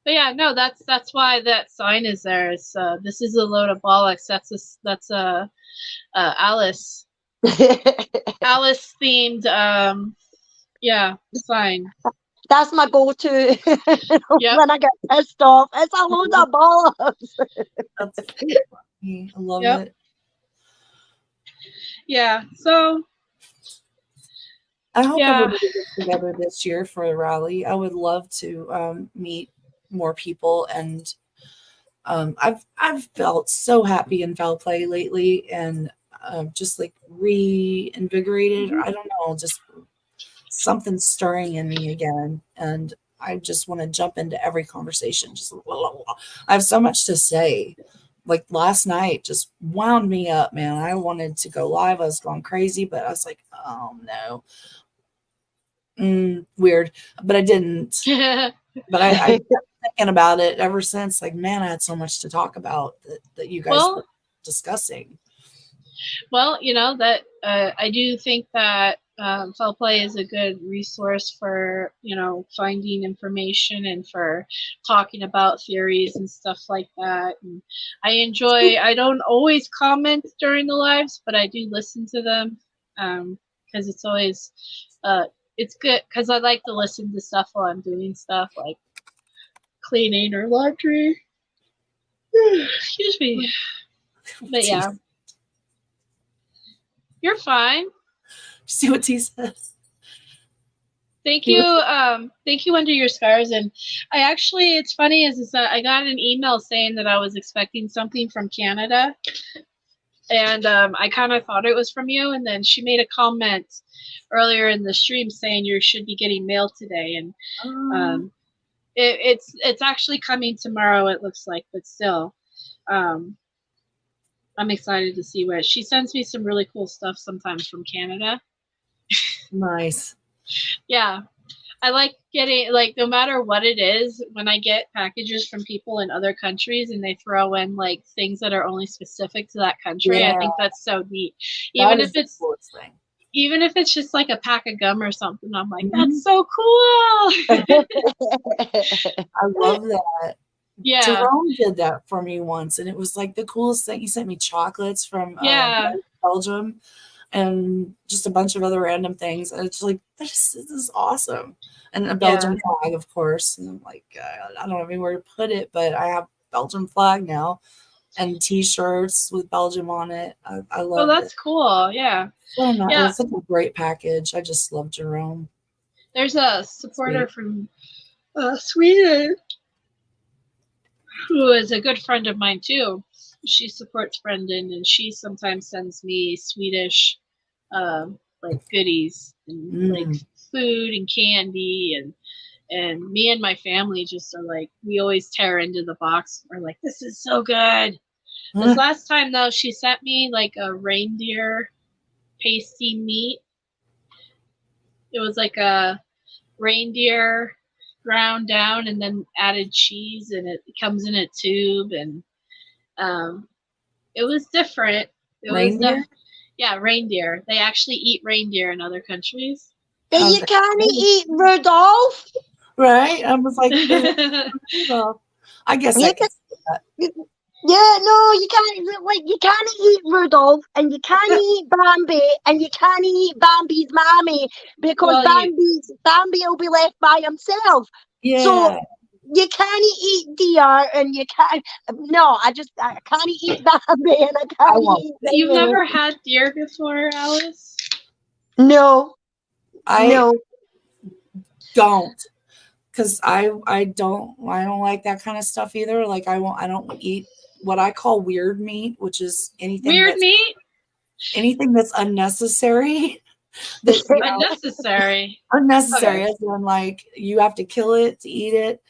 but yeah, no, that's why that sign is there. It's this is a load of bollocks. That's Alice Alice themed sign. That's my go-to when I get pissed off. It's a load of bollocks. That's funny. I love it. Yeah. So I hope everybody gets together this year for a rally. I would love to meet more people, and I've felt so happy in foul play lately, and just like reinvigorated. I don't know, just something stirring in me again, and I just want to jump into every conversation. Just I have so much to say. Like last night just wound me up, man. I wanted to go live. I was going crazy, but I was like, oh no. Weird, but I didn't. But I kept thinking about it ever since. Like, man, I had so much to talk about that you guys were discussing. Well, you know that I do think that foul play is a good resource for, you know, finding information and for talking about theories and stuff like that. And I don't always comment during the lives, but I do listen to them because it's always it's good because I like to listen to stuff while I'm doing stuff like cleaning or laundry. Excuse me. But yeah. You're fine. See what T says. Thank you. Thank you, Under Your Scars. And I actually, it's funny is that I got an email saying that I was expecting something from Canada. And I kind of thought it was from you. And then she made a comment earlier in the stream saying you should be getting mail today. And it's actually coming tomorrow, it looks like, but still. I'm excited to see what she sends me. Some really cool stuff sometimes from Canada. Nice. Yeah, I like getting, like, no matter what it is, when I get packages from people in other countries and they throw in like things that are only specific to that country, I think that's so neat. Even if it's just like a pack of gum or something, I'm like, that's so cool. I love that. Yeah. Jerome did that for me once, and it was like the coolest thing. He sent me chocolates from Belgium and just a bunch of other random things. And it's like, this is awesome. And a Belgian flag, of course. And I'm like, I don't have anywhere to put it, but I have Belgian flag now and T-shirts with Belgium on it. I love it. Oh, that's cool. Yeah. So nice. It's such a great package. I just love Jerome. There's a supporter from Sweden who is a good friend of mine too. she supports Brendan, and she sometimes sends me Swedish, like goodies and like food and candy, and me and my family just are like, we always tear into the box. We're like, this is so good. This last time though, she sent me like a reindeer pasty meat. It was like a reindeer ground down and then added cheese, and it comes in a tube, and it was different. It Reindeer? was yeah, reindeer. They actually eat reindeer in other countries. But you can't eat Rudolph. Right? I was like, well, I guess I can see that. Yeah, no, you can't. Like, you can't eat Rudolph, and you can't eat Bambi, and you can't eat Bambi's mommy because Bambi will be left by himself. Yeah. So you can't eat deer, and you can't. No, I can't eat Bambi, and I can't eat. You've never had deer before, Alice? No, I don't, because I don't like that kind of stuff either. Like I don't eat what I call weird meat, which is anything anything that's unnecessary. That's unnecessary. Unnecessary, Okay. as in like you have to kill it to eat it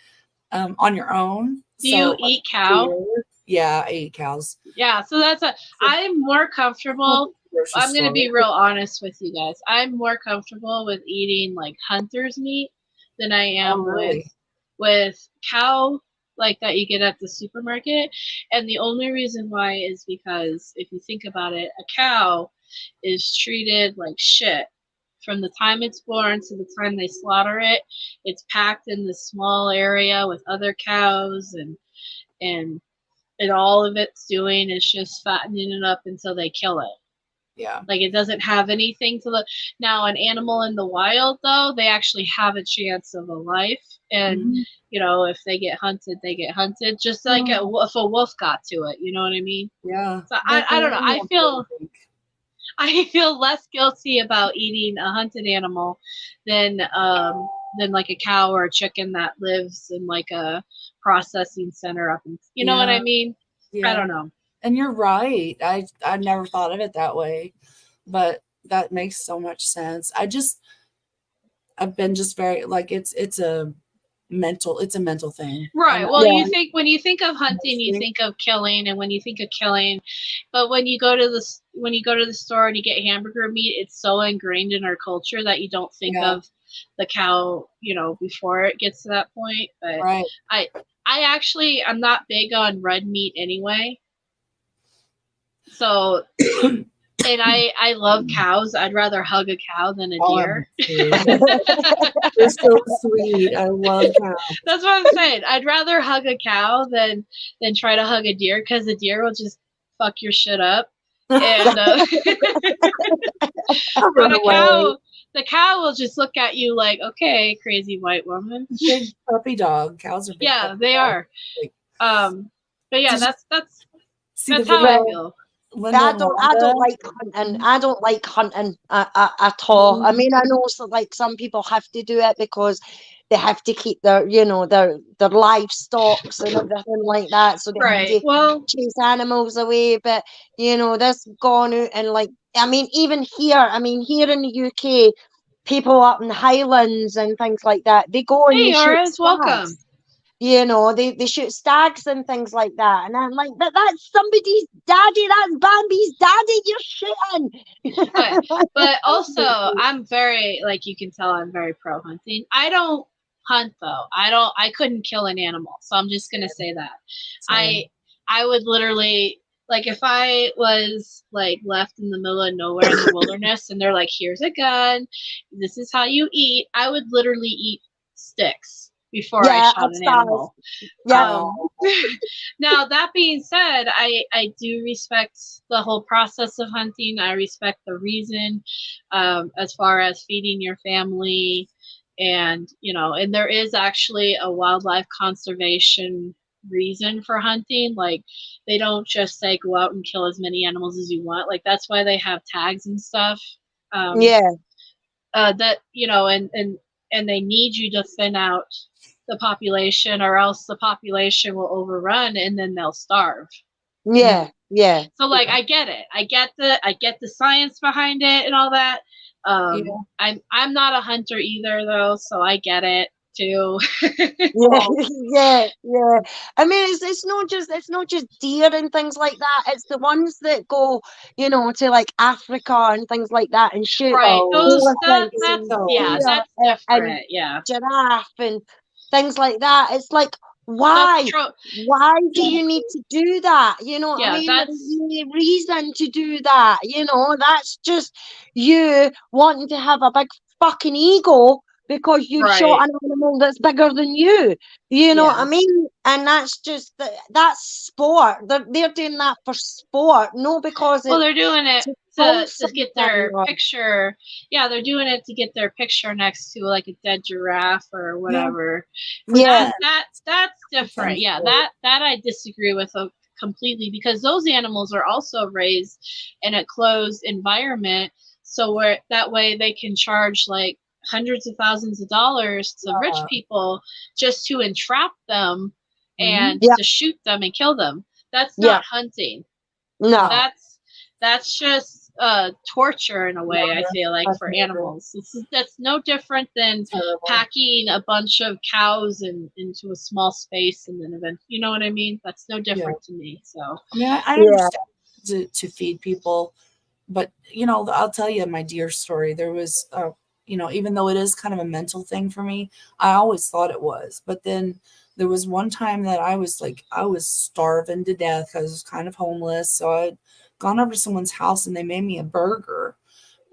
on your own. Do you eat cow? Yeah, I eat cows. Yeah, so I'm more comfortable. I'm going to be real honest with you guys. I'm more comfortable with eating like hunter's meat than I am with cow like that you get at the supermarket. And the only reason why is because if you think about it, a cow is treated like shit. From the time it's born to the time they slaughter it, it's packed in this small area with other cows, and all of it's doing is just fattening it up until they kill it. Yeah. Like it doesn't have anything to look. Now, an animal in the wild, though, they actually have a chance of a life. And, you know, if they get hunted, they get hunted. Just like if a wolf got to it, you know what I mean? Yeah. So I don't know. I feel less guilty about eating a hunted animal than like a cow or a chicken that lives in like a processing center up in, you know what I mean? Yeah. I don't know. And you're right. I never thought of it that way, but that makes so much sense. I've been just very like it's a mental thing. Right. And Well, when you think of hunting, you think of killing, and when you think of killing, but when you go to the store and you get hamburger meat, it's so ingrained in our culture that you don't think of the cow, you know, before it gets to that point. But I'm not big on red meat anyway. So, and I love cows. I'd rather hug a cow than a deer. They're so sweet. I love cows. That's what I'm saying. I'd rather hug a cow than try to hug a deer, because the deer will just fuck your shit up. And but the cow will just look at you like, okay, crazy white woman. Big puppy dog. Cows are big. Yeah, they are. But yeah, that's the how I feel. I don't like hunting. I don't like hunting at all. I mean, I know like some people have to do it because they have to keep their, you know, their livestock and everything like that. So they have to chase animals away. But you know, this gone out and like, I mean, even here. I mean, here in the UK, people up in the Highlands and things like that, they go and they shoot stags. Welcome. You know, they shoot stags and things like that. And I'm like, that's somebody's daddy. That's Bambi's daddy. You're shitting. But also, I'm very, like, you can tell I'm very pro hunting. I don't hunt, though. I couldn't kill an animal. So I'm just going to say that. I would literally, like, if I was, like, left in the middle of nowhere in the wilderness and they're like, here's a gun, this is how you eat, I would literally eat sticks before I shot an animal. Now, that being said, I do respect the whole process of hunting. I respect the reason, as far as feeding your family, and, you know, and there is actually a wildlife conservation reason for hunting. Like, they don't just say go out and kill as many animals as you want. Like, that's why they have tags and stuff. That, you know, and they need you to thin out the population, or else the population will overrun and then they'll starve. Yeah, yeah. So like I get it. I get the science behind it and all that. I'm not a hunter either though, so I get it too. Yeah. I mean, it's not just deer and things like that. It's the ones that go, to like Africa and things like that and shoot. Right. Those elephants that's and yeah, deer that's and different. Yeah. giraffe and things like that. It's like, why? Why do you need to do that? You know what I mean? There's any reason to do that. That's just you wanting to have a big fucking ego because you shot an animal that's bigger than you. You know what I mean? And that's just that's sport. They're doing that for sport, no because they're doing it to get their picture. Yeah, they're doing it to get their picture next to like a dead giraffe or whatever. Yeah, that's different. Yeah, that I disagree with completely because those animals are also raised in a closed environment, so that way they can charge like hundreds of thousands of dollars to rich people just to entrap them and to shoot them and kill them. That's not hunting. No, that's just torture in a way. I feel like for animals, that's no different than packing a bunch of cows into a small space and then eventually, you know what I mean? That's no different to me. So I mean, I understand to feed people, but I'll tell you my deer story. There was even though it is kind of a mental thing for me, I always thought it was. But then there was one time that I was starving to death because I was kind of homeless. So I'd gone over to someone's house and they made me a burger.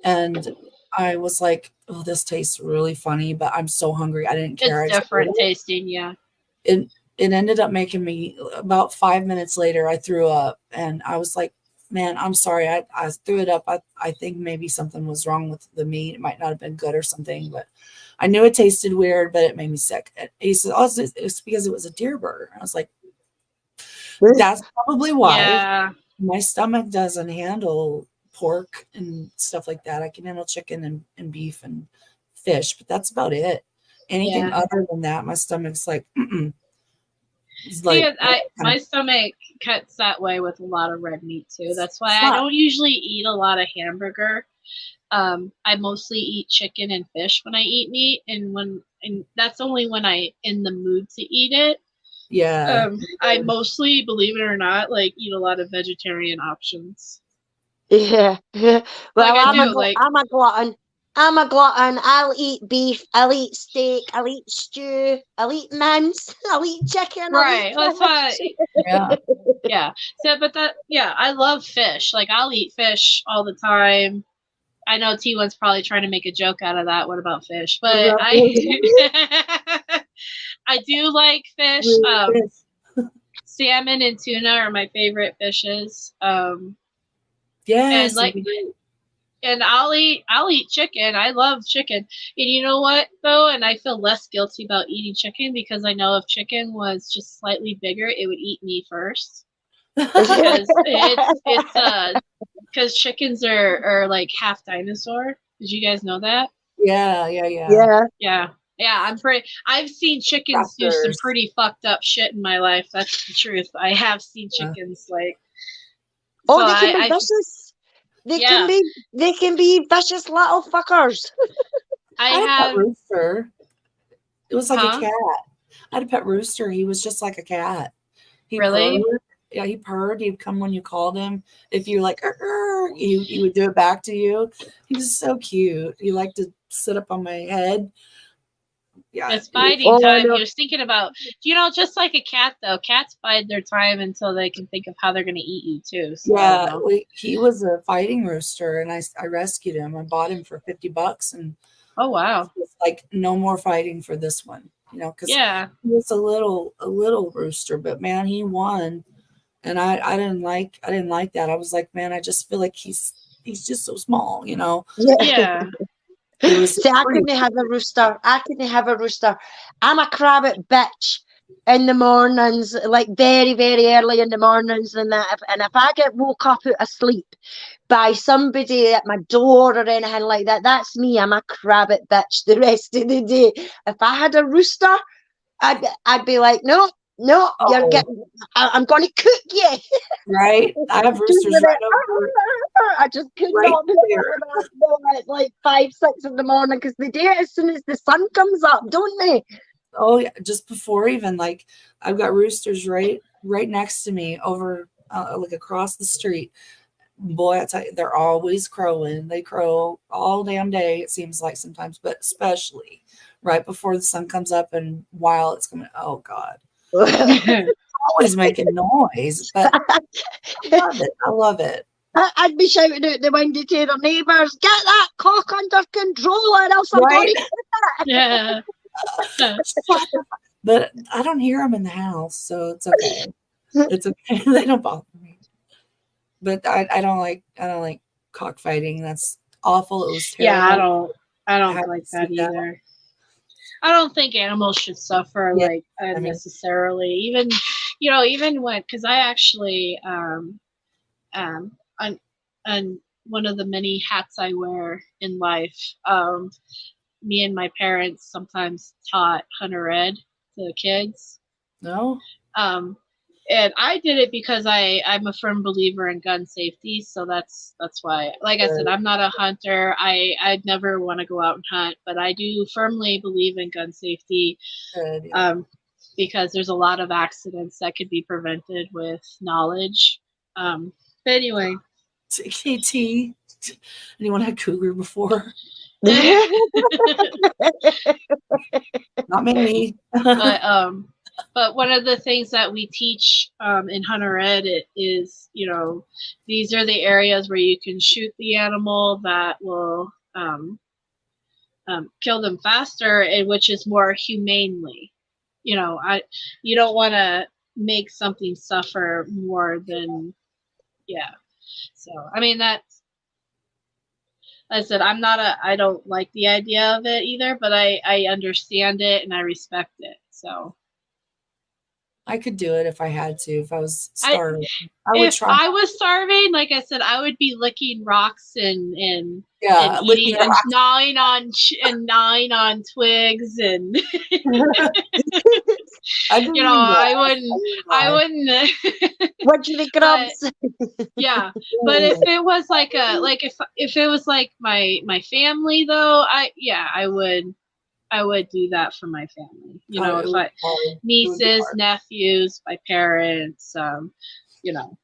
And I was like, oh, this tastes really funny, but I'm so hungry. I didn't care. It's different tasting, yeah. It ended up making me, about 5 minutes later, I threw up. And I was like, man, I'm sorry. I threw it up. I think maybe something was wrong with the meat. It might not have been good or something, but I knew it tasted weird, but it made me sick. And he said, oh, it's because it was a deer burger. I was like, that's probably why. Yeah. My stomach doesn't handle pork and stuff like that. I can handle chicken and beef and fish, but that's about it. Anything other than that, my stomach's like, my stomach cuts that way with a lot of red meat too. That's why I don't usually eat a lot of hamburger. I mostly eat chicken and fish when I eat meat, and that's only when I in the mood to eat it. Yeah. I mostly, believe it or not, eat a lot of vegetarian options. Yeah. Well, I'm a glutton. I'll eat beef. I'll eat steak. I'll eat stew. I'll eat mince. I'll eat chicken. Right. That's why. Yeah. So, I love fish. I'll eat fish all the time. I know T1's probably trying to make a joke out of that. What about fish? But I do like fish. Salmon and tuna are my favorite fishes. Yes. And I'll eat chicken. I love chicken. And you know what though? And I feel less guilty about eating chicken because I know if chicken was just slightly bigger, it would eat me first. Because because chickens are like half dinosaur. Did you guys know that? Yeah. I've seen chickens do some pretty fucked up shit in my life. That's the truth. I have seen chickens they can be vicious. They can be vicious little fuckers. I had a pet rooster. It was like a cat. I had a pet rooster. He was just like a cat. He really? Purred. Yeah, he purred. He'd come when you called him. If you like, he would do it back to you. He was so cute. He liked to sit up on my head. Yeah, it's biding time. You're thinking about, just like a cat though. Cats bide their time until they can think of how they're going to eat you too. So yeah, he was a fighting rooster, and I rescued him. I bought him for $50, and oh wow, it's like no more fighting for this one, because he was a little rooster, but man, he won, and I didn't like that. I was like, man, I just feel like he's just so small, Yeah. See, I couldn't have a rooster. I'm a crabbit bitch in the mornings, like very, very early in the mornings and that. And if I get woke up out of sleep by somebody at my door or anything like that, that's me. I'm a crabbit bitch the rest of the day. If I had a rooster, I'd be like, no, no, you're Oh. getting, I'm going to cook you. Right? I have roosters right over. I just could Right not be there. at like 5, 6 in the morning because they do it as soon as the sun comes up, don't they? Oh yeah, just before even, like, I've got roosters right next to me over like across the street. Boy, I tell you, they're always crowing. They crow all damn day, it seems like sometimes, but especially right before the sun comes up and while it's coming. Oh God. Always making noise, but I love it. I love it. I'd be shouting out the window to their neighbours, get that cock under control or else I'm Right? going to Yeah. But I don't hear them in the house, so it's okay. It's okay. They don't bother me. But I don't like cockfighting. That's awful. It was terrible. Yeah, I don't haven't like seen that either. I don't think animals should suffer Yeah, like I mean- unnecessarily. Even, you know, even when, because I actually on one of the many hats I wear in life, me and my parents sometimes taught hunter ed to the kids. No. And I did it because I'm a firm believer in gun safety, so that's why. Like I said, I'm not a hunter. I'd never want to go out and hunt, but I do firmly believe in gun safety. Good, yeah. Because there's a lot of accidents that could be prevented with knowledge. But anyway. KT, anyone had cougar before? Not me. But one of the things that we teach in hunter ed is, you know, these are the areas where you can shoot the animal that will kill them faster, and which is more humanely. You know, you don't want to make something suffer more than, yeah. So I mean that's. I said I don't like the idea of it either, but I understand it and I respect it. So. I could do it if I had to. If I was starving, I would if try. I was starving, like I said, I would be licking rocks and Yeah, eating and rocks. gnawing on twigs and you know I wouldn't What do the grubs? Yeah, but if it was like if it was like my family though, I would do that for my family. You know, if I nieces, nephews, my parents, you know.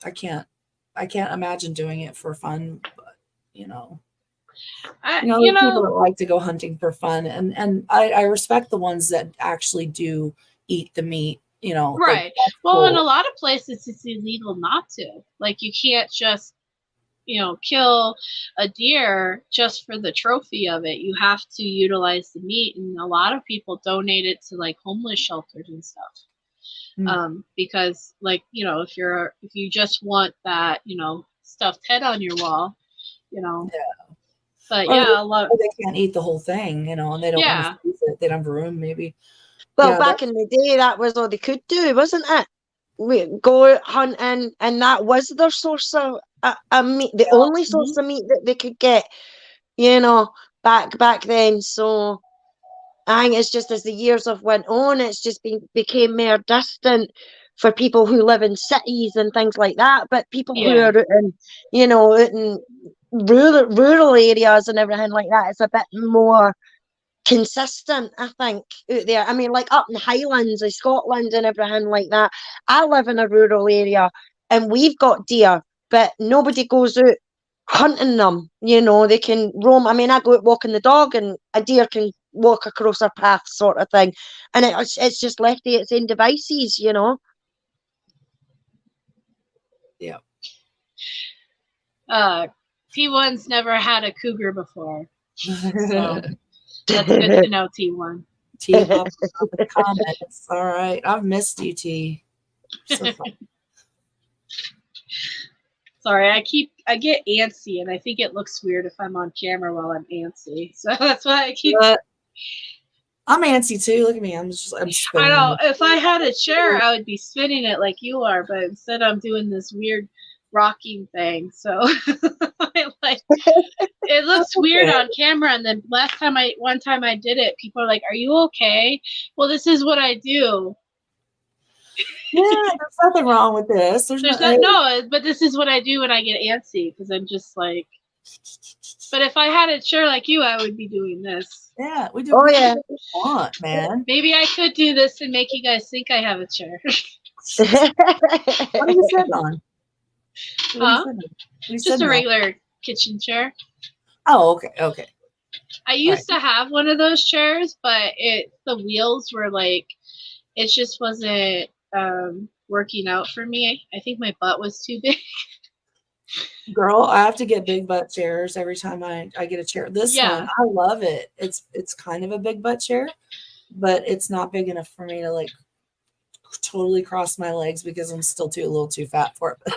I can't imagine doing it for fun, but you know. There's people that like to go hunting for fun, and I respect the ones that actually do eat the meat, you know. Right. Well, Well, in a lot of places it's illegal not to. Like you can't just, you know, kill a deer just for the trophy of it. You have to utilize the meat, and a lot of people donate it to like homeless shelters and stuff. Because like, you know, if you just want that, you know, stuffed head on your wall, you know. Yeah. But or yeah, a lot. Or they can't eat the whole thing, you know, and they don't Yeah. want to freeze it. They don't have room, maybe. Well, Yeah, back in the day, that was all they could do, wasn't it? We go out hunting, and that was their source of meat, the only source of meat that they could get, you know, back then. So I think it's just as the years have went on, it's just became more distant for people who live in cities and things like that. But people who are out in, you know, out in rural areas and everything like that, it's a bit more consistent, I think, out there. I mean, like up in the Highlands of Scotland and everything like that. I live in a rural area and we've got deer, but nobody goes out hunting them. You know, they can roam. I mean, I go out walking the dog and a deer can walk across our path, sort of thing. And it's just left to its own devices, you know. Yeah. T1's never had a cougar before. So. That's good to know, T1. T up in the comments. All right. I've missed you, T. So Sorry, I get antsy and I think it looks weird if I'm on camera while I'm antsy. So that's why I keep I'm antsy too. Look at me. I'm spinning. I know. If I had a chair, I would be spinning it like you are, but instead I'm doing this weird rocking thing. So it looks weird on camera, and then one time I did it, people are like, "Are you okay?" Well, this is what I do. Yeah, there's nothing wrong with this. There's no, but this is what I do when I get antsy because I'm just like. But if I had a chair like you, I would be doing this. Yeah, we do. Oh yeah. What we want, man. Maybe I could do this and make you guys think I have a chair. What are you sitting on? Huh? Just a regular kitchen chair. Oh, okay, okay. I used to have one of those chairs, but the wheels were like, it just wasn't working out for me. I think my butt was too big. Girl, I have to get big butt chairs every time I get a chair. This one, I love it. It's kind of a big butt chair, but it's not big enough for me to like totally cross my legs because I'm still a little too fat for it.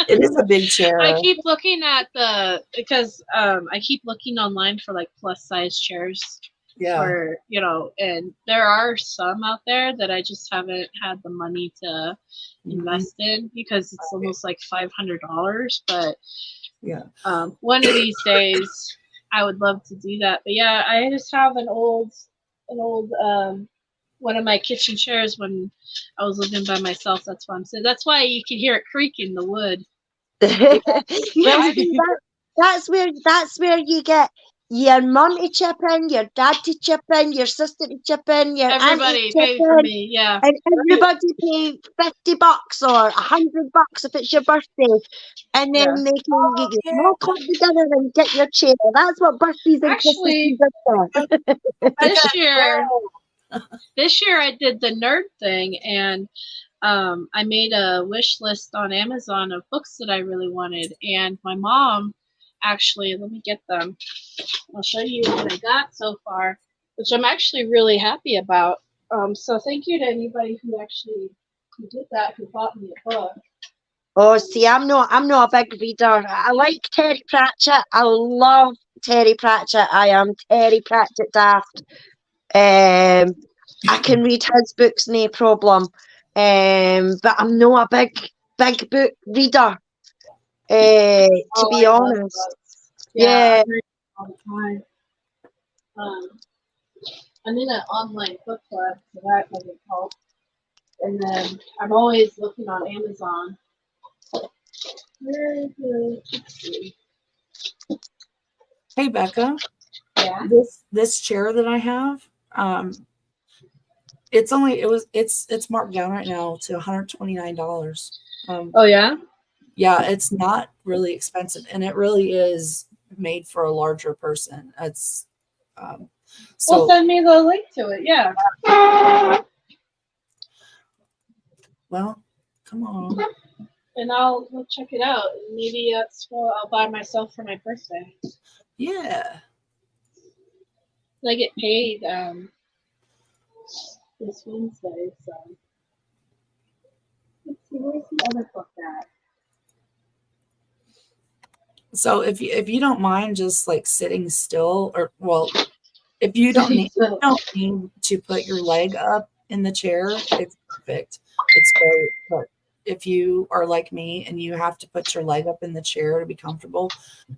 It is a big chair. I keep looking at because I keep looking online for like plus size chairs. Yeah. For, and there are some out there that I just haven't had the money to invest in because it's almost like $500. But yeah, one of these days I would love to do that. But yeah, I just have an old one of my kitchen chairs when I was living by myself. That's why I'm saying. That's why you can hear it creaking the wood. Well, that's where you get your mum to chip in, your dad to chip in, your sister to chip in, your everybody aunt to chip pay for in, me, yeah. and everybody pay $50 or $100 if it's your birthday, and then they can walk up together and get your chair. That's what birthdays and Actually, this year I did the nerd thing, and I made a wish list on Amazon of books that I really wanted, and my mom actually, let me get them. I'll show you what I got so far, which I'm actually really happy about. So thank you to anybody who did that, who bought me a book. Oh, see, I'm not a big reader. I like Terry Pratchett. I love Terry Pratchett. I am Terry Pratchett daft. I can read his books, no problem. But I'm not a big book reader. To be honest. Yeah. I read all the time. I'm in an online book club, so that doesn't help. And then I'm always looking on Amazon. Where is it? Let's see. Hey Becca. Yeah. This chair that I have, it's marked down right now to $129. Oh yeah? Yeah, it's not really expensive, and it really is made for a larger person. It's so Well, send me the link to it. Yeah. Well, come on. And I'll check it out. Maybe that's what I'll buy myself for my birthday. Yeah. I get paid this Wednesday, so let's see, where's the other book at? So if you don't mind just like sitting still, or well, if you don't need to put your leg up in the chair, it's perfect. It's great. But if you are like me and you have to put your leg up in the chair to be comfortable,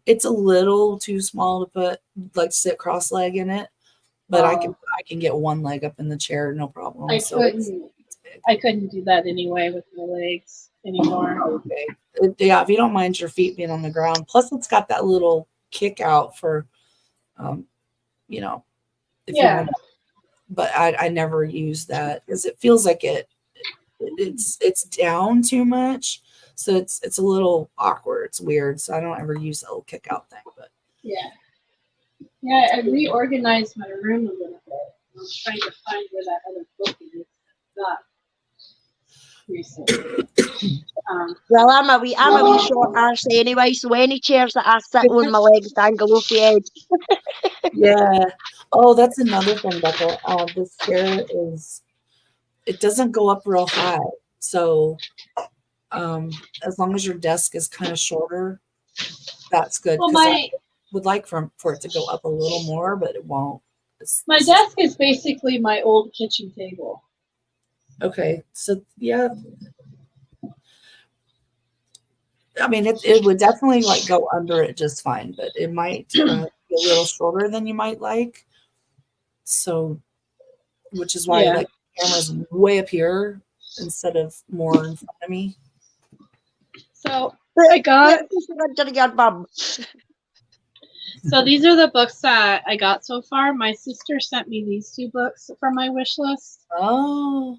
it's a little too small to put like sit cross leg in it. But I can get one leg up in the chair, no problem. I couldn't do that anyway with my legs anymore. Okay. Yeah, if you don't mind your feet being on the ground. Plus, it's got that little kick out for, if you want to. But I never use that because it feels like it's down too much, so it's a little awkward. It's weird, so I don't ever use the little kick out thing. But yeah, I reorganized my room a little bit. I was trying to find where that other book is. Got recently. Well, I'm a wee short arse anyway, so any chairs that I sit on, my legs dangle off the edge. Yeah. Oh, that's another thing, Becca. This chair it doesn't go up real high. So as long as your desk is kind of shorter, that's good. Well, I would like for it to go up a little more, but it won't. My desk is basically my old kitchen table. Okay. So yeah. I mean, it would definitely like go under it just fine, but it might be a little shorter than you might like. So, which is why like the camera's way up here, instead of more in front of me. So I got. So these are the books that I got so far. My sister sent me these 2 books from my wish list. Oh,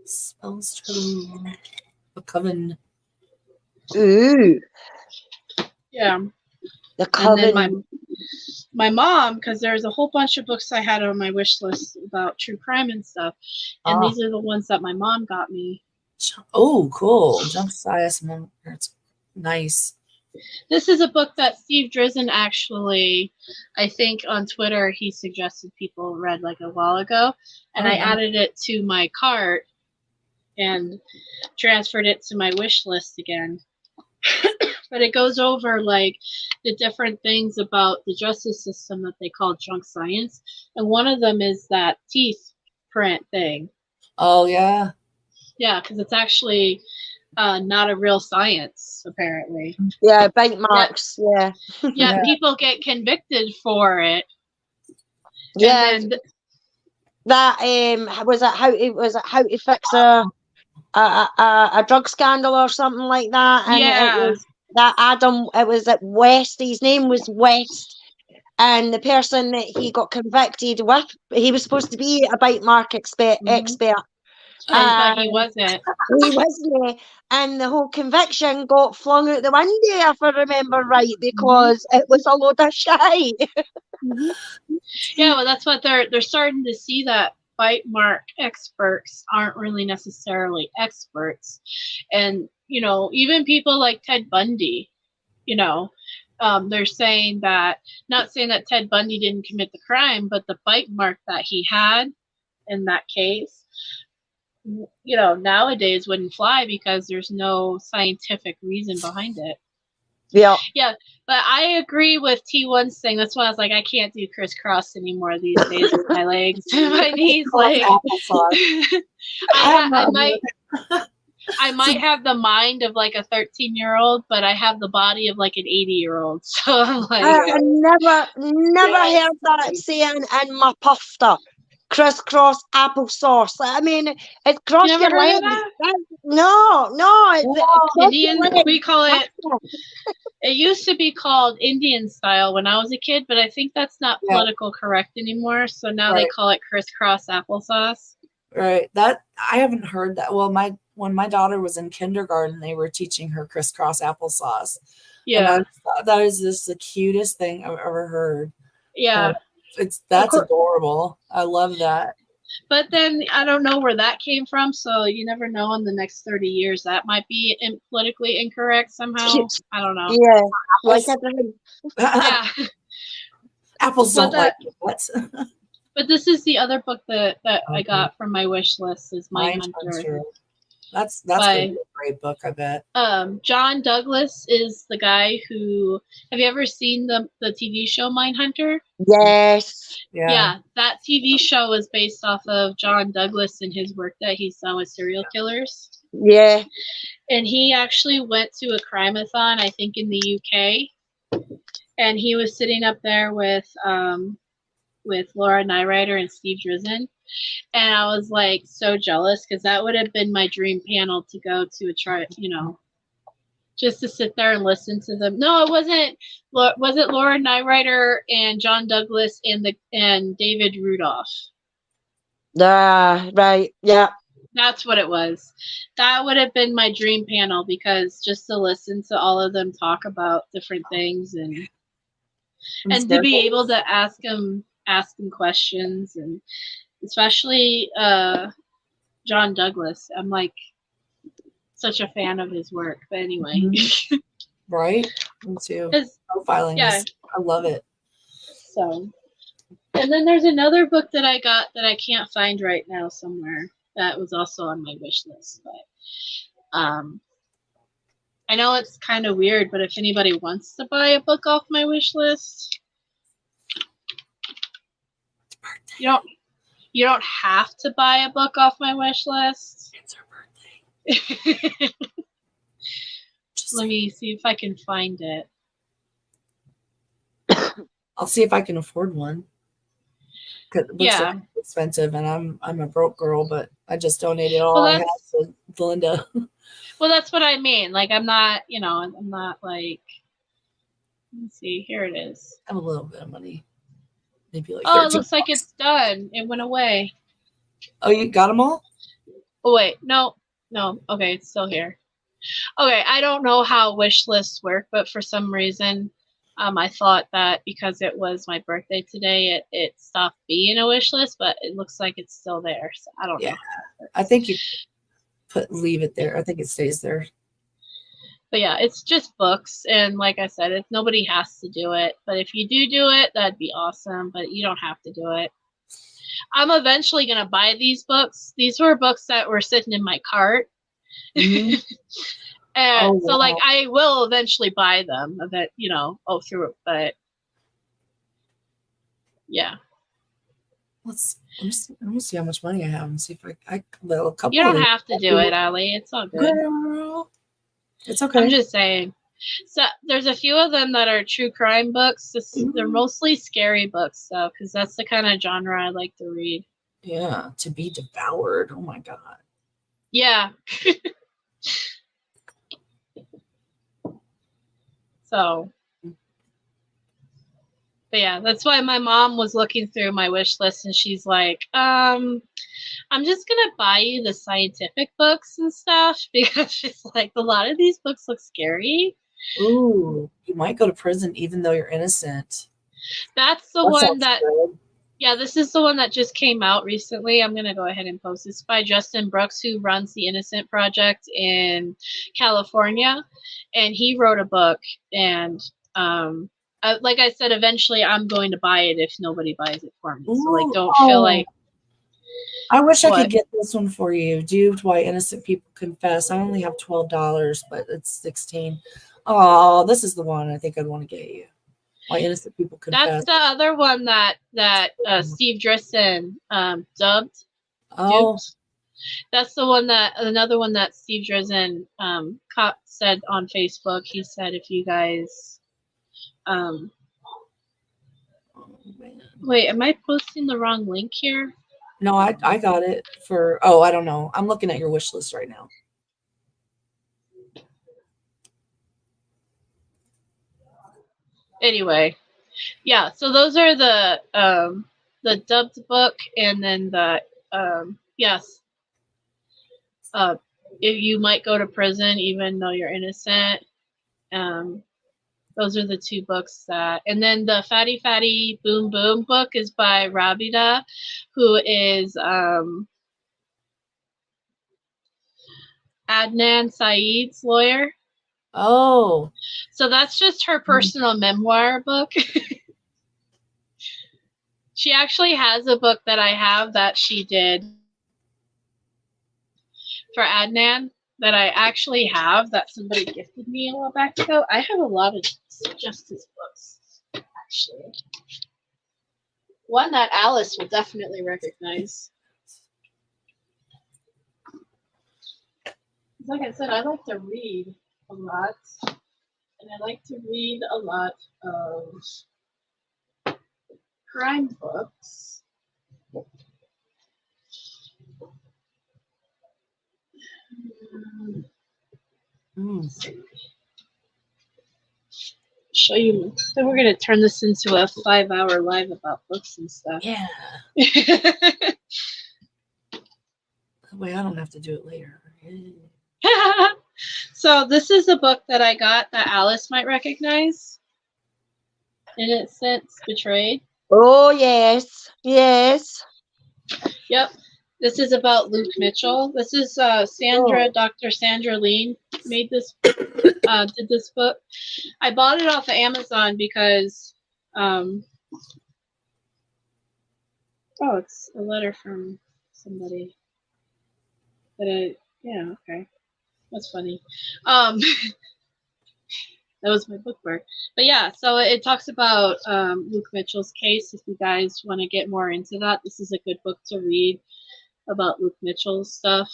spells true. The Coven. Ooh. Yeah. The And then Coven. my mom, because there's a whole bunch of books I had on my wish list about true crime and stuff, and these are the ones that my mom got me. Oh, cool. Josiah Simon. That's nice. This is a book that Steve Drizzen actually, I think on Twitter, he suggested people read like a while ago, and I added it to my cart and transferred it to my wish list again. But it goes over like the different things about the justice system that they call junk science, and one of them is that teeth print thing. Oh yeah. Yeah, because it's actually not a real science, apparently. Yeah, bite marks. Yeah. Yeah, people get convicted for it. Yeah. And then that was it how to fix a drug scandal or something like that, and it was that Adam. It was at West. His name was West. And the person that he got convicted with, he was supposed to be a bite mark expert. But he wasn't. He wasn't. And the whole conviction got flung out the window, if I remember right, because it was a load of shite. Yeah, well, that's what they're starting to see, that bite mark experts aren't really necessarily experts. And, you know, even people like Ted Bundy, you know, they're saying that, not saying that Ted Bundy didn't commit the crime, but the bite mark that he had in that case, you know, nowadays wouldn't fly because there's no scientific reason behind it. Yeah. Yeah, but I agree with T1's thing. That's why I was like, I can't do crisscross anymore these days with my legs and my knees. Like, I might have the mind of like a 13-year-old, but I have the body of like an 80-year-old. So I'm like, I never heard that saying in my pufter. Crisscross applesauce. I mean, it's cross You your never heard of legs. that? No. Indian, we call it. It used to be called Indian style when I was a kid, but I think that's not political correct anymore. So now they call it crisscross applesauce. Right. That I haven't heard that. Well, when my daughter was in kindergarten, they were teaching her crisscross applesauce. Yeah. And that is just the cutest thing I've ever heard. Yeah. That's adorable. I love that. But then I don't know where that came from, so you never know. In the next 30 years, that might be politically incorrect somehow. I don't know. Yeah. Yeah. Apples don't like nuts. But this is the other book that I got from my wish list, is Mindhunter. That's a great book, I bet. John Douglas is the guy who. Have you ever seen the TV show Mindhunter? Yes. Yeah, that TV show was based off of John Douglas and his work that he's done with serial killers. Yeah. And he actually went to a crime-a-thon, I think, in the UK, and he was sitting up there with Laura Nyrider and Steve Drizzen. And I was like so jealous because that would have been my dream panel to go to just to sit there and listen to them. No, it wasn't. Was it Laura Nyrider and John Douglas and David Rudolph? Right. Yeah. That's what it was. That would have been my dream panel, because just to listen to all of them talk about different things and to be able to ask them questions, and especially John Douglas. I'm like such a fan of his work. But anyway. Right? Me too. Profiling I love it. So, and then there's another book that I got that I can't find right now somewhere that was also on my wish list. But I know it's kind of weird, but if anybody wants to buy a book off my wish list, you don't have to buy a book off my wish list. It's her birthday. Let me see if I can find it. I'll see if I can afford one. 'Cause books Yeah. are expensive, and I'm a broke girl, but I just donated all Well, I have that's to Belinda. well, that's what I mean. Like, I'm not, I'm not like. Let's see. Here it is. I have a little bit of money, maybe like Oh, it 13 looks like bucks. it's done. It went away. Oh, you got them all? Oh wait, no. Okay, it's still here. Okay, I don't know how wish lists work, but for some reason, I thought that because it was my birthday today, it stopped being a wish list, but it looks like it's still there. So I don't know. I think you leave it there. I think it stays there. But yeah, it's just books, and like I said, nobody has to do it. But if you do it, that'd be awesome. But you don't have to do it. I'm eventually gonna buy these books. These were books that were sitting in my cart. Mm-hmm. And so like I will eventually buy them through it, but yeah. Let me see how much money I have and see if I well, a couple You don't of have to do it, Allie. It's all good. Girl. It's okay. I'm just saying. So there's a few of them that are true crime books. They're mostly scary books, though, because that's the kind of genre I like to read. Yeah, to be devoured. Oh my god. Yeah. So, but yeah, that's why my mom was looking through my wish list, and she's like, I'm just gonna buy you the scientific books and stuff, because she's like, a lot of these books look scary. Ooh, you might go to prison even though you're innocent. That's the one that, yeah, this is the one that just came out recently. I'm gonna go ahead and post this by Justin Brooks, who runs the Innocent Project in California, and he wrote a book. And like I said, eventually I'm going to buy it if nobody buys it for me. So like, don't feel like. I wish I could get this one for you. Do Why Innocent People Confess. I only have $12, but it's $16. Oh, this is the one I think I'd want to get you. Why Innocent People Confess. That's the other one that Steve Drisson dubbed. Oh. Duped. That's the one another one that Steve Drisson said on Facebook. He said, if you guys wait, am I posting the wrong link here? No, I got it for, I don't know. I'm looking at your wish list right now. Anyway, yeah, so those are the dubbed book, and then the if you might go to prison even though you're innocent. Those are the two books and then the Fatty Fatty Boom Boom book is by Rabida, who is Adnan Syed's lawyer. Oh. So that's just her personal memoir book. She actually has a book that I have that she did for Adnan that I actually have that somebody gifted me a while back ago. I have a lot of justice books, actually. One that Alice will definitely recognize. Like I said, I like to read a lot, and I like to read a lot of crime books. Show you. Then we're gonna turn this into a 5-hour live about books and stuff. Yeah. Wait, I don't have to do it later. So this is a book that I got that Alice might recognize. Innocence Betrayed. Oh yes, yes. Yep. This is about Luke Mitchell. This is Dr. Sandra Lean made this, did this book. I bought it off of Amazon because, it's a letter from somebody. Yeah, okay. That's funny. That was my bookmark. But yeah, so it talks about Luke Mitchell's case. If you guys want to get more into that, this is a good book to read about Luke Mitchell's stuff.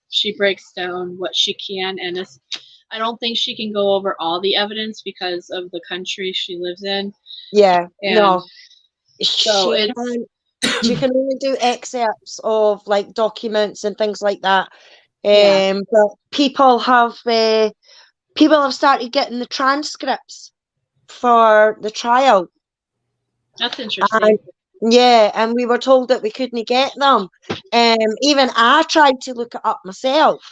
She breaks down what she can, and I don't think she can go over all the evidence because of the country she lives in. Yeah, And no. So She can only do excerpts of like documents and things like that. Yeah. But people have started getting the transcripts for the trial. That's interesting. And we were told that we couldn't get them. Even I tried to look it up myself.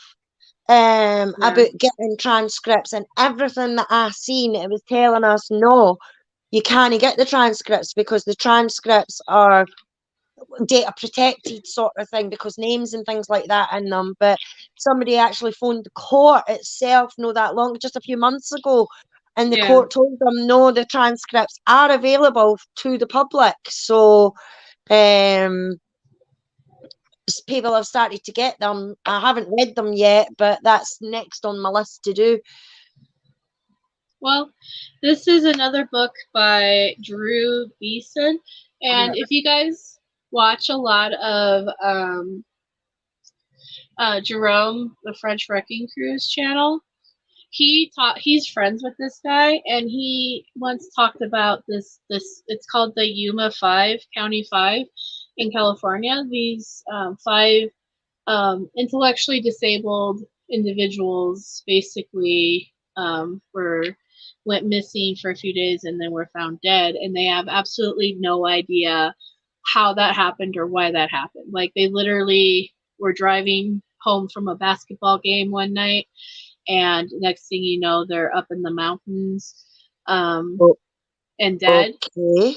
About getting transcripts, and everything that I seen, it was telling us no, you can't get the transcripts because the transcripts are data protected sort of thing, because names and things like that in them. But somebody actually phoned the court itself not that long, just a few months ago, and the court told them no, the transcripts are available to the public. So people have started to get them. I haven't read them yet, but that's next on my list to do. Well, this is another book by Drew Beeson, and if you guys watch a lot of Jerome, the French Wrecking Crew's channel, he's friends with this guy, and he once talked about this it's called the Yuma 5, County 5 in California. These 5 intellectually disabled individuals basically went missing for a few days and then were found dead, and they have absolutely no idea how that happened or why that happened. Like, they literally were driving home from a basketball game one night, and next thing you know, they're up in the mountains and dead. Okay.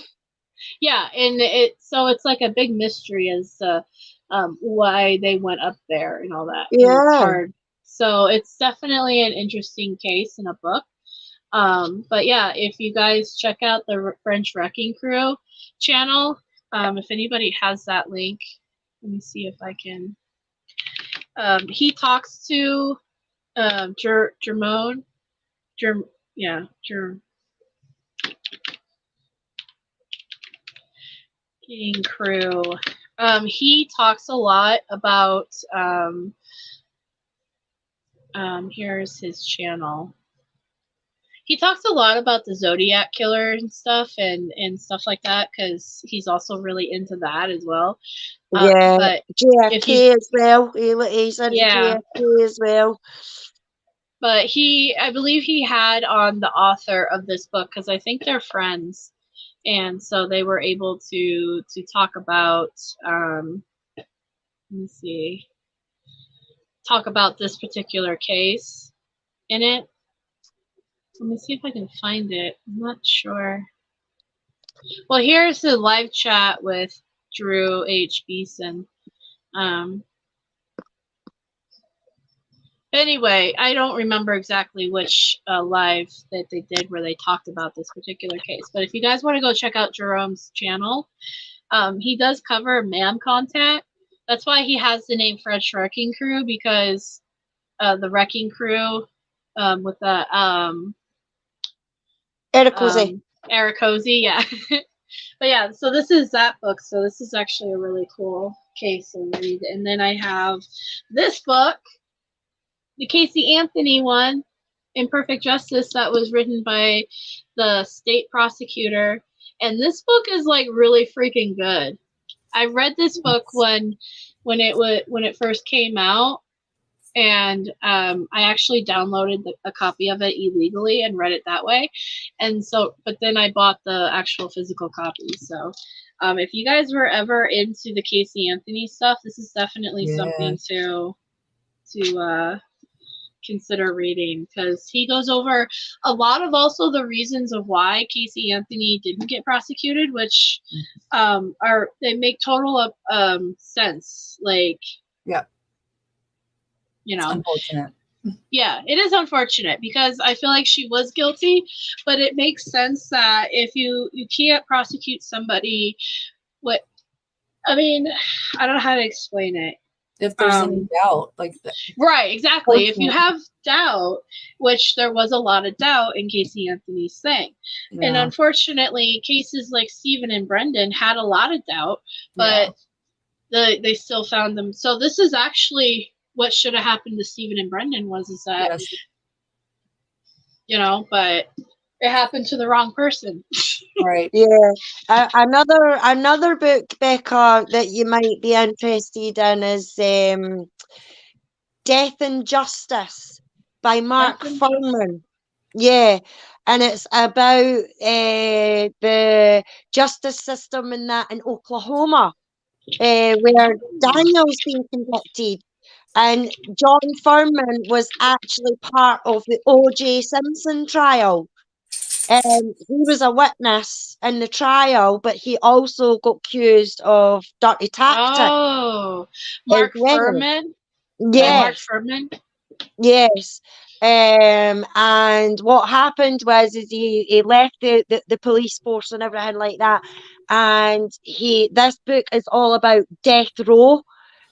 Yeah, and so it's like a big mystery as to why they went up there and all that. Yeah. And it's hard. So it's definitely an interesting case in a book. But yeah, if you guys check out the French Wrecking Crew channel, if anybody has that link, let me see if I can. He talks to Jerome. Crew. He talks a lot about here's his channel. He talks a lot about the Zodiac killer and stuff and stuff like that, because he's also really into that as well. But JFK as well. He's into JFK as well. But I believe he had on the author of this book, because I think they're friends. And so they were able to talk about, let me see, talk about this particular case in it. Let me see if I can find it. I'm not sure. Well, here's the live chat with Drew H. Beeson. Anyway, I don't remember exactly which live that they did where they talked about this particular case. But if you guys want to go check out Jerome's channel, he does cover man contact. That's why he has the name French Wrecking Crew, because the Wrecking Crew with the Eric Cozy. Eric Cozy, yeah. But yeah, so this is that book. So this is actually a really cool case to read. And then I have this book, the Casey Anthony one, Imperfect Justice, that was written by the state prosecutor. And this book is like really freaking good. I read this book when it first came out, and I actually downloaded a copy of it illegally and read it that way. And so, but then I bought the actual physical copy. So if you guys were ever into the Casey Anthony stuff, this is definitely something to consider reading, because he goes over a lot of also the reasons of why Casey Anthony didn't get prosecuted, which they make total sense. Like, you know, unfortunate. Yeah, it is unfortunate, because I feel like she was guilty, but it makes sense that if you can't prosecute somebody, I don't know how to explain it. If there's any doubt, like that. Right, exactly. If you have doubt, which there was a lot of doubt in Casey Anthony's thing. Yeah. And unfortunately, cases like Stephen and Brendan had a lot of doubt, but they still found them. So this is actually what should have happened to Stephen and Brendan is that, you know, but it happened to the wrong person. Right. Yeah. Another book, Becca, that you might be interested in is Death and Justice by Mark Furman. Yeah. And it's about the justice system in Oklahoma, where Daniel's been convicted. And John Furman was actually part of the O.J. Simpson trial. He was a witness in the trial, but he also got accused of dirty tactics. Oh, Mark Furman? Yes. Mark Furman? Yes. And what happened was he left the police force and everything like that. And this book is all about death row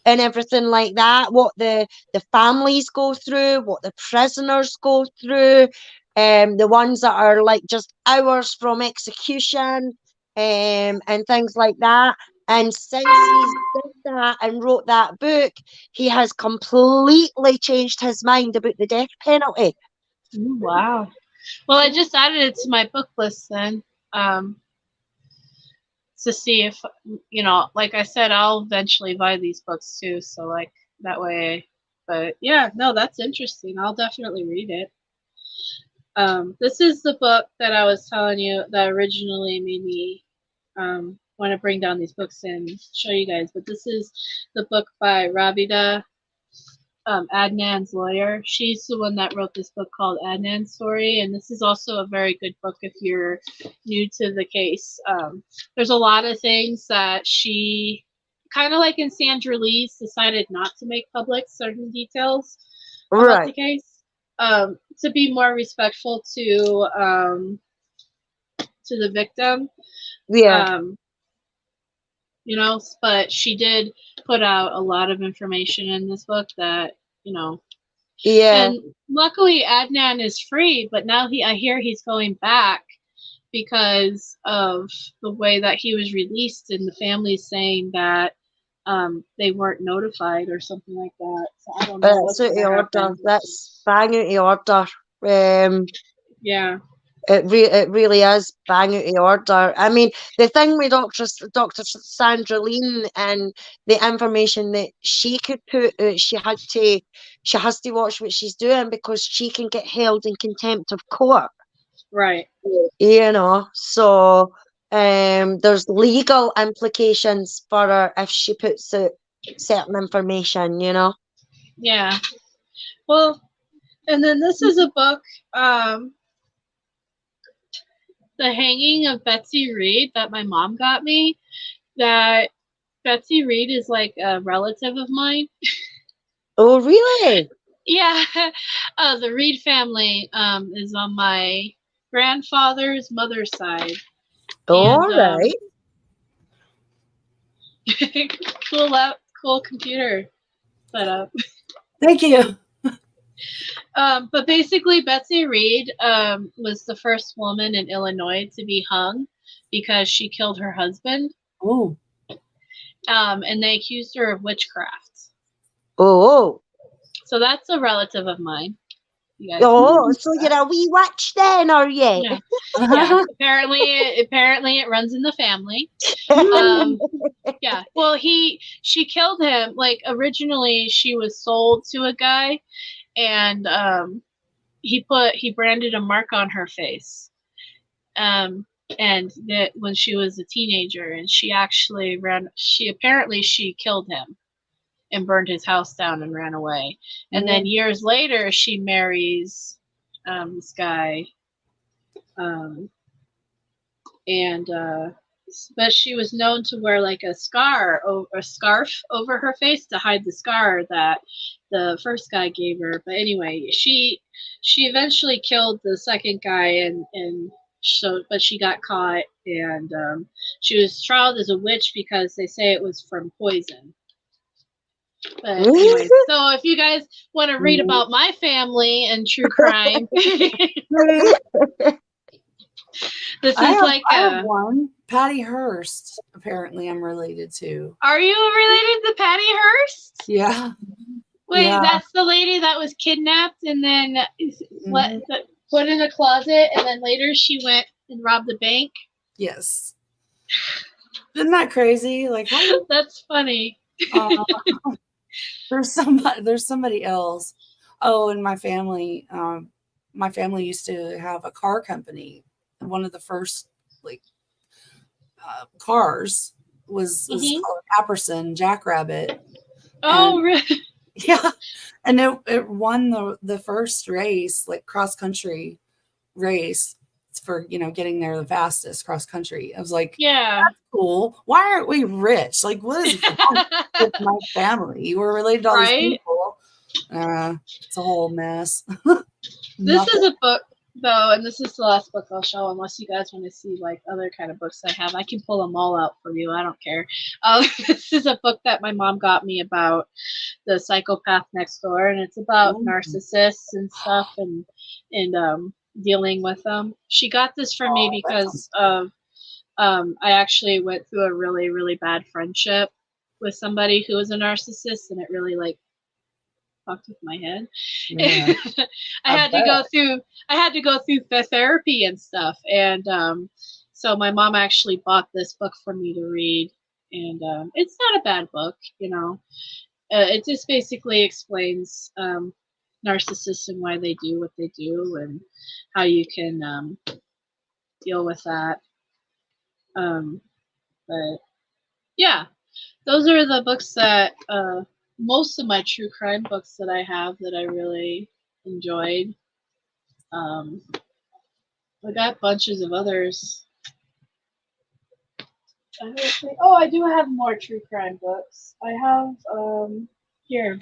and everything like that, what the families go through, what the prisoners go through, the ones that are like just hours from execution, and things like that. And since he's did that and wrote that book, he has completely changed his mind about the death penalty. Ooh, wow. Well, I just added it to my book list then, to see if, like I said, I'll eventually buy these books too. So like that way, but yeah, no, that's interesting. I'll definitely read it. This is the book that I was telling you that originally made me want to bring down these books and show you guys. But this is the book by Rabida, Adnan's lawyer. She's the one that wrote this book called Adnan's Story, and this is also a very good book if you're new to the case. There's a lot of things that she, kind of like in Sandra Lee's, decided not to make public certain details about the case, to be more respectful to the victim. Yeah. But she did put out a lot of information in this book that, Yeah. And luckily Adnan is free, but now I hear he's going back because of the way that he was released, and the family's saying that they weren't notified or something like that. So I don't know. That's out of order. That's bang out of order. Yeah. It really is bang out of order. I mean, the thing with Dr. Sandra Lean and the information that she could put out, she has to watch what she's doing because she can get held in contempt of court. Right. So there's legal implications for her if she puts out certain information, Yeah. Well, and then this is a book, The Hanging of Betsy Reed, that my mom got me. That Betsy Reed is like a relative of mine. Oh, really? Yeah. The Reed family is on my grandfather's mother's side. All right. Cool computer setup. Thank you. But basically, Betsy Reed was the first woman in Illinois to be hung because she killed her husband. Oh. And they accused her of witchcraft. Oh. So that's a relative of mine. So you're a wee witch then, are you? Yeah. Yeah. Apparently it runs in the family. Yeah. Well, she killed him. Like originally, she was sold to a guy, and he branded a mark on her face. And that when she was a teenager, and she killed him and burned his house down and ran away. And then years later, she marries this guy. But she was known to wear like a scarf over her face to hide the scar that the first guy gave her. But anyway, she eventually killed the second guy, but she got caught, and she was trialed as a witch because they say it was from poison. But anyway, so if you guys want to read about my family and true crime, I have one. Patty Hearst, apparently I'm related to. Are you related to Patty Hearst? Yeah. Wait, Yeah. that's the lady that was kidnapped and then put in a closet, and then later she went and robbed the bank. Yes. Isn't that crazy? Like, how That's funny. there's somebody else. Oh, and my family used to have a car company. One of the first cars was called Apperson Jackrabbit. Oh, really? Yeah, and it won the first race, like cross country race for getting there the fastest cross country. I was like, yeah, that's cool. Why aren't we rich? Like, what is wrong with my family? We're related to all these people. It's a whole mess. This is a book though, and this is the last book I'll show, unless you guys want to see like other kind of books I have. I can pull them all out for you. I don't care. This is a book that my mom got me about the psychopath next door, and it's about narcissists and stuff, and dealing with them. She got this for me because of I actually went through a really, really bad friendship with somebody who was a narcissist, and it really like fucked with my head. Yeah. I had to go through the therapy and stuff, and so my mom actually bought this book for me to read, and it's not a bad book, it just basically explains narcissists and why they do what they do, and how you can deal with that. But yeah, those are the books that most of my true crime books that I have that I really enjoyed. I got bunches of others. I do have more true crime books. I have here.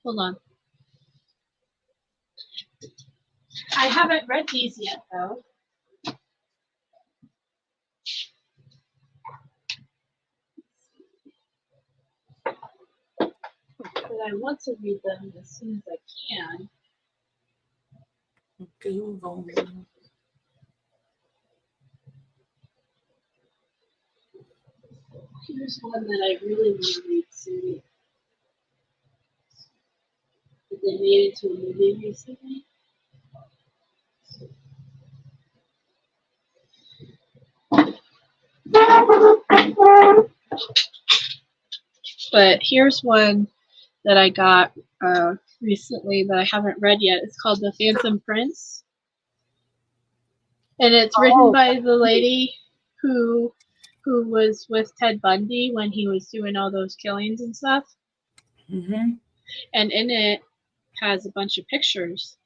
Hold on. I haven't read these yet though. But I want to read them as soon as I can. Google. Here's one that I really want to read soon. That they made into a movie recently. But here's one that I got recently that I haven't read yet. It's called The Phantom Prince. And it's written by the lady who was with Ted Bundy when he was doing all those killings and stuff. Mm-hmm. And in it has a bunch of pictures.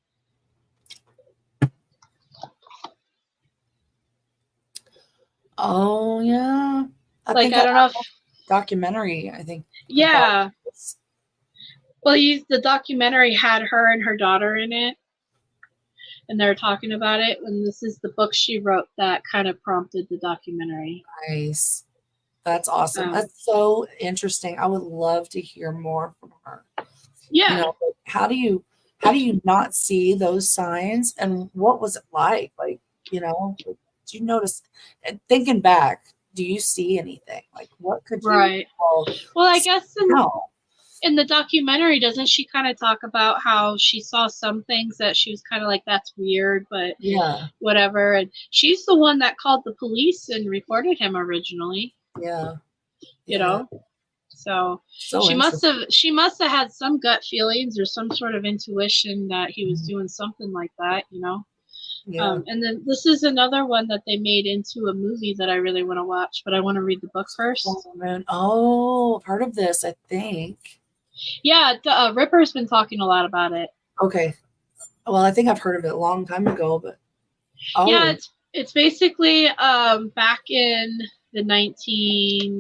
Oh yeah. I don't know if documentary, I think. Yeah. Well, the documentary had her and her daughter in it, and they're talking about it. And this is the book she wrote that kind of prompted the documentary. Nice. That's awesome. That's so interesting. I would love to hear more from her. Yeah. How do you not see those signs? And what was it like? Like, do you notice? And thinking back, do you see anything? Like, what could you? Right. Well, I guess in the documentary, doesn't she kind of talk about how she saw some things that she was kind of like, that's weird, but yeah, whatever. And she's the one that called the police and reported him originally. Yeah. You know? So she must have had some gut feelings or some sort of intuition that he was doing something like that, Yeah. And then this is another one that they made into a movie that I really want to watch, but I want to read the book first. Oh, part of this, I think. Yeah, Ripper's been talking a lot about it. Okay. Well, I think I've heard of it a long time ago, but yeah, it's basically back in the 30s,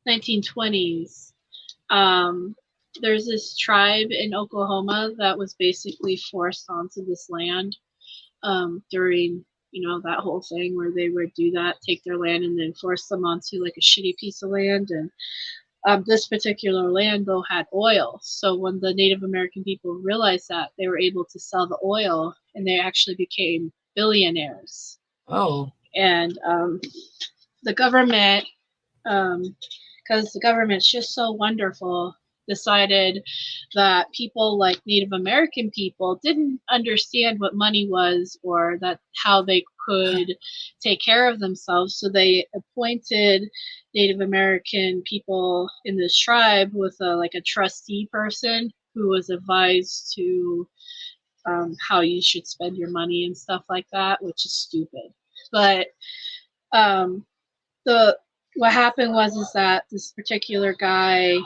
1920s. There's this tribe in Oklahoma that was basically forced onto this land during, that whole thing where they would do that, take their land and then force them onto like a shitty piece of land. And this particular land, though, had oil. So when the Native American people realized that, they were able to sell the oil and they actually became billionaires. Oh. And the government, because the government's just so wonderful, decided that people like Native American people didn't understand what money was or that how they could take care of themselves. So they appointed Native American people in this tribe with a trustee person who was advised to how you should spend your money and stuff like that, which is stupid. But what happened was that this particular guy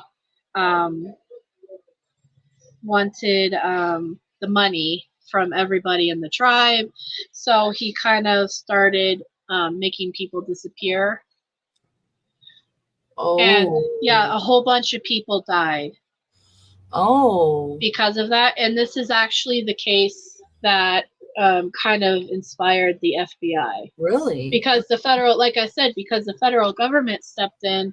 wanted the money from everybody in the tribe, so he kind of started making people disappear. And yeah, a whole bunch of people died. Because of that. And this is actually the case that kind of inspired the FBI. Really? Because the federal, like I said, because the federal government stepped in,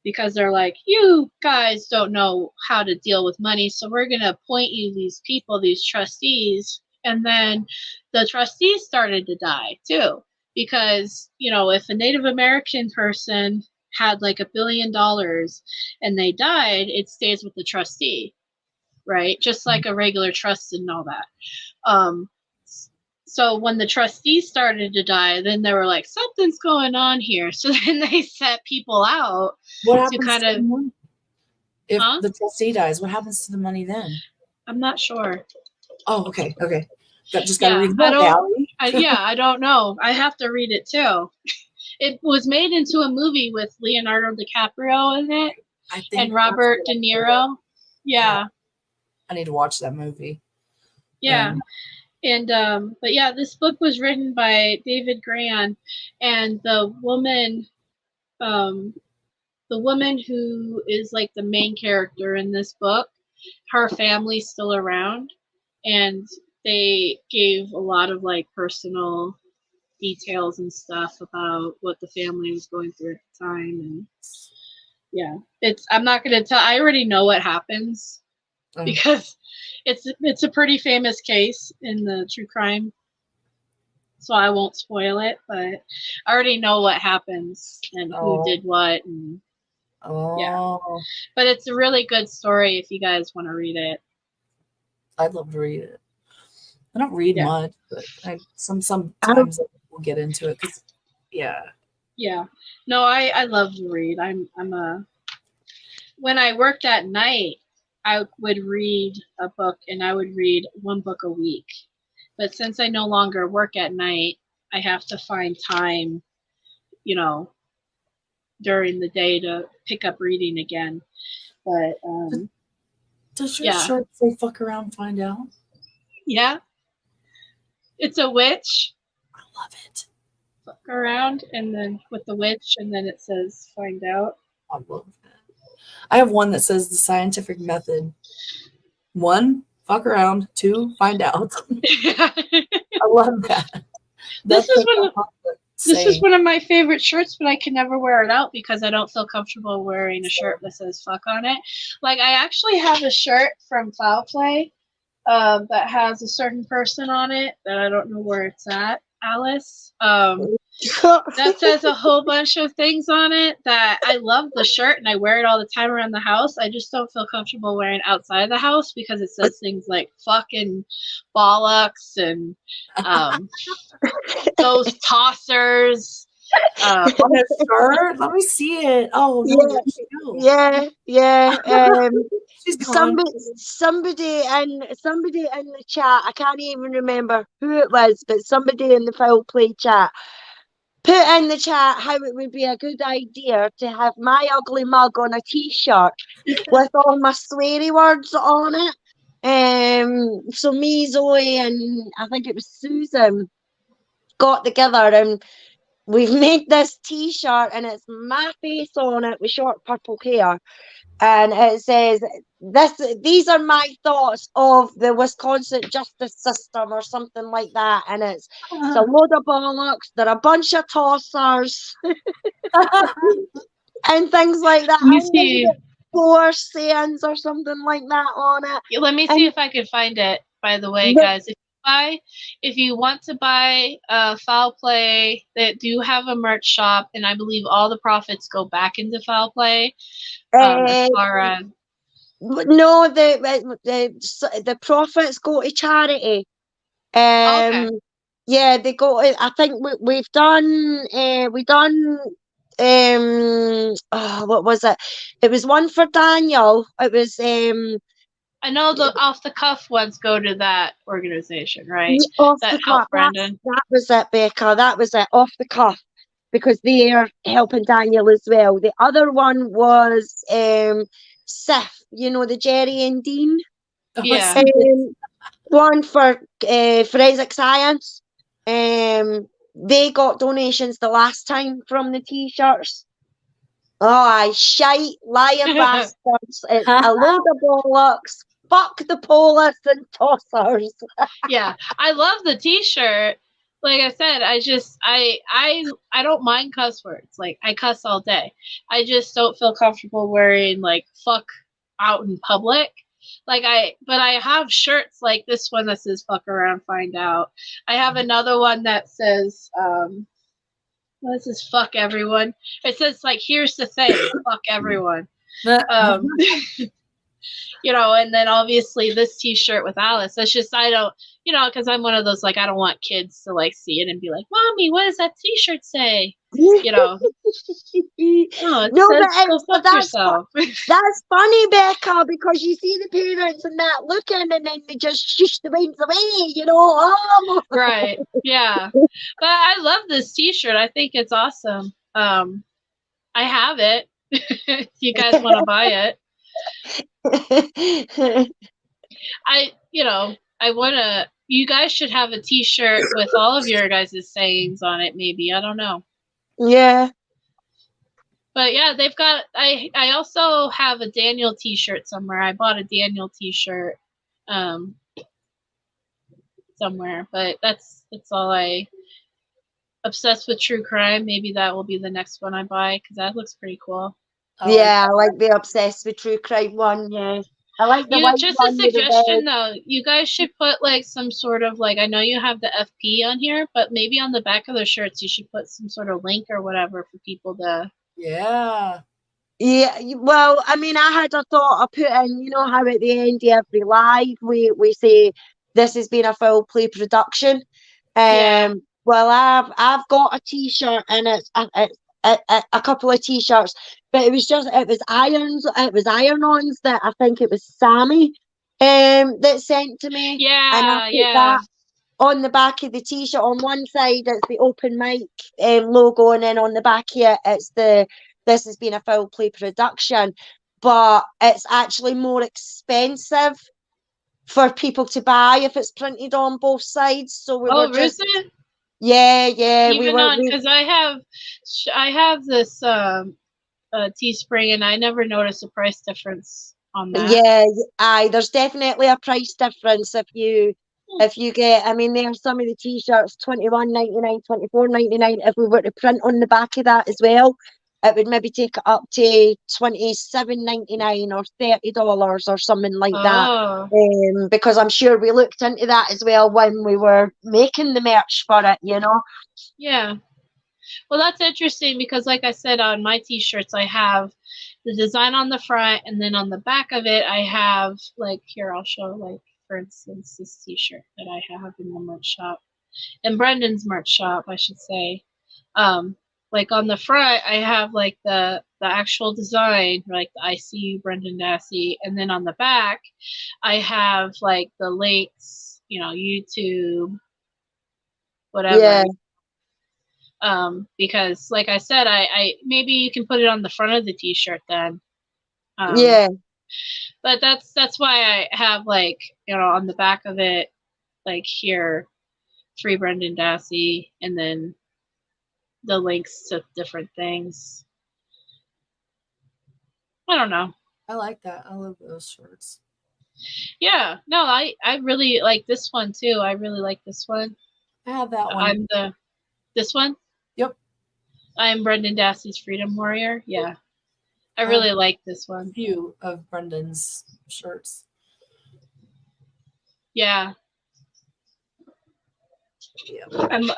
because they're like, you guys don't know how to deal with money, so we're going to appoint you these people, these trustees. And then the trustees started to die too. Because, if a Native American person had like $1 billion and they died, it stays with the trustee, right? Just like a regular trust and all that. So when the trustees started to die, then they were like, something's going on here. So then they set people out to kind of. If the trustee dies, what happens to the money then? I'm not just okay. Just gotta read the book, Allie. I don't know. I have to read it too. It was made into a movie with Leonardo DiCaprio in it and Robert De Niro. Yeah. I need to watch that movie. Yeah. And but yeah, this book was written by David Gran, and the woman who is like the main character in this book, her family's still around, and they gave a lot of like personal details and stuff about what the family was going through at the time. And yeah, I'm not gonna tell. I already know what happens because it's a pretty famous case in the true crime, so I won't spoil it, but I already know what happens and who did what. And yeah, but it's a really good story if you guys want to read it. I'd love to read it. I don't read much, but sometimes we'll get into it. Yeah. No, I love to read. When I worked at night, I would read a book, and I would read one book a week. But since I no longer work at night, I have to find time, during the day to pick up reading again. But does your shirt say "fuck around, find out"? Yeah. It's a witch. I love it. Fuck around, and then with the witch, and then it says "find out." I love that. I have one that says the scientific method. 1, fuck around. 2, find out. I love that. This is one of my favorite shirts, but I can never wear it out because I don't feel comfortable wearing a shirt that says "fuck" on it. Like, I actually have a shirt from Foul Play that has a certain person on it that I don't know where it's at, Alice. That says a whole bunch of things on it that I love the shirt and I wear it all the time around the house. I just don't feel comfortable wearing it outside the house because it says things like fucking bollocks and those tossers. Shirt? Let me see it. Oh, yeah. Somebody in the chat, I can't even remember who it was, but somebody in the Foul Play chat put in the chat how it would be a good idea to have my ugly mug on a t-shirt with all my sweary words on it. So me, Zoe, and I think it was Susan got together and we've made this t-shirt, and it's my face on it with short purple hair, and it says these are my thoughts of the Wisconsin justice system or something like that, and it's a load of bollocks, they're a bunch of tossers and things like that. Let me see. 4 sayings or something like that on it. Let me see if I can find it, by the way, guys. If you want to buy Foul Play, they do have a merch shop, and I believe all the profits go back into Foul Play. As far as No, the profits go to charity. Okay. Yeah, they go. I think we've done. Oh, what was it? It was one for Daniel. It was I know the off the cuff ones go to that organization, right? off That the help cuff. Brendan. That was it, Becca. That was it. Off the cuff, because they are helping Daniel as well. The other one was Sif. You know, the Jerry and Dean. Yeah. One for forensic science. They got donations the last time from the t-shirts. Oh, I shite, lying bastards. It's a load of bollocks. Fuck the police and tossers. Yeah, I love the t-shirt. Like I said, I don't mind cuss words. Like, I cuss all day. I just don't feel comfortable wearing like fuck out in public. But I have shirts like this one that says fuck around, find out. I have another one that says what is fuck everyone. It says like, here's the thing, fuck everyone. You know, and then obviously this t-shirt with Alice. It's just, I don't, you know, because I'm one of those, like, I don't want kids to like see it and be like, Mommy, what does that t-shirt say? You know. No, but fuck yourself. That's funny, Becca, because you see the parents and that looking, and then they just shush the winds away, you know. Oh. Right. Yeah. But I love this t-shirt. I think it's awesome. I have it. If you guys want to buy it. You guys should have a t-shirt with all of your guys' sayings on it, maybe. I don't know. Yeah. But yeah, they've got, I also have a Daniel t-shirt somewhere. I bought a Daniel t-shirt somewhere, but that's all. Obsessed with true crime. Maybe that will be the next one I buy, because that looks pretty cool. Yeah, I like the obsessed with true crime one. Yeah, I like the white just one a with the suggestion red. though. You guys should put like some sort of like, I know you have the FP on here, but maybe on the back of the shirts you should put some sort of link or whatever for people to. Yeah. Yeah, well, I mean, I had a thought of putting, you know, how at the end of every live we say this has been a full play production. Yeah. Well, I've got a t-shirt, and it's a couple of t-shirts, but it was iron-ons that I think it was Sammy that sent to me. Yeah, and I put that on the back of the t-shirt. On one side it's the open mic logo, and then on the back here it's this has been a full play production, but it's actually more expensive for people to buy if it's printed on both sides. So we were just, is it? yeah, Even on, because I have this Teespring, and I never noticed a price difference on that. Yeah, aye, there's definitely a price difference if you get, I mean, there's some of the t-shirts $21.99, $24.99. If we were to print on the back of that as well, it would maybe take it up to $27.99 or $30 or something like that. Because I'm sure we looked into that as well when we were making the merch for it, you know. Yeah. Well, that's interesting, because like I said, on my t-shirts I have the design on the front, and then on the back of it I have, like, here I'll show, like, for instance, this t-shirt that I have in the merch shop, in Brendan's merch shop, I should say. Like on the front I have like the actual design, like the ICU Brendan Dassey, and then on the back I have like the links, you know, YouTube, whatever. Yeah. Because like I said, I maybe you can put it on the front of the t-shirt then. Yeah. But that's why I have, like, you know, on the back of it, like here, free Brendan Dassey, and then the links to different things. I don't know. I like that. I love those shirts. Yeah. No, I really like this one too. I really like this one. I have that one. This one? Yep. I'm Brendan Dassey's Freedom Warrior. Yeah. I really like this one. A few of Brendan's shirts. Yeah.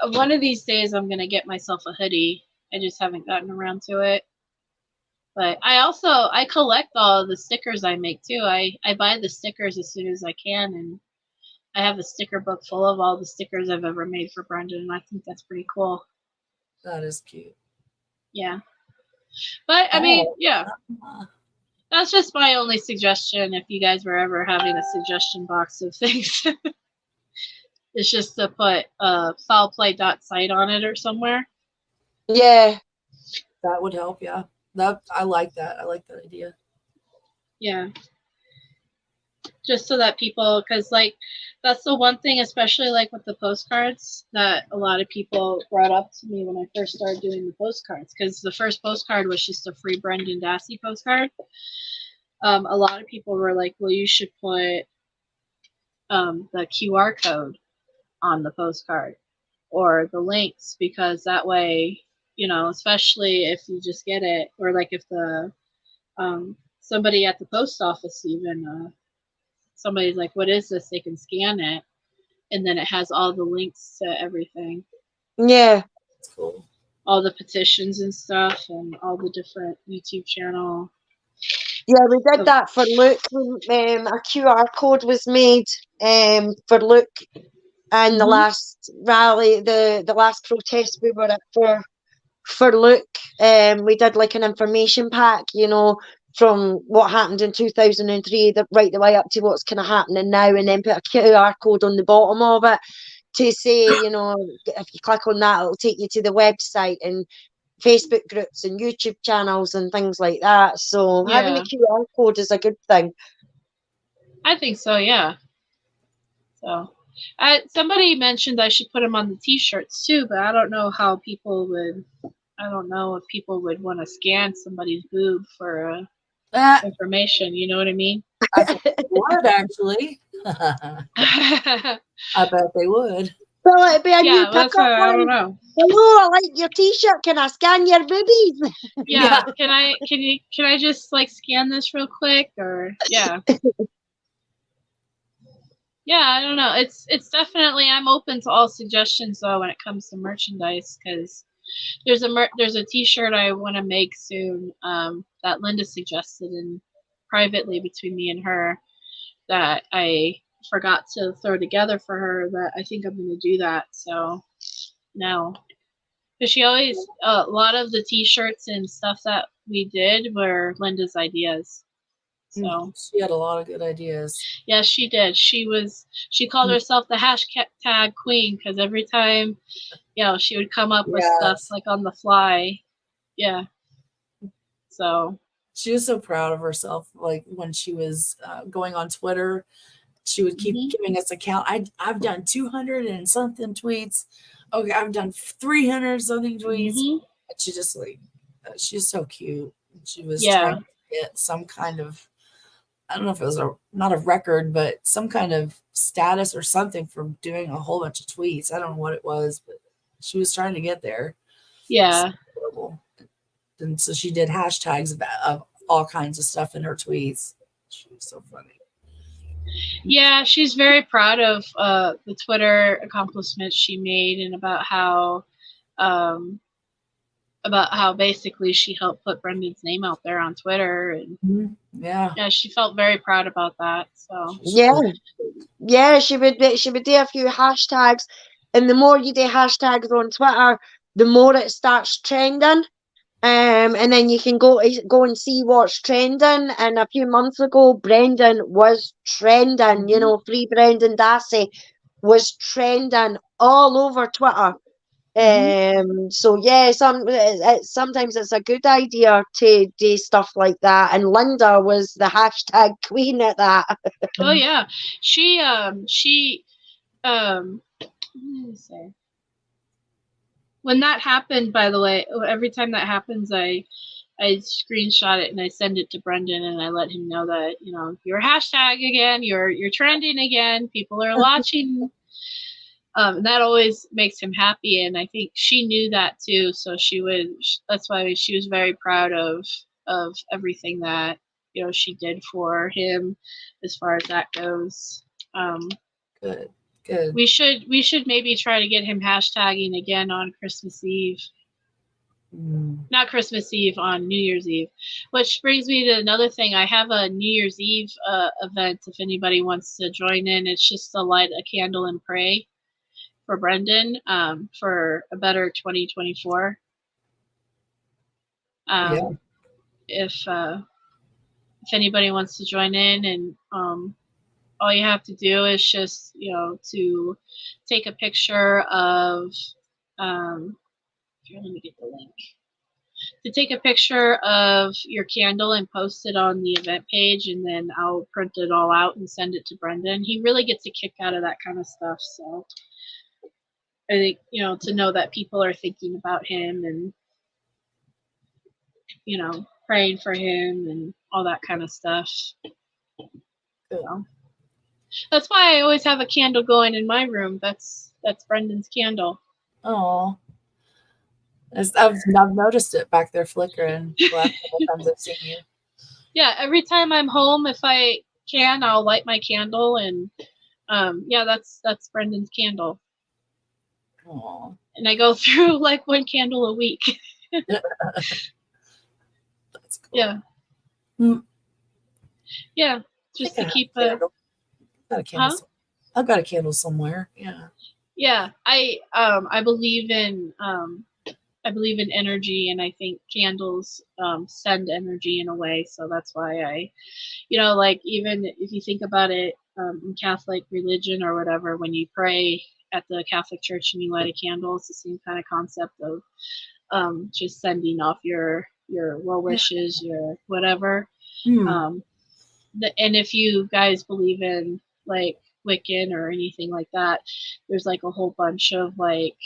One of these days I'm gonna get myself a hoodie. I just haven't gotten around to it. But I collect all the stickers I make too. I buy the stickers as soon as I can, and I have a sticker book full of all the stickers I've ever made for Brendan, and I think that's pretty cool. That is cute. Yeah. But I mean, yeah. That's just my only suggestion if you guys were ever having a suggestion box of things. It's just to put foulplay.site on it or somewhere. Yeah. That would help, yeah. I like that. I like that idea. Yeah. Just so that people, because like that's the one thing, especially like with the postcards, that a lot of people brought up to me when I first started doing the postcards, because the first postcard was just a free Brendan Dassey postcard. A lot of people were like, well, you should put the QR code on the postcard or the links, because that way, you know, especially if you just get it, or like if the somebody at the post office even somebody's like, what is this? They can scan it, and then it has all the links to everything. Yeah. That's cool. All the petitions and stuff, and all the different YouTube channel. Yeah, we did that for Luke. A QR code was made for Luke, and the last rally, the last protest we were at for Luke. We did like an information pack, you know, from what happened in 2003, right the way up to what's kind of happening now, and then put a QR code on the bottom of it to say, you know, if you click on that, it'll take you to the website and Facebook groups and YouTube channels and things like that. So having a QR code is a good thing. I think so, yeah. So somebody mentioned I should put them on the t-shirts too, but I don't know how people would, I don't know if people would want to scan somebody's boob for information, you know what I mean? I think they would, actually. I bet they would. Well, it'd be a new that's pickup I don't line. know. Hello, I like your t-shirt. Can I scan your boobies? Yeah, can I just like scan this real quick, or yeah. Yeah, I don't know. It's definitely, I'm open to all suggestions though when it comes to merchandise, because there's a t-shirt I want to make soon that Linda suggested and privately between me and her that I forgot to throw together for her, that I think I'm going to do that. So no, because she always, a lot of the t-shirts and stuff that we did were Linda's ideas. So she had a lot of good ideas. Yes, she did. She called herself the hashtag queen, because every time, you know, she would come up with stuff like on the fly. Yeah. So she was so proud of herself. Like when she was going on Twitter, she would keep giving us a count. I've done 200 and something tweets. Okay, I've done 300 something tweets. And she just like, she's so cute. She was trying to get some kind of, I don't know if it was not a record, but some kind of status or something from doing a whole bunch of tweets. I don't know what it was, but she was trying to get there. Yeah. And so she did hashtags of all kinds of stuff in her tweets. She was so funny. Yeah, she's very proud of the Twitter accomplishments she made, and about how basically she helped put Brendan's name out there on Twitter, and yeah, she felt very proud about that. So yeah, she would do a few hashtags, and the more you do hashtags on Twitter, the more it starts trending. And then you can go and see what's trending. And a few months ago, Brendan was trending. You know, Free Brendan Dassey was trending all over Twitter. So yeah, sometimes it's a good idea to do stuff like that. And Linda was the hashtag queen at that. Oh yeah, she what did I say? When that happened, by the way, every time that happens, I screenshot it and I send it to Brendan, and I let him know that, you know, your hashtag again, you're trending again, people are watching. That always makes him happy, and I think she knew that too. So that's why she was very proud of everything that, you know, she did for him as far as that goes. Good. We should maybe try to get him hashtagging again on Christmas Eve. Not Christmas Eve, on New Year's Eve. Which brings me to another thing. I have a New Year's Eve event if anybody wants to join in. It's just to light a candle and pray for Brendan for a better 2024. If anybody wants to join in, and all you have to do is just, to take a picture of, here, let me get the link. To take a picture of your candle and post it on the event page, and then I'll print it all out and send it to Brendan. He really gets a kick out of that kind of stuff. So I think, to know that people are thinking about him and, praying for him and all that kind of stuff. So that's why I always have a candle going in my room. That's Brendan's candle. Oh. I've noticed it back there flickering the last couple times I've seen you. Yeah, every time I'm home, if I can, I'll light my candle, and that's Brendan's candle. Aww. And I go through like one candle a week. That's cool. Yeah. Yeah, just to keep a candle. I've got a candle somewhere. Yeah. Yeah, I believe in energy, and I think candles send energy in a way. So that's why I, like, even if you think about it, in Catholic religion or whatever, when you pray at the Catholic Church and you light a candle, it's the same kind of concept of just sending off your well wishes, your whatever. And if you guys believe in like Wiccan or anything like that, there's like a whole bunch of like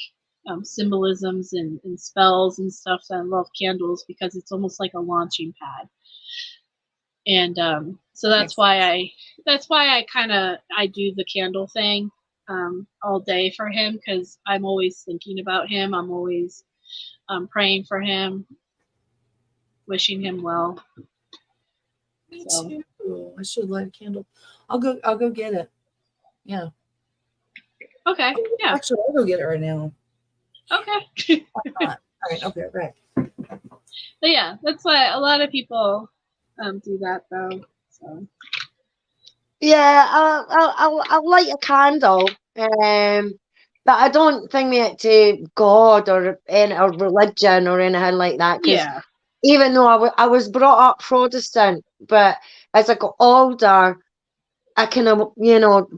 symbolisms and spells and stuff that involve candles, because it's almost like a launching pad. And so that's why I do the candle thing all day for him, because I'm always thinking about him. I'm always praying for him, wishing him well. Me too. I should light a candle. I'll go get it. Yeah. Okay. Yeah. Actually, I'll go get it right now. Okay. Why not? All right. Okay. Right. But yeah, that's why a lot of people do that though. So. Yeah, I'll light a candle, but I don't think it to God or religion or anything like that. Yeah. Even though I was brought up Protestant, but as I got older, I kind of,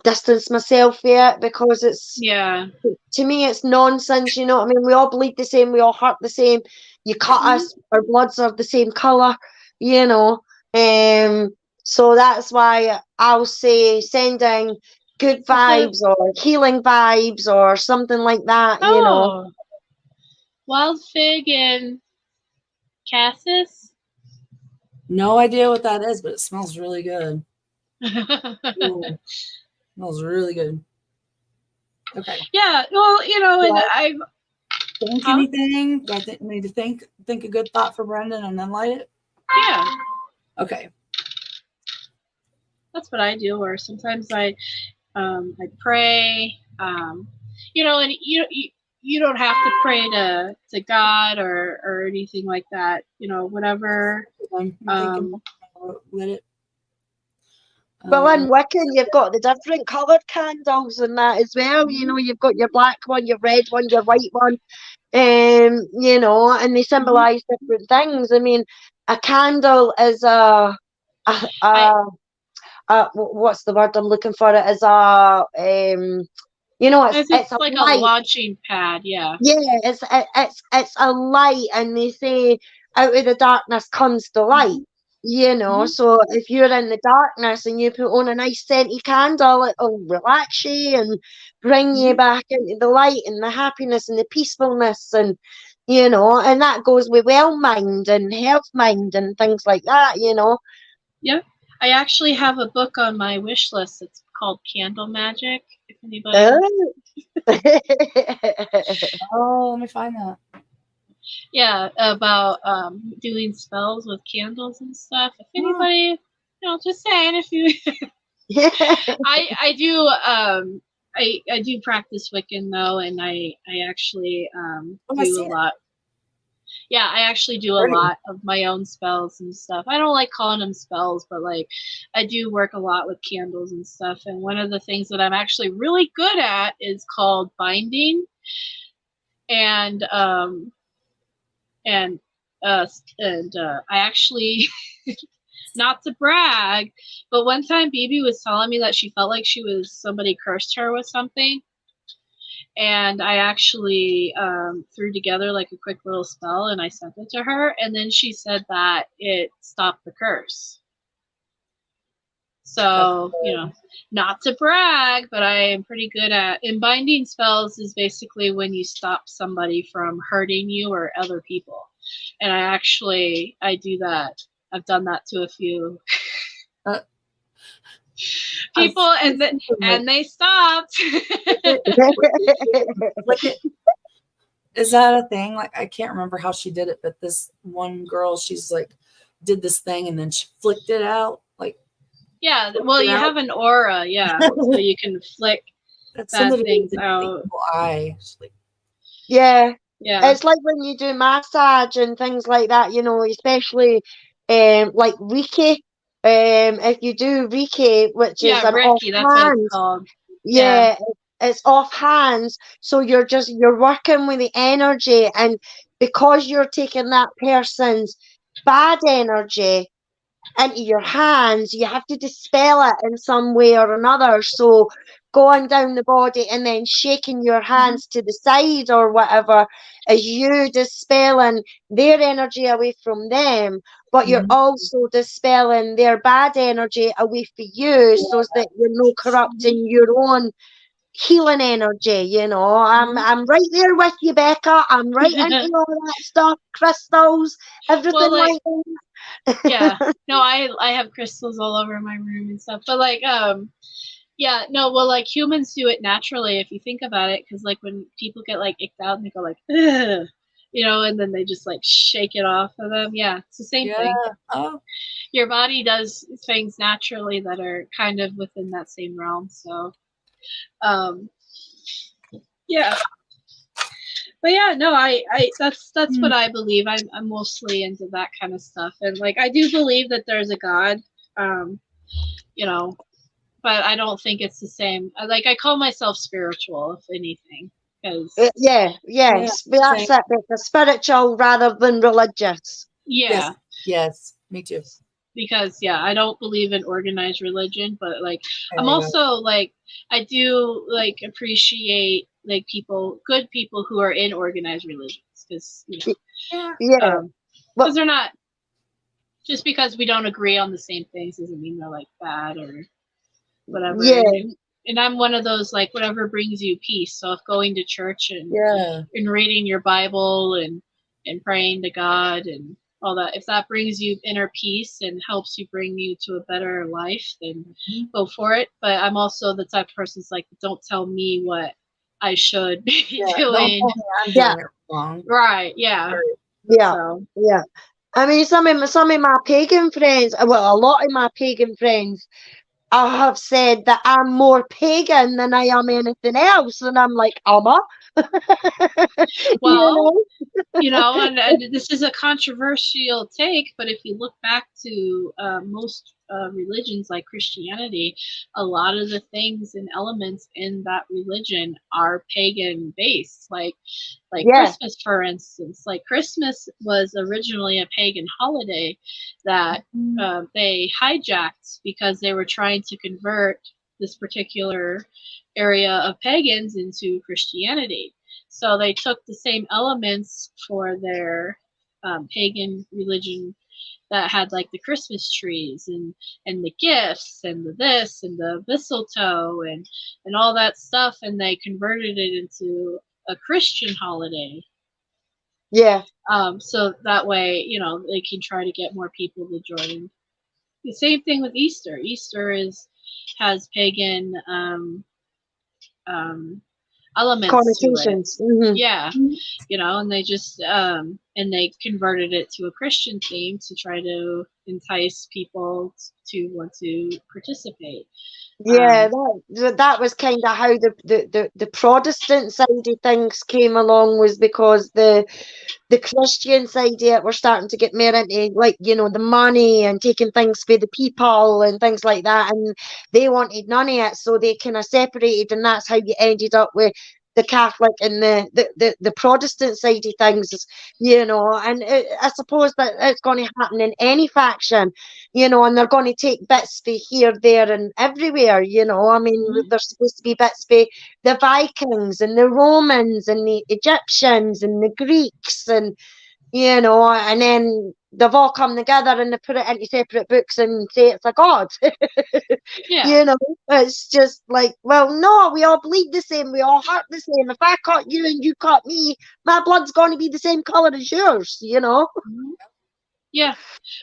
distance myself from it, because to me, it's nonsense. You know what I mean? We all bleed the same. We all hurt the same. You cut us, our bloods are the same color, so that's why I'll say sending good vibes or healing vibes or something like that, Wild fig and cassis? No idea what that is, but it smells really good. Smells really good. Okay. Yeah, well, and I think anything. Do I need to think a good thought for Brendan and then light it? Yeah. Okay. That's what I do. Or sometimes I pray. And you don't have to pray to God or anything like that. Whatever. Lit it. Well, in Wiccan, you've got the different coloured candles and that as well. You've got your black one, your red one, your white one, and they symbolise different things. I mean, a candle is what's the word I'm looking for? It is it's like a light. launching pad. Yeah. Yeah, it's a light, and they say out of the darkness comes the light. So if you're in the darkness and you put on a nice scented candle, it'll relax you and bring you back into the light and the happiness and the peacefulness, and and that goes with well mind and health mind and things like that. Yeah, I actually have a book on my wish list. It's called Candle Magic. If anybody. Oh, let me find that. Yeah, about doing spells with candles and stuff. If anybody, just saying, if you, I do, I do practice Wiccan though, and I actually do a lot. Yeah, I actually do a lot of my own spells and stuff. I don't like calling them spells, but like I do work a lot with candles and stuff. And one of the things that I'm actually really good at is called binding. And I actually not to brag, but one time BB was telling me that she felt like somebody cursed her with something. And I actually threw together like a quick little spell and I sent it to her. And then she said that it stopped the curse. So, you know, not to brag, but I am pretty good at, and binding spells is basically when you stop somebody from hurting you or other people. And I do that. I've done that to a few people, and they stopped. Is that a thing? Like, I can't remember how she did it, but this one girl, she's like, did this thing and then she flicked it out. Like, yeah, well, you have an aura, yeah, so you can flick bad things out. Yeah. Yeah. It's like when you do massage and things like that, you know, especially like Reiki. If you do Reiki, which is an Reiki, that's what it's offhand, called. yeah, it's off hands. So you're working with the energy, and because you're taking that person's bad energy into your hands, you have to dispel it in some way or another. So going down the body and then shaking your hands to the side or whatever is you dispelling their energy away from them, but you're also dispelling their bad energy away from you, so that you're not corrupting your own healing energy. You know, I'm right there with you, Becca. I'm right into all that stuff, crystals, everything like that. Yeah, no, I have crystals all over my room and stuff, but like yeah, no, well, like humans do it naturally if you think about it, because like when people get like icked out and they go like, ugh, you know, and then they just like shake it off of them. Yeah, it's the same thing. Oh, your body does things naturally that are kind of within that same realm. So yeah, but yeah, no, I that's what I believe. I'm mostly into that kind of stuff, and like I do believe that there's a God, you know, but I don't think it's the same. Like I call myself spiritual, if anything, because yes, that's it. It's spiritual rather than religious. Yeah, yes, me too. Because yeah, I don't believe in organized religion, but like I'm also like I do like appreciate like good people who are in organized religions, because you know, because they're not, just because we don't agree on the same things doesn't mean they're like bad or whatever. Yeah. And I'm one of those, like, whatever brings you peace. So if going to church and reading your Bible and praying to God and all that, if that brings you inner peace and helps you bring you to a better life, then go for it. But I'm also the type of person who's like, don't tell me what I should be doing. I'm doing it wrong. Right, yeah. Yeah, So. yeah. I mean, some of my pagan friends, well, a lot of my pagan friends, I have said that I'm more pagan than I am anything else, and I'm like, well, you know, and this is a controversial take, but if you look back to most religions like Christianity, a lot of the things and elements in that religion are pagan based, like Christmas, for instance. Like Christmas was originally a pagan holiday that they hijacked because they were trying to convert this particular area of pagans into Christianity. So they took the same elements for their pagan religion that had like the Christmas trees and the gifts and the this and the mistletoe and all that stuff, and they converted it into a Christian holiday. Yeah. So that way, you know, they can try to get more people to join. The same thing with Easter. Easter has pagan elements connotations. to it. Yeah, you know, and they just and they converted it to a Christian theme to try to entice people to want to participate. Yeah, that was kind of how the Protestant side of things came along, was because the Christian side of it were starting to get more into, like, you know, the money and taking things for the people and things like that, and they wanted none of it, so they kind of separated, and that's how you ended up with the Catholic and the Protestant side of things, you know. And I suppose that it's going to happen in any faction, you know, and they're going to take bits for here, there, and everywhere, you know. I mean, there's supposed to be bits for the Vikings and the Romans and the Egyptians and the Greeks, and, you know, and then they've all come together and they put it into separate books and say it's a god. Yeah. You know, it's just like, well, no, we all bleed the same, we all hurt the same. If I caught you and you caught me, my blood's going to be the same color as yours, you know. Yeah,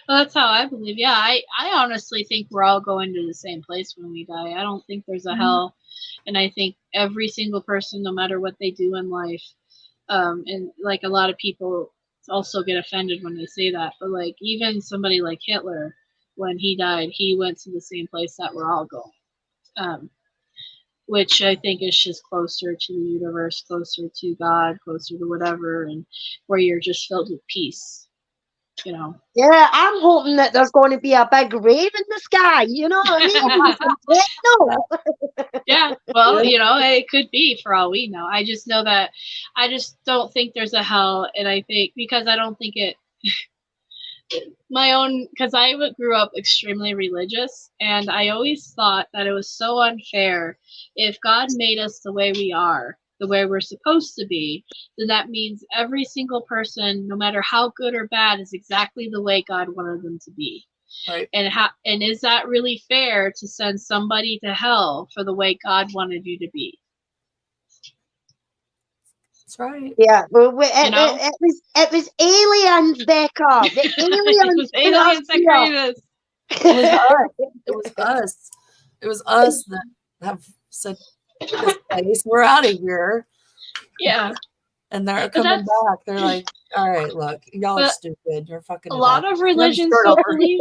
well, that's how I believe. Yeah, I honestly think we're all going to the same place when we die. I don't think there's a hell, and I think every single person, no matter what they do in life, and like a lot of people also get offended when they say that, but like even somebody like Hitler, when he died, he went to the same place that we're all going, which I think is just closer to the universe, closer to God, closer to whatever, and where you're just filled with peace, you know. Yeah, I'm hoping that there's going to be a big rave in the sky, you know what I mean? Yeah, well, you know, it could be for all we know. I just know that I just don't think there's a hell, and I think because I don't think it because I grew up extremely religious, and I always thought that it was so unfair. If God made us the way we are, the way we're supposed to be, then that means every single person, no matter how good or bad, is exactly the way God wanted them to be. Right. And is that really fair to send somebody to hell for the way God wanted you to be? That's right. Yeah, well, You know? it was aliens, Becca. The aliens. It was aliens that created us. It was us. It was us. It was us that have said, "This place, we're out of here." Yeah. And they're coming back. They're like, "All right, look, y'all are stupid. You're fucking." A lot of religions don't believe.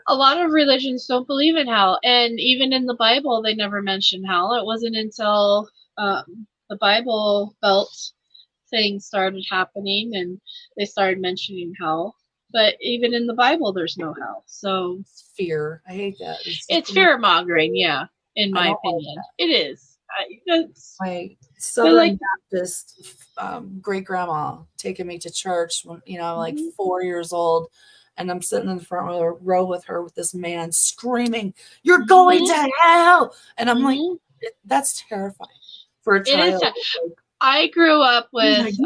A lot of religions don't believe in hell, and even in the Bible, they never mention hell. It wasn't until the Bible Belt thing started happening, and they started mentioning hell. But even in the Bible, there's no hell. So it's fear. I hate that. It's fear mongering, yeah. In my opinion, it is. My Southern Baptist great grandma taking me to church when I'm like 4 years old, and I'm sitting in the front row with her with this man screaming, "You're going to hell!" And I'm like, that's terrifying for a child. I grew up with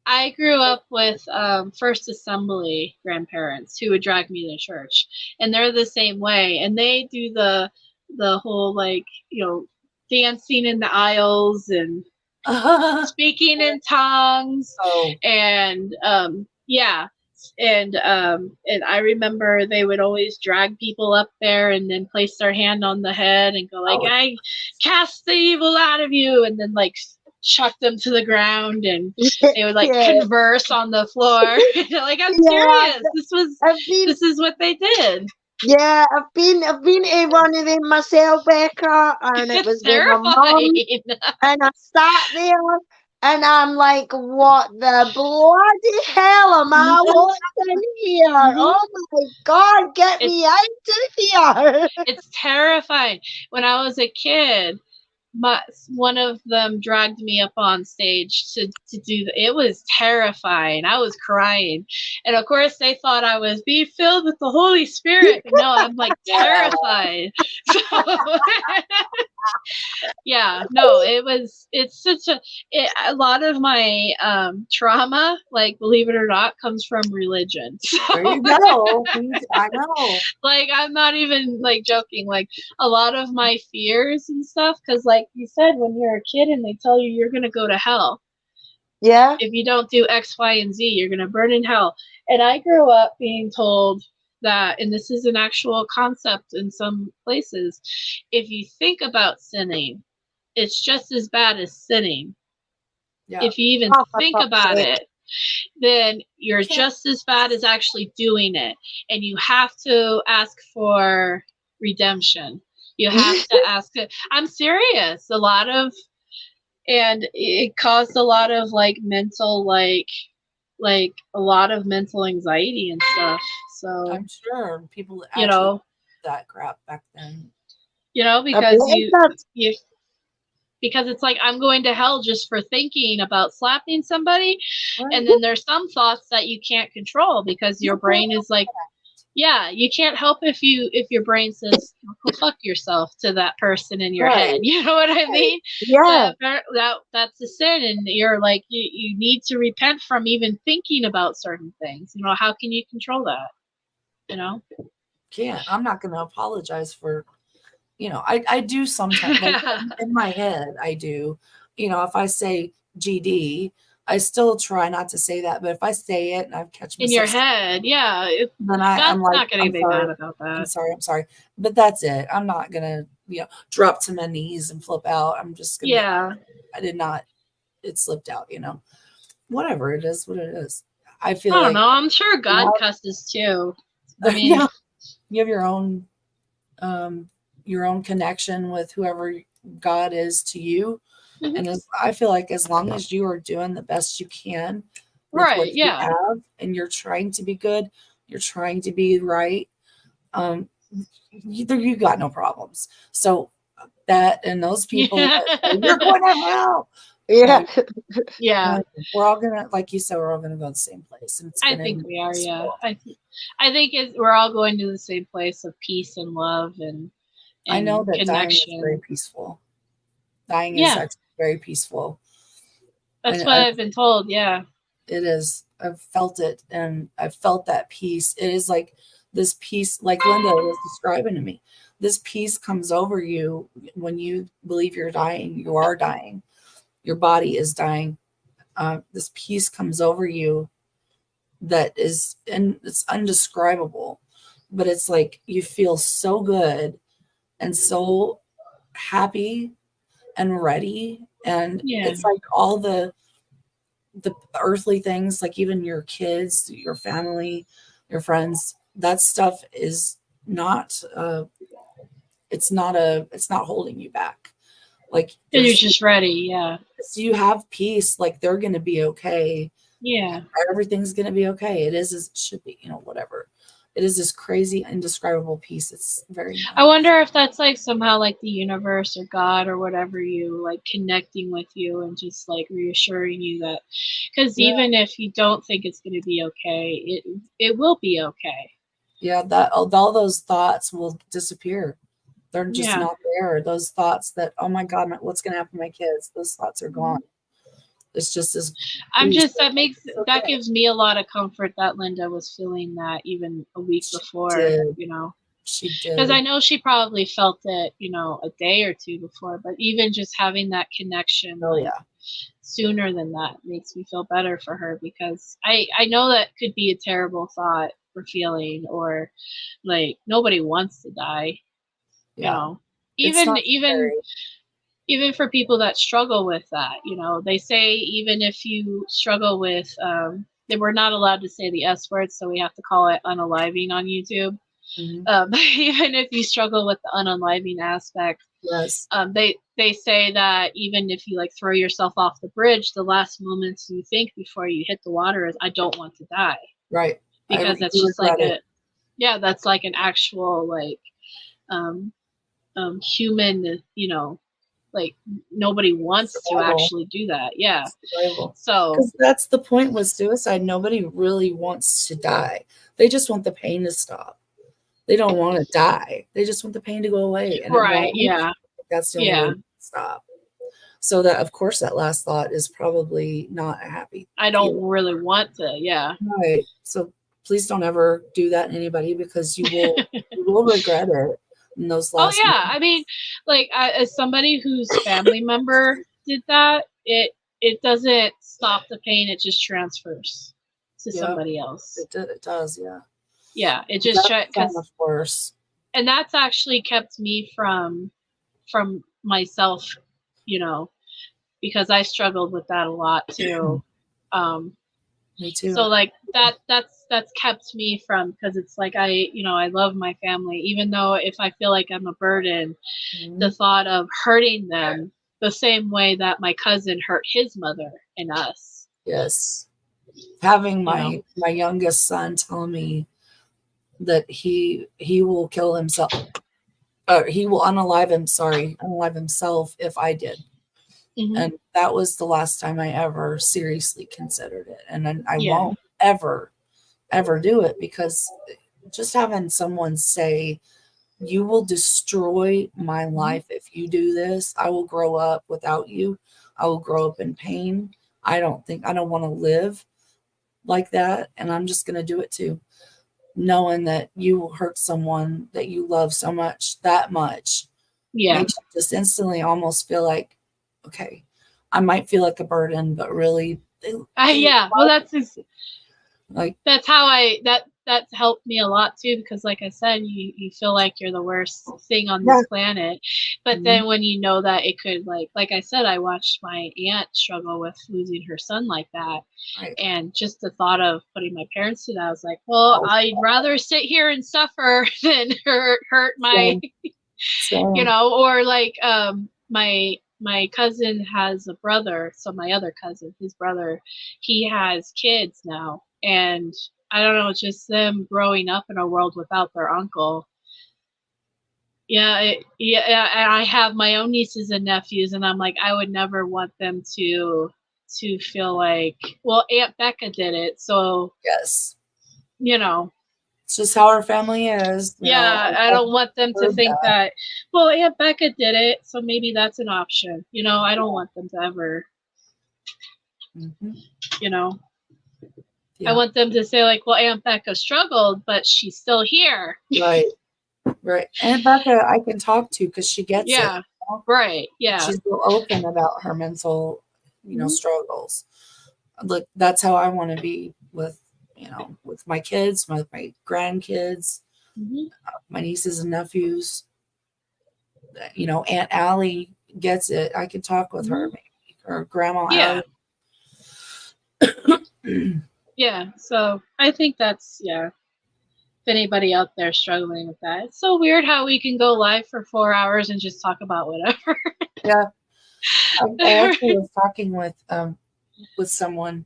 I grew up with First Assembly grandparents who would drag me to church, and they're the same way, and they do the whole dancing in the aisles and speaking in tongues, and and I remember they would always drag people up there and then place their hand on the head and go like, "I cast the evil out of you," and then like chuck them to the ground, and they would like converse on the floor. Like, I'm serious. This is what they did. Yeah, I've been to one of them myself, Becca, and it was with my mum, and I sat there, and I'm like, what the bloody hell am I watching here? Oh my God, get me out of here. It's terrifying. When I was a kid, one of them dragged me up on stage to do it was terrifying. I was crying, and of course they thought I was be filled with the Holy Spirit. No, I'm like terrified. So, yeah, no, it's such a lot of my trauma, like, believe it or not, comes from religion. So, there you go. I know. Like, I'm not even like joking. Like, a lot of my fears and stuff, because like you said, when you're a kid and they tell you you're gonna go to hell. Yeah. If you don't do X, Y, and Z, you're gonna burn in hell. And I grew up being told that, and this is an actual concept in some places, if you think about sinning, it's just as bad as sinning. Yeah. if you even think about it, then you're just as bad as actually doing it. And you have to ask for redemption. You have to ask it. I'm serious. And it caused a lot of like mental, like a lot of mental anxiety and stuff. So I'm sure people you actually know, did that crap back then. because because it's like I'm going to hell just for thinking about slapping somebody. And then there's some thoughts that you can't control because your brain is like, yeah, you can't help if your brain says, go fuck yourself to that person in your head. You know what I mean? Yeah. That's a sin. And you're like, you need to repent from even thinking about certain things. You know, how can you control that? You know? Can't. I'm not going to apologize for, I do sometimes, like in my head, I do. If I say GD, I still try not to say that, but if I say it and I catch myself In your head, yeah. then That's I'm like, not going to be mad about that. I'm sorry. But that's it. I'm not going to, drop to my knees and flip out. I'm just going to, I did not, it slipped out, whatever it is, what it is. I feel I don't like, know. I'm sure God cusses too. I mean, you have your own connection with whoever God is to you. And I feel like as long as you are doing the best you can with what you have, and you're trying to be good, you're trying to be right, you got no problems. So that and those people, that say, you're going to hell. Yeah. Yeah. We're all gonna, like you said, we're all gonna go to the same place. And I think we are, yeah. I think we're all going to the same place of peace and love and I know that connection. dying is very peaceful. Dying is actually very peaceful. That's what I've been told, yeah. It is. I've felt it, and I've felt that peace. It is like this peace, like Linda was describing to me. This peace comes over you when you believe you're dying. You are dying. Your body is dying. This peace comes over you that is, and it's undescribable, but it's like you feel so good and so happy and ready. And it's like all the earthly things, like even your kids, your family, your friends, that stuff is not, it's not holding you back. Like you're just ready, yeah. So you have peace, like they're going to be okay. Yeah. Everything's going to be okay. It is as it should be, whatever. It is this crazy, indescribable peace. It's very nice. I wonder if that's like somehow like the universe or God or whatever you like connecting with you and just like reassuring you that, because even if you don't think it's going to be okay, it will be okay. Yeah, that all those thoughts will disappear. They're just not there. Those thoughts that, oh my God, what's going to happen to my kids? Those thoughts are gone. It's just as that gives me a lot of comfort that Linda was feeling that even a week before, she did. Because I know she probably felt it, a day or two before, but even just having that connection sooner than that makes me feel better for her, because I know that could be a terrible thought or feeling, or like nobody wants to die. Even for people that struggle with that, they say even if you struggle with, we're not allowed to say the S word, so we have to call it unaliving on YouTube. Even if you struggle with the unaliving aspect, they say that even if you like throw yourself off the bridge, the last moments you think before you hit the water is, I don't want to die. Right. Because that's just like that's like an actual like human, like nobody wants to actually do that. Yeah. So that's the point with suicide. Nobody really wants to die. They just want the pain to stop. They don't want to die. They just want the pain to go away. And that's the only way to stop. So that, of course, that last thought is probably not a happy. I don't really want to. Yeah. Right. So please don't ever do that to anybody, because you will regret it. In those last moments. I mean, like as somebody whose family member did that, it doesn't stop the pain, it just transfers to somebody else. It does, it just much worse. And that's actually kept me from myself, because I struggled with that a lot too. Me too. So like that's kept me from, because it's like I love my family, even though if I feel like I'm a burden, the thought of hurting them the same way that my cousin hurt his mother and us. Yes. Having my youngest son tell me that he will kill himself, or he will unalive himself if I did. And that was the last time I ever seriously considered it. And then I won't ever do it, because just having someone say, you will destroy my life if you do this. I will grow up without you. I will grow up in pain. I don't want to live like that. And I'm just going to do it too. Knowing that you will hurt someone that you love so much, that much. Yeah. Makes you just instantly almost feel like, okay, I might feel like a burden, but really, well, that's how that helped me a lot too, because like I said, you feel like you're the worst thing on this planet, but then when you know that it could, like I said, I watched my aunt struggle with losing her son like that, and just the thought of putting my parents through that, I was like, well, I'd rather sit here and suffer than hurt my or like my cousin has a brother, so my other cousin, his brother, he has kids now, and I don't know, just them growing up in a world without their uncle. And I have my own nieces and nephews, and I'm like, I would never want them to feel like, well, Aunt Becca did it, so yes, it's just how our family is. I don't want them to think that, well, Aunt Becca did it, so maybe that's an option. I don't want them to ever, I want them to say like, well, Aunt Becca struggled, but she's still here. Right. Aunt Becca, I can talk to because she gets it. Right. Yeah. She's real open about her mental, struggles. Look, that's how I want to be with, with my kids, with my grandkids, my nieces and nephews. Aunt Allie gets it. I can talk with her, maybe, or Grandma Allie. Yeah, so I think that's, if anybody out there struggling with that. It's so weird how we can go live for 4 hours and just talk about whatever. Yeah. I actually was talking with someone,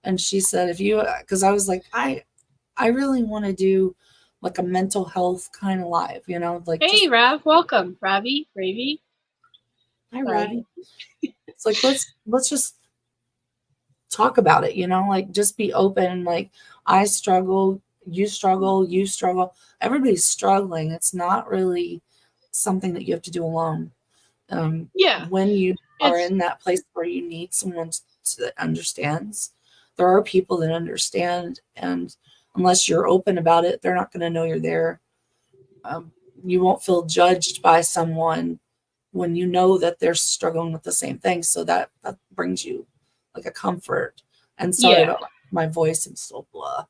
and she said, because I was like, I really want to do like a mental health kind of live, like. Hey, Rav, welcome. Ravi. Hi, Ravi. It's like, let's just talk about it, like just be open. Like, I struggle, you struggle, everybody's struggling. It's not really something that you have to do alone. When you are in that place where you need someone that understands, there are people that understand, and unless you're open about it, they're not going to know you're there. You won't feel judged by someone when you know that they're struggling with the same thing, so that brings you like a comfort. And sorry about my voice, I'm still blah.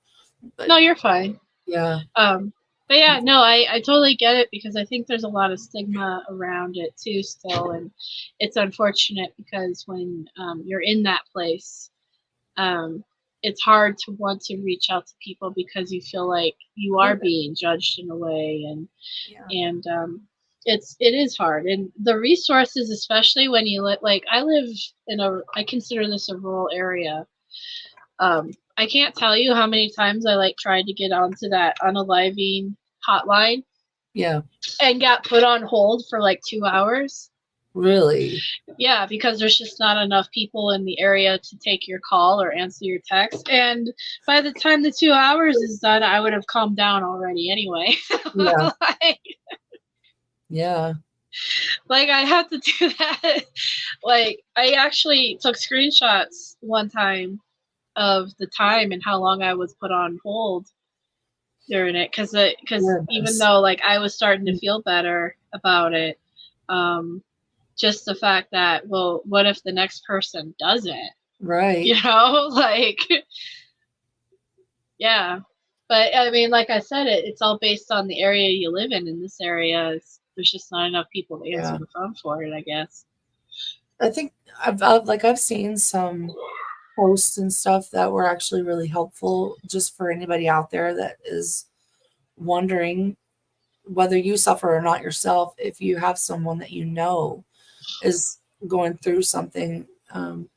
But, no, you're fine. Yeah. But yeah, no, I totally get it, because I think there's a lot of stigma around it too still, and it's unfortunate because when you're in that place, it's hard to want to reach out to people because you feel like you are being judged in a way, and it is hard. And the resources, especially when you like, I consider this a rural area. I can't tell you how many times I tried to get onto that unaliving hotline. Yeah. And got put on hold for 2 hours. Really? Yeah, because there's just not enough people in the area to take your call or answer your text. And by the time the 2 hours is done, I would have calmed down already anyway. Yeah. Yeah. I have to do that. I actually took screenshots one time of the time and how long I was put on hold during it, because even though I was starting to feel better about it, just the fact that, well, what if the next person doesn't? Right. Yeah. But I mean, like I said, it's all based on the area you live in. In this area, there's just not enough people to answer the phone for it, I guess. I think I've seen some posts and stuff that were actually really helpful just for anybody out there that is wondering whether you suffer or not yourself. If you have someone that you know is going through something, what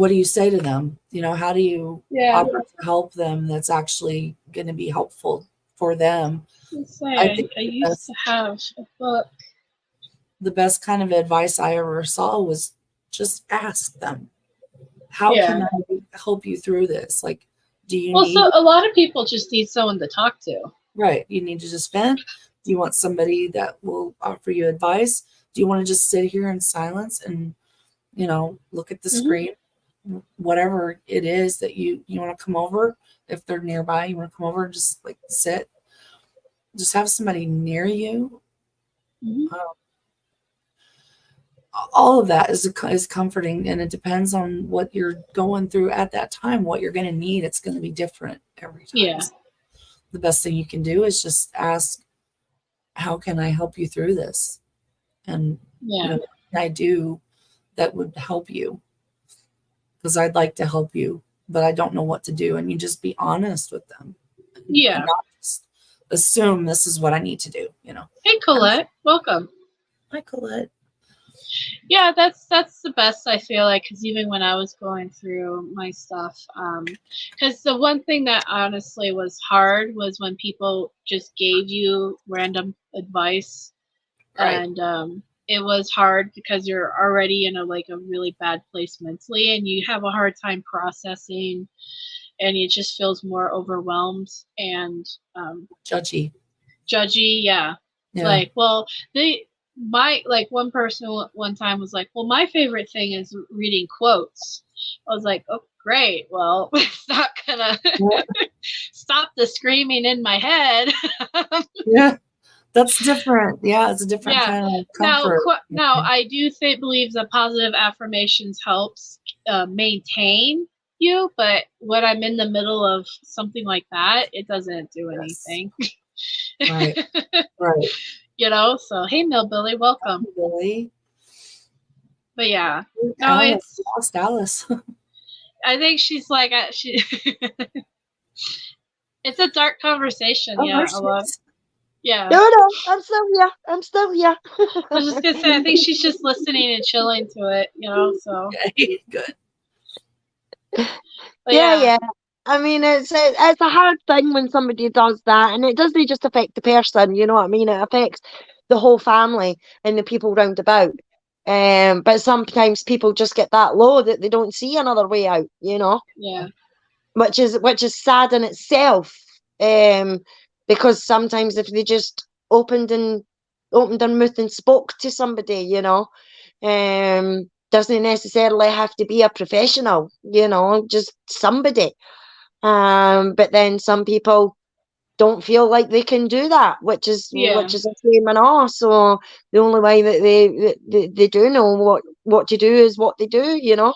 do you say to them? You know, how do you offer to help them that's actually going to be helpful for them? I used to have a book. The best kind of advice I ever saw was just ask them, how can I help you through this? Like, do you need... So a lot of people just need someone to talk to. Right. You need to just vent. Do you want somebody that will offer you advice? Do you want to just sit here in silence and, you know, look at the screen? Whatever it is that you want to come over, if they're nearby, you want to come over and just like sit. Just have somebody near you. All of that is comforting, and it depends on what you're going through at that time, what you're going to need. It's going to be different every time. So the best thing you can do is just ask, how can I help you through this? And you know, what can I do that would help you? Because I'd like to help you, but I don't know what to do. And you just be honest with them. Yeah. And not just assume this is what I need to do, you know. Hey, Colette. Welcome. Hi, Colette. Yeah, that's the best, I feel like, because even when I was going through my stuff, because the one thing that honestly was hard was when people just gave you random advice, and it was hard because you're already in a really bad place mentally, and you have a hard time processing, and it just feels more overwhelmed and judgy. Yeah. Like, well, one person one time was like, well, my favorite thing is reading quotes. I was like, oh, great. Well, it's not gonna stop the screaming in my head. Yeah, that's different. Yeah, it's a different kind of comfort. Now, I do believe that positive affirmations helps maintain you, but when I'm in the middle of something like that, it doesn't do anything. Right. Right. You know, so hey, Millbilly, welcome. Hi, Billy. But yeah, no, Alice, lost Alice. I think she's like, it's a dark conversation. Yeah, a lot. Yeah. No, I'm still here. I'm still here. I was just gonna say, I think she's just listening and chilling to it. You know, so okay, good. But yeah. I mean, it's a hard thing when somebody does that, and it doesn't just affect the person, you know what I mean? It affects the whole family and the people round about. But sometimes people just get that low that they don't see another way out, you know? Yeah. Which is sad in itself. Because sometimes if they just opened their mouth and spoke to somebody, you know, doesn't necessarily have to be a professional, you know, just somebody. But then some people don't feel like they can do that, which is a shame and all. So the only way that they do know what to do is what they do, you know.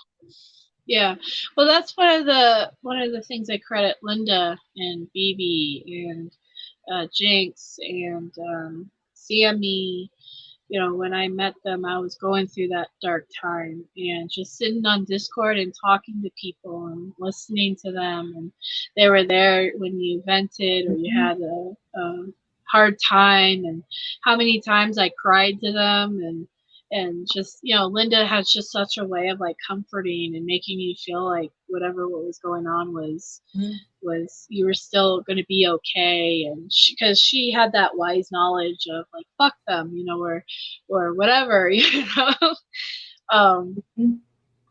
Yeah, well, that's one of the things I credit Linda and BB and Jinx and Sammy. You know, when I met them, I was going through that dark time, and just sitting on Discord and talking to people and listening to them, and they were there when you vented or you had a hard time, and how many times I cried to them, and just, you know, Linda has just such a way of like comforting and making you feel like whatever what was going on was you were still going to be okay, and because she had that wise knowledge of like, fuck them, you know, or whatever, you know.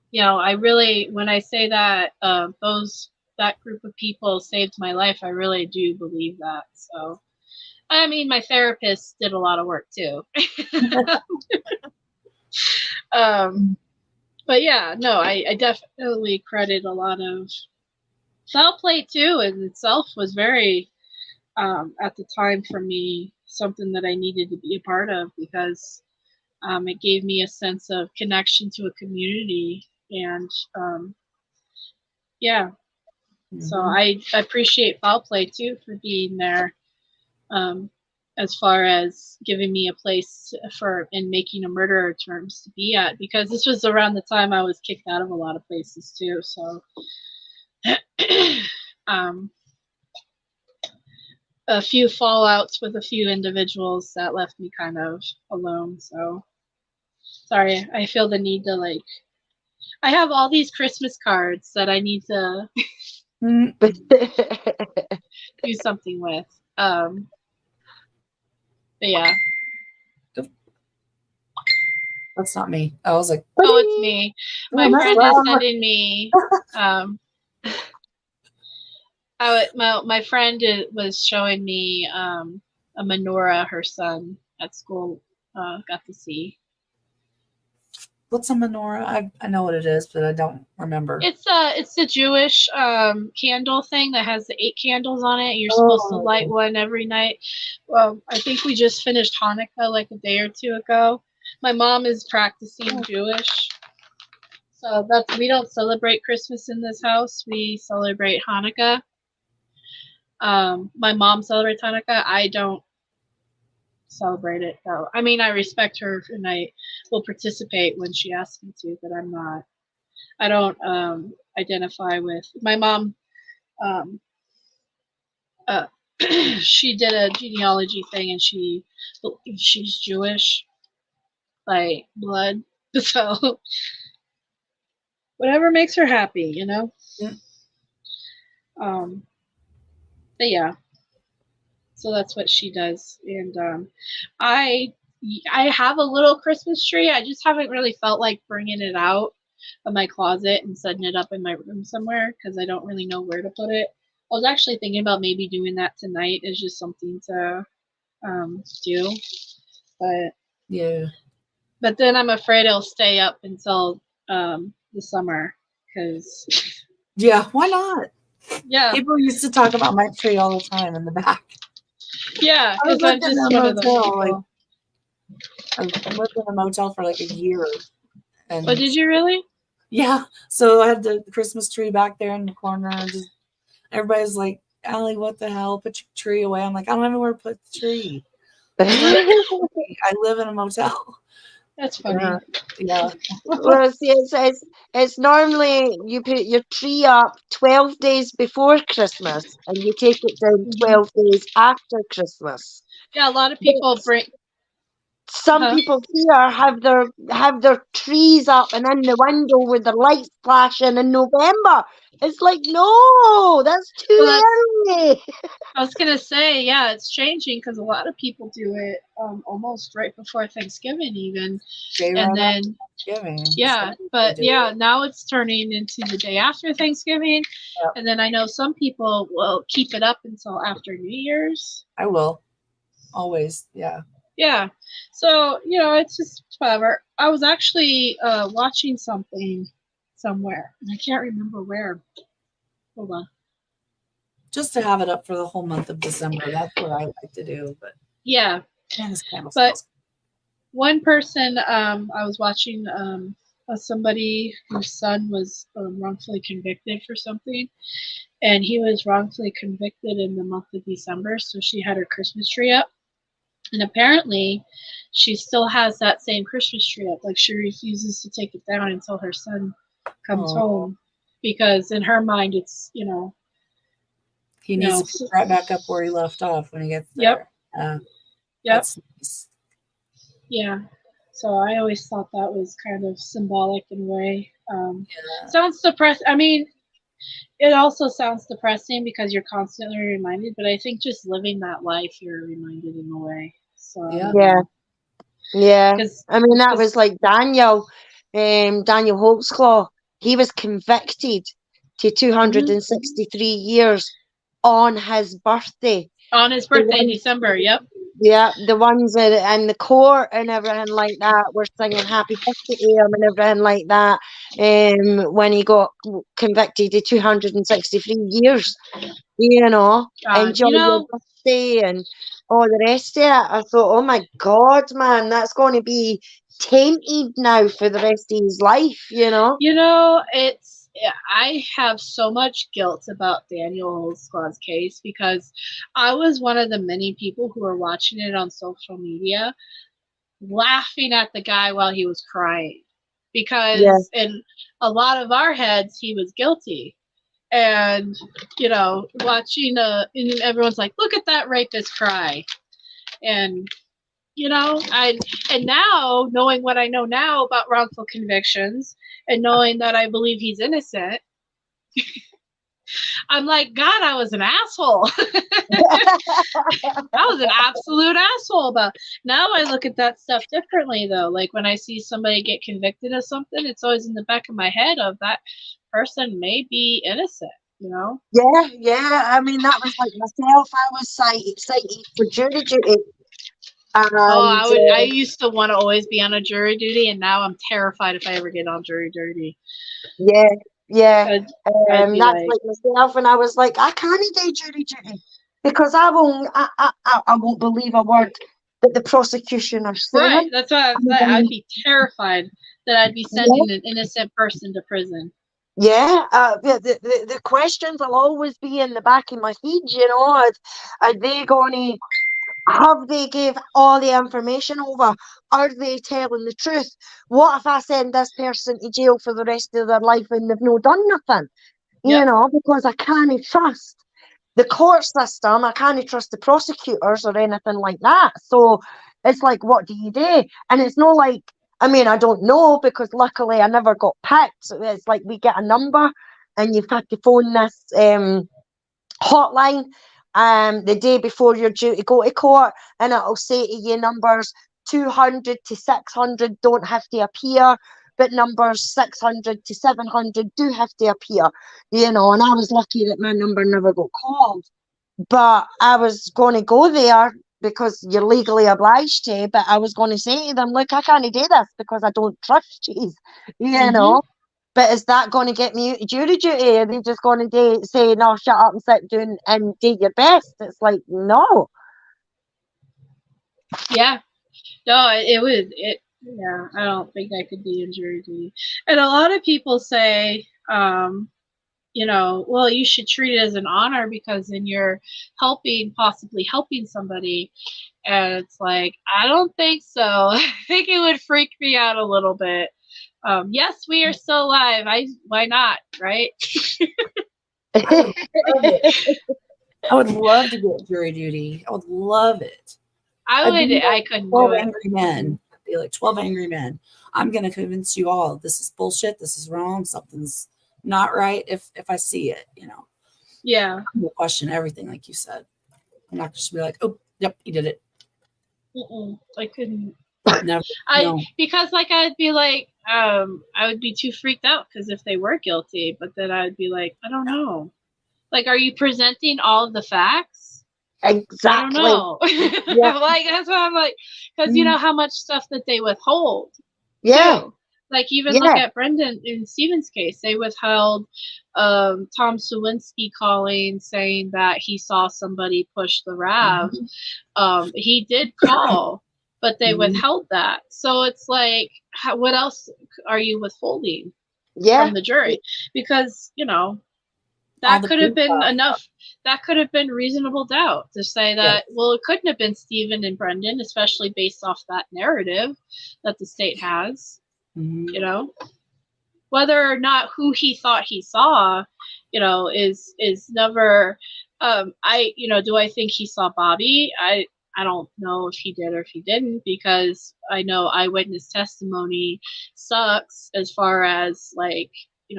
You know, I really, when I say that that group of people saved my life, I really do believe that. So I mean, my therapist did a lot of work too. But yeah, no, I definitely credit a lot of foul play too in itself was very at the time for me something that I needed to be a part of, because it gave me a sense of connection to a community, and so I appreciate foul play too for being there. as far as giving me a place for and making a murderer terms to be at, because this was around the time I was kicked out of a lot of places too. So a few fallouts with a few individuals that left me kind of alone. So sorry, I feel the need to like, I have all these Christmas cards that I need to do something with. But yeah. That's not me. I was like, oh, it's me. My friend is sending me. My friend was showing me a menorah her son at school got to see. What's a menorah? I know what it is, but I don't remember. It's the Jewish candle thing that has the 8 candles on it. You're supposed to light one every night. Well, I think we just finished Hanukkah like a day or two ago. My mom is practicing Jewish, so we don't celebrate Christmas in this house. We celebrate Hanukkah. My mom celebrates Hanukkah. I don't celebrate it though. I mean, I respect her and I will participate when she asks me to, but I don't identify with my mom. She did a genealogy thing and she's Jewish by blood, so whatever makes her happy, you know. But yeah, so that's what she does. And I have a little Christmas tree. I just haven't really felt like bringing it out of my closet and setting it up in my room somewhere because I don't really know where to put it. I was actually thinking about maybe doing that tonight as just something to do, but yeah. But then I'm afraid it'll stay up until the summer because yeah, why not? Yeah, people used to talk about my tree all the time in the back. Yeah, I was because I'm living just in a one of those motel. Like, people. I lived in a motel for like a year. And Oh, did you really? yeah, so I had the Christmas tree back there in the corner, and just everybody's like, "Allie, what the hell? Put your tree away." I'm like, I don't even know where to put the tree. I live in a motel. That's funny. Yeah. Well, see, it's normally you put your tree up 12 days before Christmas and you take it down 12 days after Christmas. Yeah, a lot of people bring. Some people here have their trees up and in the window with the lights flashing in November. It's like, no, that's too early. I was gonna say, yeah, it's changing because a lot of people do it almost right before Thanksgiving, even, and then Thanksgiving. yeah, but yeah, now it's turning into the day after Thanksgiving, and then I know some people will keep it up until after New Year's. I will, always, yeah. Yeah, so it's just whatever. I was actually watching something somewhere, and I can't remember where. Hold on. Just to have it up for the whole month of December. That's what I like to do. But yeah, but one person I was watching somebody whose son was wrongfully convicted for something, and he was wrongfully convicted in the month of December. So she had her Christmas tree up, and apparently she still has that same Christmas tree up. Like, she refuses to take it down until her son comes home, because in her mind it's he needs to pick right back up where he left off when he gets there. Yep. That's nice. Yeah. So I always thought that was kind of symbolic in a way. Sounds depressing. I mean, it also sounds depressing because you're constantly reminded, but I think just living that life, you're reminded in a way. So Yeah. I mean, that was like Daniel Holtzclaw. He was convicted to 263 years on his birthday. On his birthday in December, yep. Yeah, the ones in the court and everything like that were singing happy birthday to him and everything like that. When he got convicted to 263 years, enjoy your birthday and all the rest of it. I thought, oh my God, man, that's going to be tainted now for the rest of his life, I have so much guilt about Daniel Squad's case because I was one of the many people who were watching it on social media, laughing at the guy while he was crying, because in a lot of our heads he was guilty. And watching and everyone's like, look at that rapist cry. And and now, knowing what I know now about wrongful convictions and knowing that I believe he's innocent, I'm like, God, I was an asshole. I was an absolute asshole. But now I look at that stuff differently, though. Like when I see somebody get convicted of something, it's always in the back of my head of that person may be innocent, Yeah. I mean, that was like myself. I was cited for jury duty. I used to want to always be on a jury duty, and now I'm terrified if I ever get on jury duty. Yeah. I'd That's be like myself, and I was like, I can't do jury duty because I won't believe a word that the prosecution are saying. Right, that's why I'd be terrified that I'd be sending an innocent person to prison. The questions will always be in the back of my head, are they going to, have they give all the information over? Are they telling the truth? What if I send this person to jail for the rest of their life and they've not done nothing? Because I can't trust the court system, I can't trust the prosecutors or anything like that. So it's like, what do you do? And it's not like, I mean, I don't know, because luckily I never got picked. So it's like we get a number and you've got to phone this hotline the day before you're due to go to court, and it'll say to you numbers 200 to 600 don't have to appear, but numbers 600 to 700 do have to appear, and I was lucky that my number never got called. But I was going to go there because you're legally obliged to, but I was going to say to them, look, I can't do this because I don't trust you, But is that going to get me out of jury duty? Are they just going to say, no, shut up and sit down and do your best? It's like, no. Yeah. No, yeah, I don't think I could be in jury duty. And a lot of people say, well, you should treat it as an honor because then you're possibly helping somebody. And it's like, I don't think so. I think it would freak me out a little bit. Yes, we are still alive. Why not, right? I would love to get jury duty. I would love it. I couldn't 12 do it. angry men. I'd be like 12 angry men. I'm going to convince you all this is bullshit. This is wrong. Something's not right. If I see it, Yeah. I'm going to question everything, like you said. I'm not just be like, oh, yep, he did it. I couldn't. Never. Because I'd be like, I would be too freaked out because if they were guilty, but then I'd be like, I don't know. Like, are you presenting all of the facts? Exactly. I don't know. Like, that's what I'm like, because you know how much stuff that they withhold. Yeah. Too. Like, even look at Brendan in Stephen's case, they withheld Tom Sawinski calling, saying that he saw somebody push the RAV. He did call, but they withheld that. So it's like, what else are you withholding from the jury? Because, that could have been enough. That could have been reasonable doubt to say that, well, it couldn't have been Stephen and Brendan, especially based off that narrative that the state has, whether or not who he thought he saw, is never, do I think he saw Bobby? I don't know if he did or if he didn't, because I know eyewitness testimony sucks as far as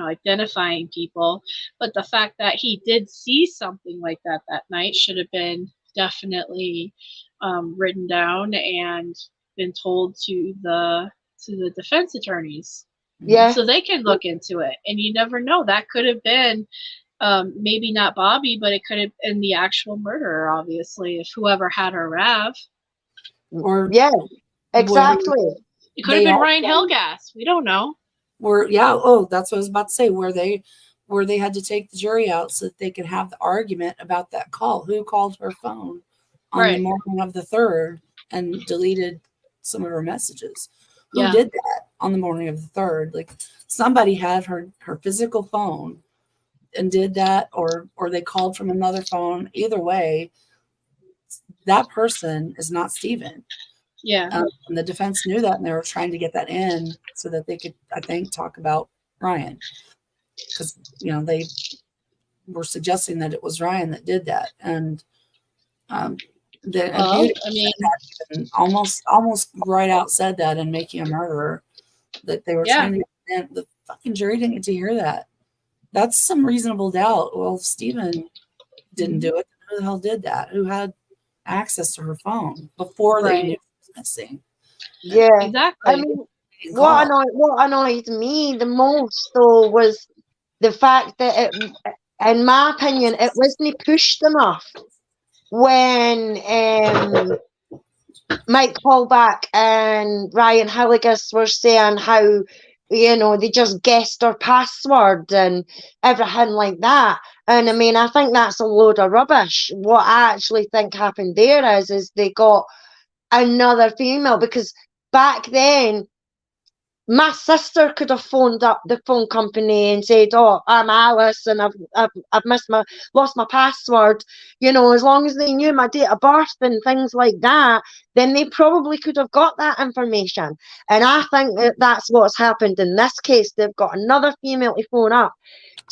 identifying people, but the fact that he did see something like that night should have been definitely written down and been told to the defense attorneys, so they can look into it. And you never know, that could have been maybe not Bobby, but it could have been the actual murderer, obviously, if whoever had her RAV. Or exactly. It could have been Ryan Hellgas. We don't know. That's what I was about to say, where they had to take the jury out so that they could have the argument about that call. Who called her phone on the morning of the 3rd and deleted some of her messages? Who did that on the morning of the 3rd? Like, somebody had her physical phone and did that, or they called from another phone. Either way, that person is not Stephen. Yeah. And the defense knew that, and they were trying to get that in so that they could, I think, talk about Ryan, because they were suggesting that it was Ryan that did that, and almost right out said that in Making a Murderer, that they were trying to get, the fucking jury didn't get to hear that. That's some reasonable doubt. Well, if Stephen didn't do it, who the hell did that? Who had access to her phone before they knew she was missing? Yeah, exactly. I mean, what annoyed me the most though was the fact that in my opinion, it wasn't pushed enough when Mike Hallback and Ryan Hilligus were saying how, they just guessed her password and everything like that. And I mean, I think that's a load of rubbish. What I actually think happened there is they got another female, because back then, my sister could have phoned up the phone company and said, "Oh, I'm Alice, and I've lost my password." As long as they knew my date of birth and things like that, then they probably could have got that information. And I think that's what's happened in this case. They've got another female to phone up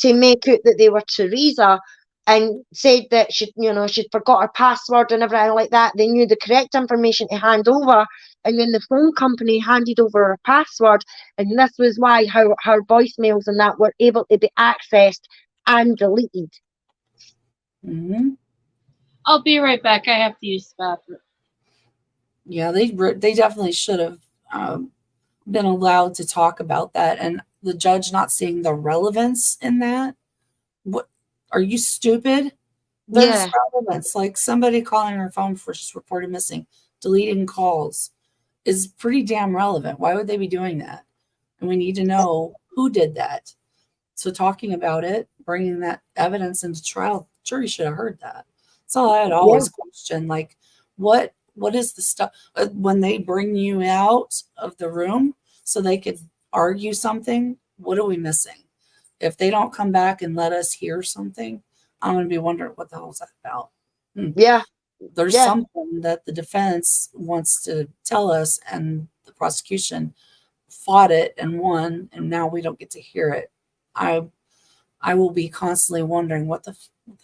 to make out that they were Teresa, and said that she'd forgot her password and everything like that. They knew the correct information to hand over, and then the phone company handed over her password, and this was why her voicemails and that were able to be accessed and deleted. Mm-hmm. I'll be right back. I have to use the bathroom. Yeah, they definitely should have been allowed to talk about that, and the judge not seeing the relevance in that. What? Are you stupid? There's relevance. Like somebody calling her phone for just reported missing, deleting calls is pretty damn relevant. Why would they be doing that? And we need to know who did that. So talking about it, bringing that evidence into trial, jury should have heard that. That's all I had always questioned. Like, what is the stuff when they bring you out of the room so they could argue something? What are we missing? If they don't come back and let us hear something, I'm going to be wondering what the hell is that about? Yeah. There's something that the defense wants to tell us, and the prosecution fought it and won, and now we don't get to hear it. I will be constantly wondering what the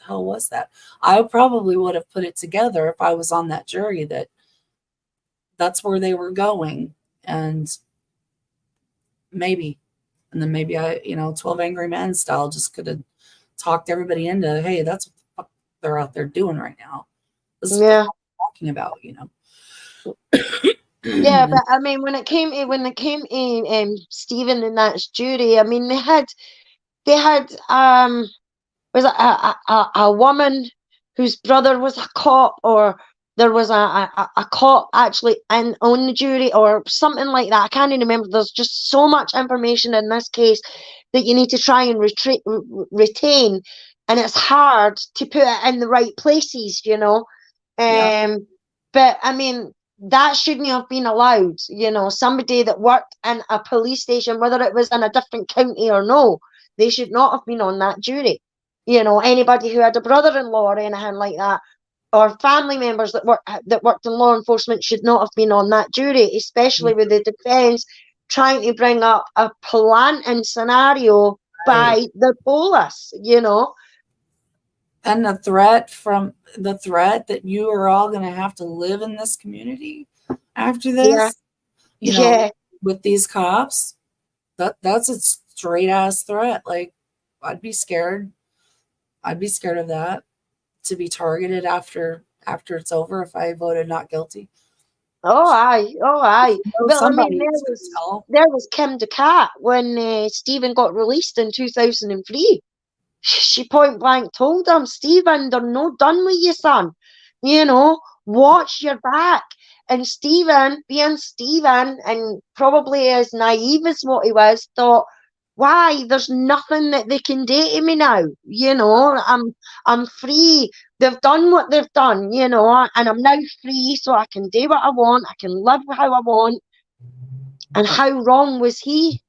hell was that? I probably would have put it together if I was on that jury that that's where they were going, and maybe I, 12 Angry Men style, just could have talked everybody into, hey, that's what the fuck they're out there doing right now. This is what I'm talking about, Yeah, but I mean, when it came to Stephen and that jury, I mean, they had was it a woman whose brother was a cop, or there was a cop actually on the jury or something like that. I can't even remember. There's just so much information in this case that you need to try and retain, and it's hard to put it in the right places, But I mean, that shouldn't have been allowed. Somebody that worked in a police station, whether it was in a different county or no, they should not have been on that jury. Anybody who had a brother-in-law or anything like that, or family members that worked in law enforcement, should not have been on that jury, especially with the defense trying to bring up a planting scenario by the police, And the threat that you are all going to have to live in this community after this, with these cops, that's a straight ass threat. Like, I'd be scared of that, to be targeted after it's over if I voted not guilty. Oh, aye. Well, I mean, there was Kim DeCat when Stephen got released in 2003. She point blank told him, "Stephen, they're not done with you, son. Watch your back." And Stephen, being Stephen, and probably as naive as what he was, thought, "Why? There's nothing that they can do to me now. I'm free. They've done what they've done, and I'm now free, so I can do what I want. I can live how I want." And how wrong was he?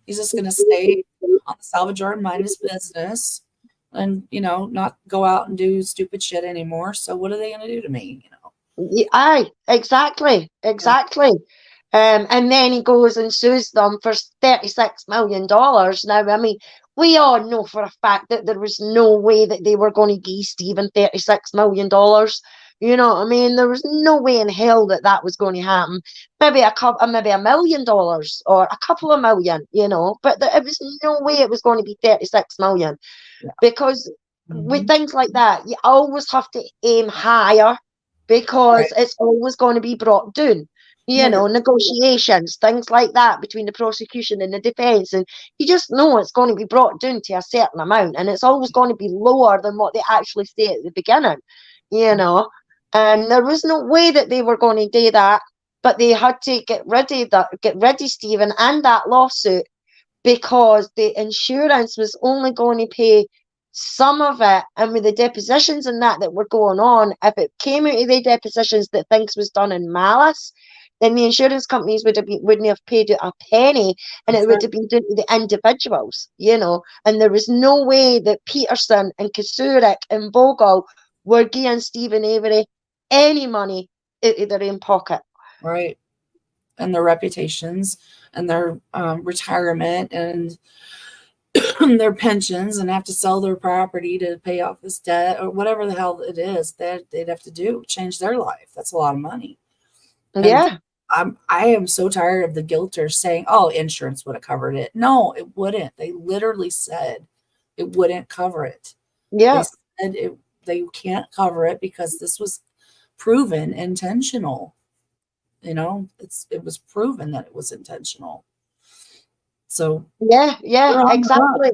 He's just going to stay on the salvage yard and mind his business and, you know, not go out and do stupid shit anymore. So what are they going to do to me, you know? Aye, exactly. And then he goes and sues them for $36 million. Now, I mean, we all know for a fact that there was no way that they were going to give Stephen $36 million. You know what I mean? There was no way in hell that that was going to happen. Maybe $1 million or a couple of million, you know, but it was no way it was going to be 36 million. Because with things like that, you always have to aim higher because it's always going to be brought down. You know, negotiations, things like that between the prosecution and the defense. And you just know it's going to be brought down to a certain amount. And it's always going to be lower than what they actually say at the beginning, you know. And there was no way that they were going to do that. But they had to get rid of Stephen and that lawsuit because the insurance was only going to pay some of it. And with the depositions and that were going on, if it came out of the depositions that things was done in malice, then the insurance companies wouldn't have paid a penny, and it would have been done to the individuals, you know. And there was no way that Peterson and Kasurik and Bogle were giving Stephen Avery any money out of their own pocket. Right. And their reputations and their retirement and their pensions, and have to sell their property to pay off this debt or whatever the hell it is that they'd have to do, change their life. That's a lot of money. Yeah. I am so tired of the guilters saying, oh, insurance would have covered it. No, it wouldn't. They literally said it wouldn't cover it. Yeah. They said they can't cover it because this was proven intentional. You know, it was proven that it was intentional. So yeah, exactly.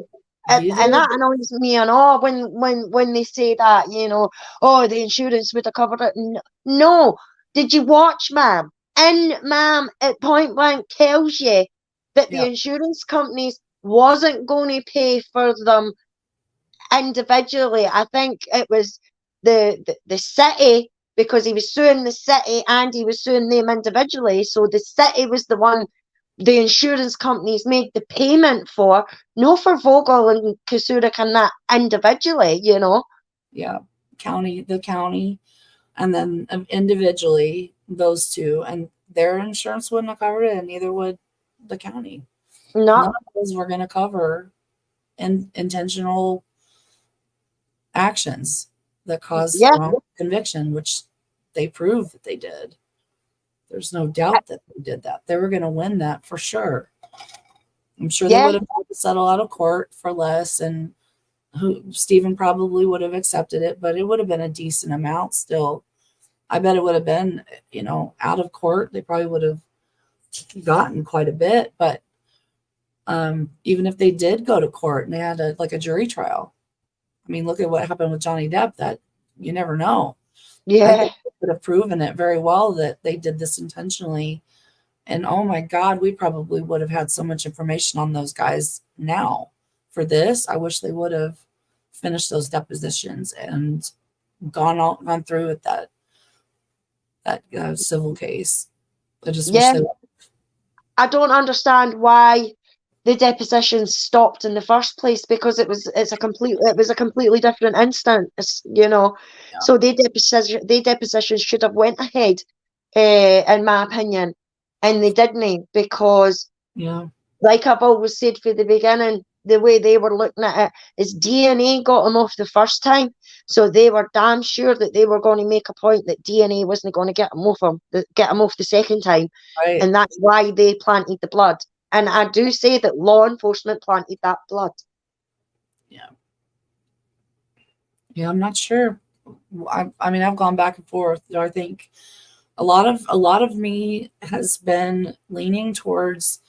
And that annoys me and all when they say that, you know, oh, the insurance would have covered it. No. Did you watch, ma'am? And ma'am, at point blank tells you that the insurance companies wasn't going to pay for them individually. I think it was the city, because he was suing the city and he was suing them individually. So the city was the one the insurance companies made the payment for, no for Vogel and Kasurik and that individually, you know. Yeah, the county, and then individually those two, and their insurance wouldn't have covered it, and neither would the county. None of those were going to cover intentional actions that caused wrong conviction, which they proved that they did. There's no doubt that they did that. They were going to win that for sure. I'm sure they would have had to settle out of court for less, and Stephen probably would have accepted it, but it would have been a decent amount still. I bet it would have been, you know, out of court. They probably would have gotten quite a bit, but even if they did go to court and they had a jury trial, I mean, look at what happened with Johnny Depp. That you never know. Yeah, they could have proven it very well that they did this intentionally. And oh my God, we probably would have had so much information on those guys now. For this, I wish they would have finished those depositions and gone through with that civil case. I just wish they would. I don't understand why the depositions stopped in the first place, because it was a completely different instance, you know. Yeah. So the depositions should have went ahead, in my opinion, and they didn't, because like I've always said from the beginning, the way they were looking at it is DNA got them off the first time, so they were damn sure that they were going to make a point that DNA wasn't going to get them off the second time, and that's why they planted the blood. And I do say that law enforcement planted that blood. Yeah, I'm not sure. I mean, I've gone back and forth. I think a lot of me has been leaning towards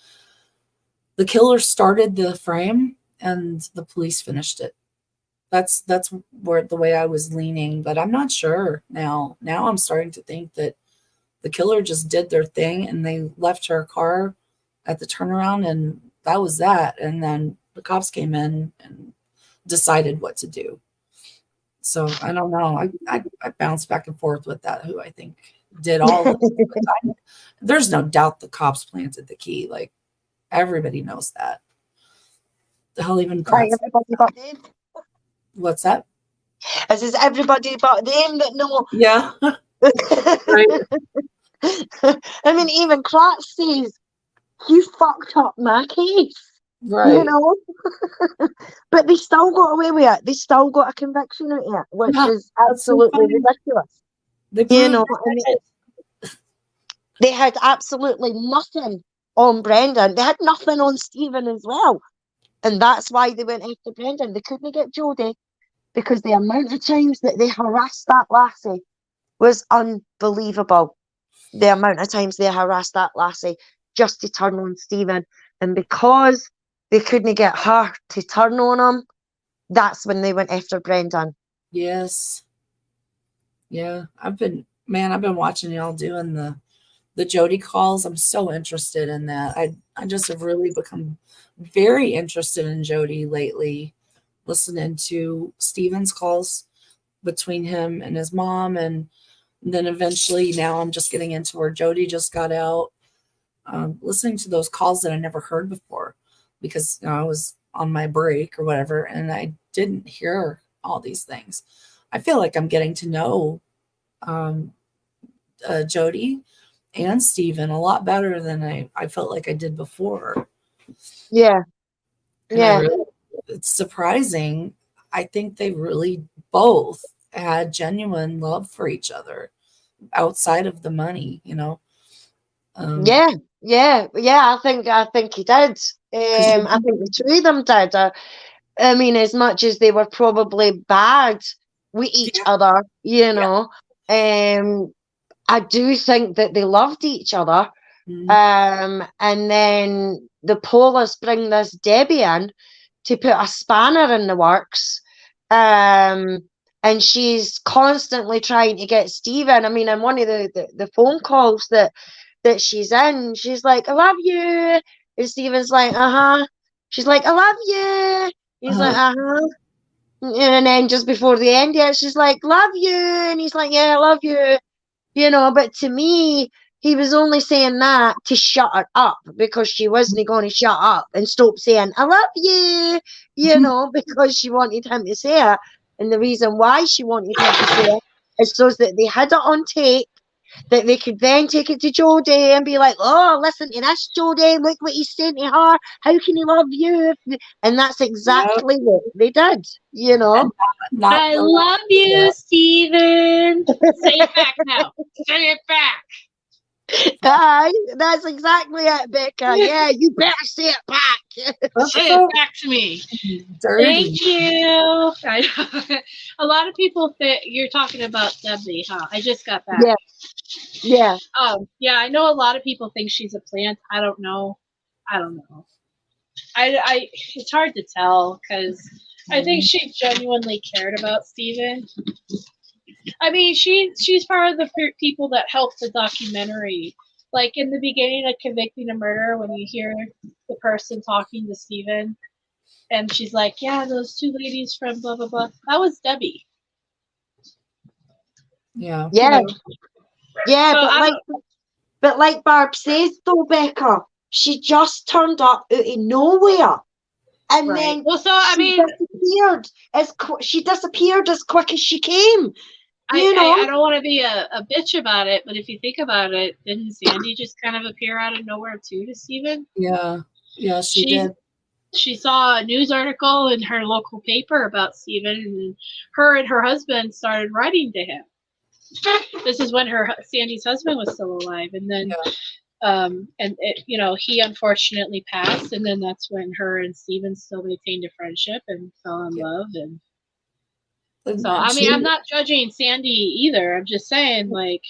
the killer started the frame and the police finished it. That's where the way I was leaning, but I'm not sure now. Now I'm starting to think that the killer just did their thing and they left her car at the turnaround, and that was that. And then the cops came in and decided what to do. So I don't know. I bounce back and forth with that, who I think did all of it. There's no doubt the cops planted the key. Like, Everybody knows that. The hell even Right, everybody but them. What's that? I says everybody but them that know. Yeah. I mean, even Clark says, you fucked up my case. Right. You know? But they still got away with it. They still got a conviction out of it, which is absolutely ridiculous. You know, I mean, they had absolutely nothing on Brendan. They had nothing on Stephen as well. And that's why they went after Brendan. They couldn't get Jodie because the amount of times that they harassed that lassie was unbelievable. The amount of times they harassed that lassie just to turn on Stephen. And because they couldn't get her to turn on him, that's when they went after Brendan. Yes. Yeah. I've been watching y'all doing the Jodie calls. I'm so interested in that. I just have really become very interested in Jodie lately, listening to Stephen's calls between him and his mom, and then eventually now I'm just getting into where Jodie just got out, listening to those calls that I never heard before because I was on my break or whatever, and I didn't hear all these things. I feel like I'm getting to know Jodie and Stephen a lot better than I felt like I did before. Yeah. And Yeah. It's surprising. I think they really both had genuine love for each other outside of the money, you know. Yeah. I think he did. I think the two of them did. I mean, as much as they were probably bad with each other, you know, I do think that they loved each other. And then the Polish bring this Debbie in to put a spanner in the works. And she's constantly trying to get Stephen. I mean, in one of the phone calls that she's in, she's like, I love you. And Stephen's like, uh-huh. She's like, I love you. He's like, uh-huh. And then just before the end, yeah, she's like, love you. And he's like, yeah, I love you. You know, but to me, he was only saying that to shut her up because she wasn't going to shut up and stop saying, I love you, you know, because she wanted him to say it. And the reason why she wanted him to say it is so that they had it on tape, that they could then take it to Jodie and be like, oh, listen to this, Jodie, look what he's saying to her. How can he love you? And that's exactly what they did, you know. I love you, Stephen. Say it back now. Say it back. That's exactly it, Becca. Yeah, you better say it back. Say it back to me. Thank you. A lot of people think you're talking about Debbie, huh? I just got back. Yeah. Yeah, I know a lot of people think she's a plant. I don't know. I it's hard to tell because I think she genuinely cared about Stephen. I mean, she's part of the people that helped the documentary. Like in the beginning of Convicting a Murder, when you hear the person talking to Stephen, and she's like, yeah, those two ladies from blah, blah, blah. That was Debbie. Yeah. Yeah. Yeah, So but like Barb says though, Becca, she just turned up out of nowhere. And then she disappeared as quick as she came. I don't want to be a bitch about it, but if you think about it, didn't Sandy just kind of appear out of nowhere too to Stephen? Yeah. Yeah, she did. She saw a news article in her local paper about Stephen, and her and her husband started writing to him. This is when Sandy's husband was still alive, and then he unfortunately passed, and then that's when her and Stephen still maintained a friendship and fell in love. And so I mean, I'm not judging Sandy either. I'm just saying, like,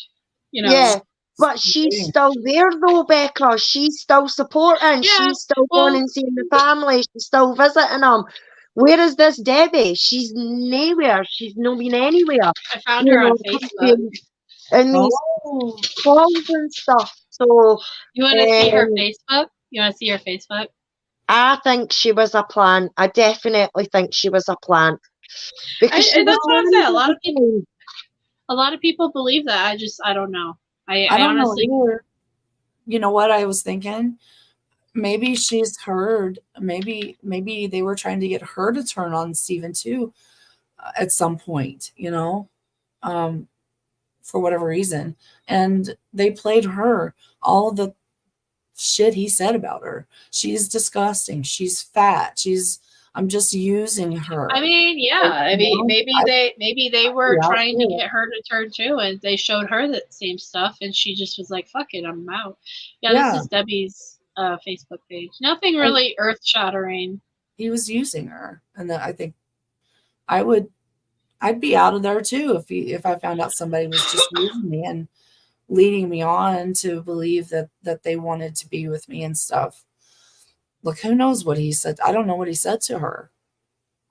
you know. Yeah, but she's still there though, Becca. She's still supporting. She's still going and seeing the family. She's still visiting them. Where is this Debbie? She's nowhere. She's not been anywhere. I found her on Facebook. And these calls and stuff. So you want to see her Facebook? You want to see her Facebook? I think she was a plant. I definitely think she was a plant. Because that's what I'm saying. A lot of people believe that. I don't know. I don't honestly know either. You know what I was thinking? maybe she's heard, maybe they were trying to get her to turn on Stephen too at some point, you know, for whatever reason. And they played her all the shit he said about her. She's disgusting. She's fat. I'm just using her. I mean, yeah. I mean, maybe they were trying to get her to turn too, and they showed her that same stuff, and she just was like, "Fuck it, I'm out." Yeah. This is Debbie's Facebook page. Nothing really earth shattering. He was using her, and I think I'd be out of there too if I found out somebody was just using me and leading me on to believe that they wanted to be with me and stuff. Look, who knows what he said? I don't know what he said to her,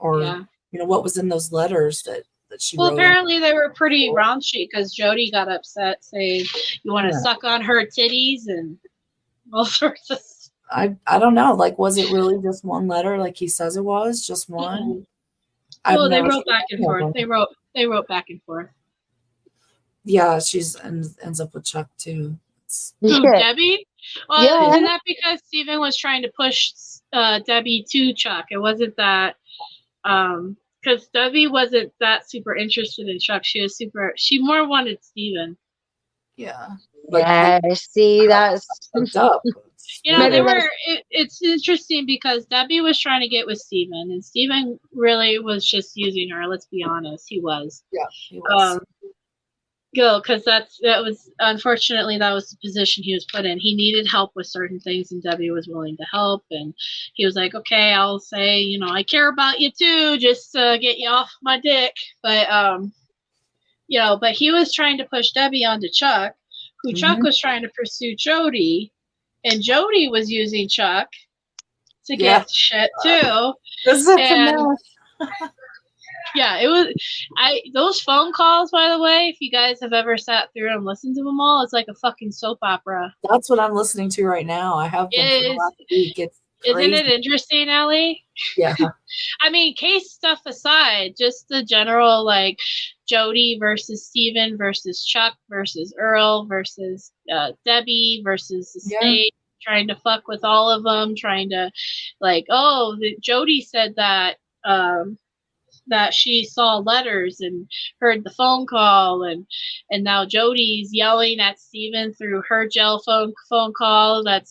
or you know what was in those letters that she wrote. Well, apparently they were pretty raunchy because Jody got upset, saying you want to suck on her titties and all sorts of stuff. I don't know. Like, was it really just one letter, like he says it was, just one? Well, they wrote back and forth. They wrote back and forth. Yeah, ends up with Chuck too. Who, Debbie? Well, isn't that because Stephen was trying to push Debbie to Chuck? It wasn't that because Debbie wasn't that super interested in Chuck. She more wanted Stephen. Yeah. Yeah, see, that's up. You know, it's interesting because Debbie was trying to get with Stephen, and Stephen really was just using her. Let's be honest, he was. Yeah, he was. Because that was unfortunately that was the position he was put in. He needed help with certain things, and Debbie was willing to help. And he was like, "Okay, I'll say, you know, I care about you too, just to get you off my dick." But you know, but he was trying to push Debbie onto Chuck, who Chuck was trying to pursue Jody, and Jody was using Chuck to get shit too. Yeah, it was. Those phone calls, by the way, if you guys have ever sat through and listened to them all, it's like a fucking soap opera. That's what I'm listening to right now. I have been for the last week. It's crazy. Isn't it interesting, Ellie? Yeah. I mean, case stuff aside, just the general like Jody versus Stephen versus Chuck versus Earl versus Debbie versus the state, trying to fuck with all of them, trying to like, Jody said that. That she saw letters and heard the phone call, and now Jody's yelling at Stephen through her jail phone call that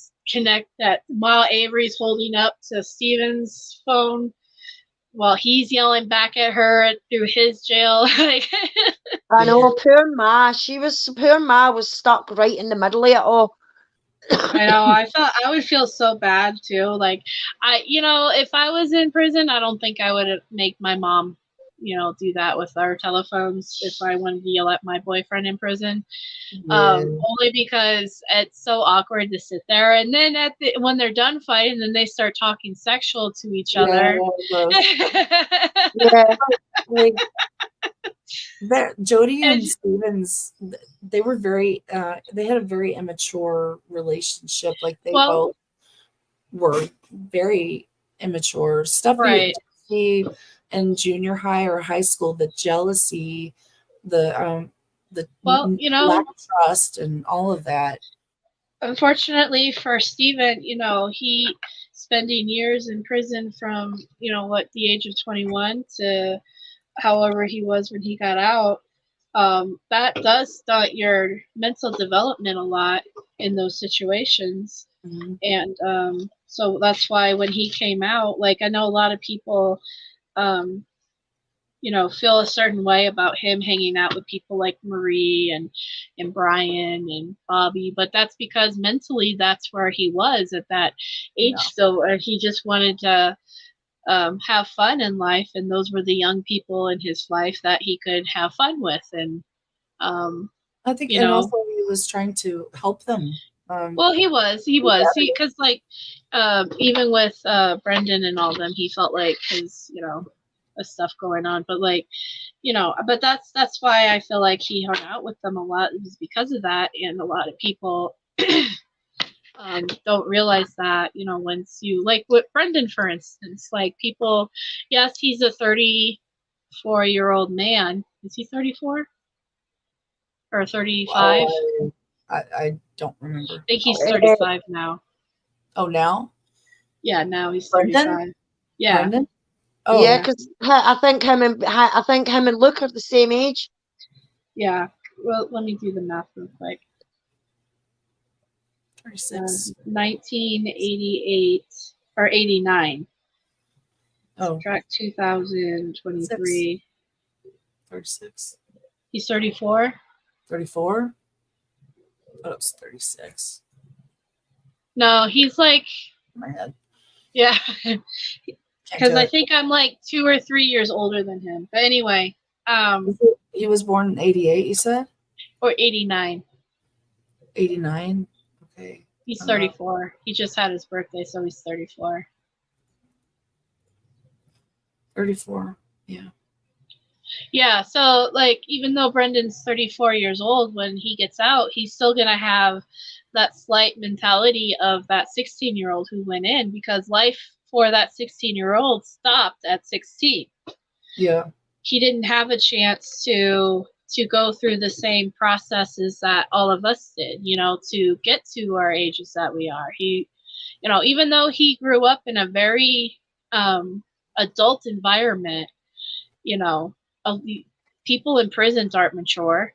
while Avery's holding up to Stephen's phone while he's yelling back at her through his jail. I know, poor Ma. Poor Ma was stuck right in the middle of it all. I know. I would feel so bad too. Like if I was in prison, I don't think I would make my mom, do that with our telephones if I wanted to yell at my boyfriend in prison. Only because it's so awkward to sit there, and then when they're done fighting, then they start talking sexual to each other. Jody and Stevens, they were they had a very immature relationship. Like they both were very immature. Stuff you see in junior high or high school, the jealousy, the lack of trust and all of that. Unfortunately for Stephen, he spending years in prison from, the age of 21 to however he was when he got out, that does stunt your mental development a lot in those situations. And so that's why when he came out, like I know a lot of people feel a certain way about him hanging out with people like Marie and Brian and Bobby, but that's because mentally that's where he was at that age. So he just wanted to have fun in life, and those were the young people in his life that he could have fun with. And I think and also he was trying to help them. Well, he was because like even with Brendan and all them, he felt like his stuff going on, but like but that's why I feel like he hung out with them a lot. It was because of that, and a lot of people don't realize that, once you, like with Brendan, for instance, like people, yes, he's a 34-year-old man. Is he 34 or 35? I don't remember. I think he's 35 now. Oh, now? Yeah, now he's Brendan? 35. Yeah. Brendan? Oh, Yeah, because I think him and Luke are the same age. Yeah. Well, let me do the math real quick. 36. 1988 or 89. Oh. Subtract 2023. 36. He's 34. 34? Oh, it's 36. No, he's like, My head. yeah. Can't Because do I it. think I'm like 2 or 3 years older than him. But anyway, He was born in 88, you said? or 89. 89? Okay. He's I'm not- 34. He just had his birthday, so he's 34. 34. Yeah. Yeah, so like even though Brendan's 34 years old, when he gets out, he's still gonna have that slight mentality of that 16-year-old who went in, because life for that 16-year-old stopped at 16. Yeah. He didn't have a chance to go through the same processes that all of us did, you know, to get to our ages that we are. He, you know, even though he grew up in a very adult environment, you know, people in prisons aren't mature.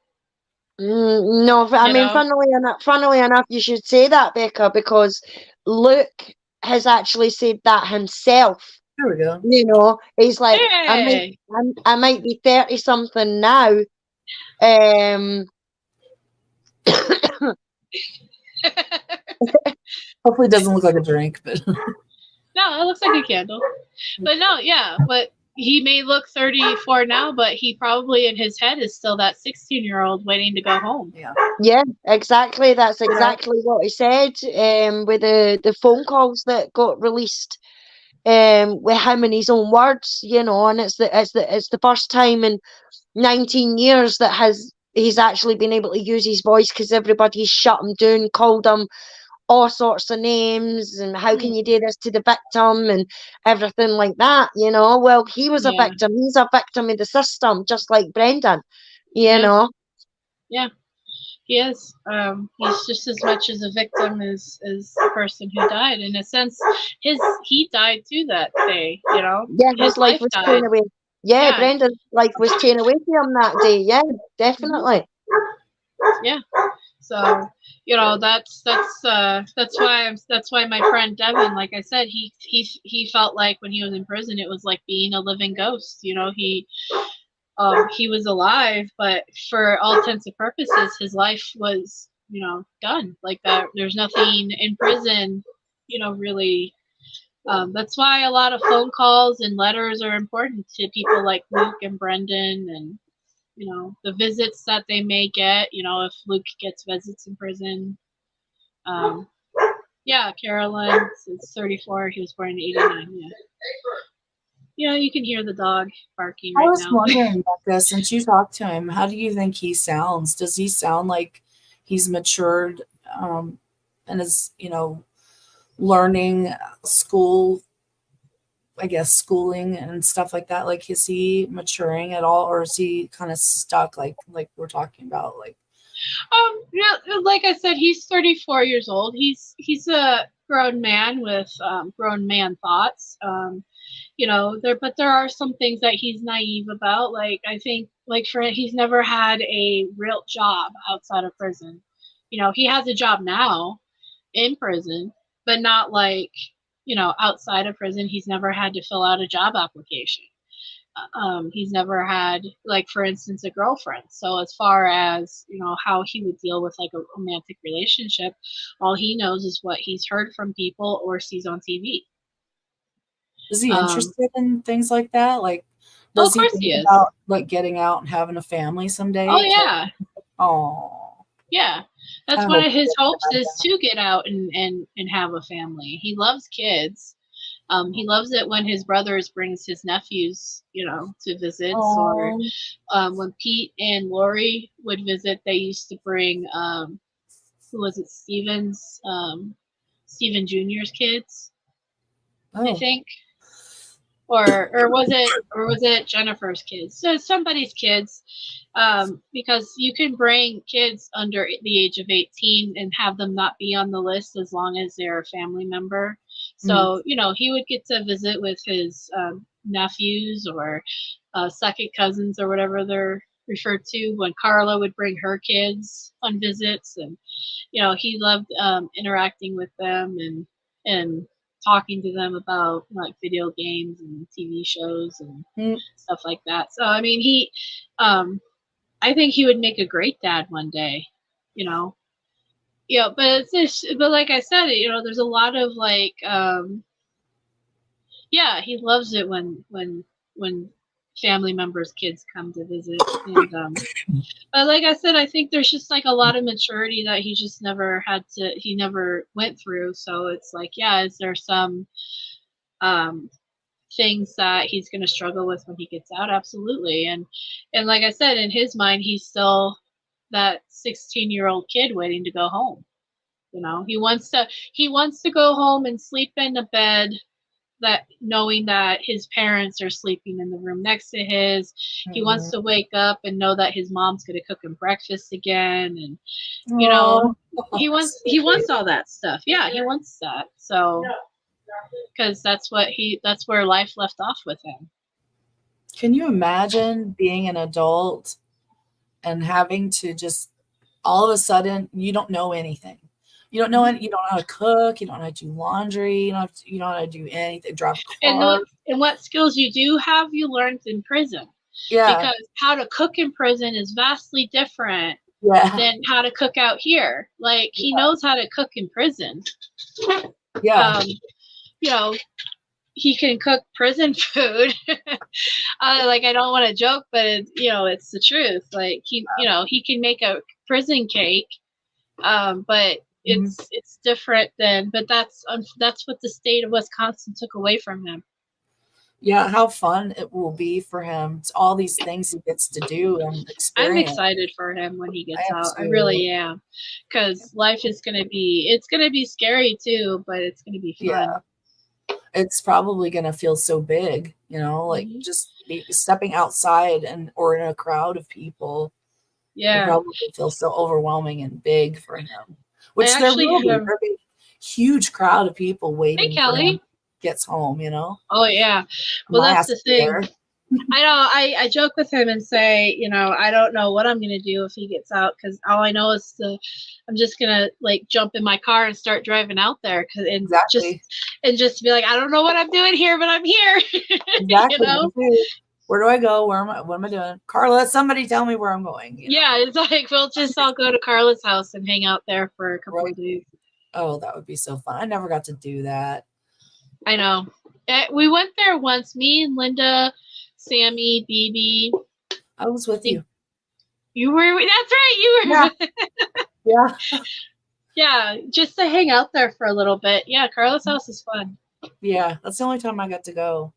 No, I You mean, know? funnily enough, you should say that, Becca, because Luke has actually said that himself. There we go. You know, he's like, Hey! I might be 30 something now. Hopefully it doesn't look like a drink, but No, it looks like a candle. But no, yeah, but he may look 34 now, but he probably in his head is still that 16-year-old waiting to go home. Yeah. Yeah, exactly. That's exactly what he said. With the phone calls that got released, with him in his own words, you know, and it's the first time in 19 years that he's actually been able to use his voice, because everybody's shut him down, called him all sorts of names, and how can you do this to the victim and everything like that, you know. Well, he was a Yeah. victim. He's a victim of the system, just like Brendan, you know. Yeah, he is. He's just as much as a victim as the person who died. In a sense, he died too that day, you know. Yeah, his life was died. taken away. Yeah, Yeah. Brendan's life was taken away from him that day. Yeah, definitely. Yeah. So, you know, that's why my friend Devin, like I said, he felt like when he was in prison, it was like being a living ghost. You know, he was alive, but for all intents and purposes, his life was, you know, done. Like that, there's nothing in prison, you know, really. That's why a lot of phone calls and letters are important to people like Luke and Brendan, and you know, the visits that they may get, you know, if Luke gets visits in prison. Yeah, Carolyn is 34. He was born in 89. Yeah. Yeah, you can hear the dog barking I right was now. wondering about this, since you talked to him, how do you think he sounds? Does he sound like he's matured and is, you know, learning schooling and stuff like that? Like, is he maturing at all, or is he kind of stuck like we're talking about? Like, Yeah, like I said, he's 34 years old. He's a grown man with grown man thoughts. You know, but there are some things that he's naive about. Like, I think, like, he's never had a real job outside of prison. You know, he has a job now in prison, but not like, you know, outside of prison. He's never had to fill out a job application. He's never had, like, for instance, a girlfriend. So as far as, you know, how he would deal with like a romantic relationship, all he knows is what he's heard from people or sees on TV. is he interested in things like that? Like, Well, does of course he he think is. about like getting out and having a family someday? Oh yeah, Oh, yeah. That's I one hope of his he hopes, does is to get out and have a family. He loves kids. He loves it when his brothers brings his nephews, you know, to visits. Or when Pete and Lori would visit, they used to bring who was it? Steven Jr.'s kids, I think. or was it Jennifer's kids? So somebody's kids, because you can bring kids under the age of 18 and have them not be on the list as long as they're a family member. So you know, he would get to visit with his nephews or second cousins or whatever they're referred to. When Carla would bring her kids on visits, and you know, he loved interacting with them and talking to them about like video games and TV shows and stuff like that. So I mean, he I think he would make a great dad one day, you know. Yeah, but it's just, but like I said, you know, there's a lot of like yeah, he loves it when family members' kids come to visit. And but like I said, I think there's just like a lot of maturity that he just never he never went through. So it's like, yeah, is there some things that he's going to struggle with when he gets out? Absolutely. And like I said, in his mind, he's still that 16-year-old kid waiting to go home. You know, he wants to go home and sleep in a bed that knowing that his parents are sleeping in the room next to his. He wants to wake up and know that his mom's going to cook him breakfast again, and you know, he wants all that stuff. Yeah, he wants that. So because that's where life left off with him. Can you imagine being an adult and having to just all of a sudden you don't know anything? You don't know you don't know how to cook, you don't know how to do laundry, you don't know how to do anything, drive a car. And what skills you do have, you learned in prison. Yeah. Because how to cook in prison is vastly different than how to cook out here. Like he knows how to cook in prison. Yeah. You know, he can cook prison food. Like I don't want to joke, but it's the truth. Like he can make a prison cake, but it's different but that's what the state of Wisconsin took away from him. Yeah, how fun it will be for him. It's all these things he gets to do and experience. I'm excited for him when he gets out. I really am, because life is gonna be scary too, but it's gonna be fun. Yeah, it's probably gonna feel so big, like just stepping outside or in a crowd of people. Yeah, it probably feels so overwhelming and big for him. Which there will be a huge crowd of people waiting for him gets home, Oh yeah. Well, that's the thing. I know. I joke with him and say, I don't know what I'm gonna do if he gets out, because all I know is I'm just gonna like jump in my car and start driving out there, just be like, I don't know what I'm doing here, but I'm here. Exactly. Where do I go? What am I doing? Carla, somebody tell me where I'm going. Yeah, it's like I'll go to Carla's house and hang out there for a couple of days. Oh, that would be so fun. I never got to do that. I know. We went there once, me and Linda, Sammy, BB. I was with you. You were? That's right. You were. Yeah. Yeah, just to hang out there for a little bit. Yeah, Carla's house is fun. Yeah, that's the only time I got to go.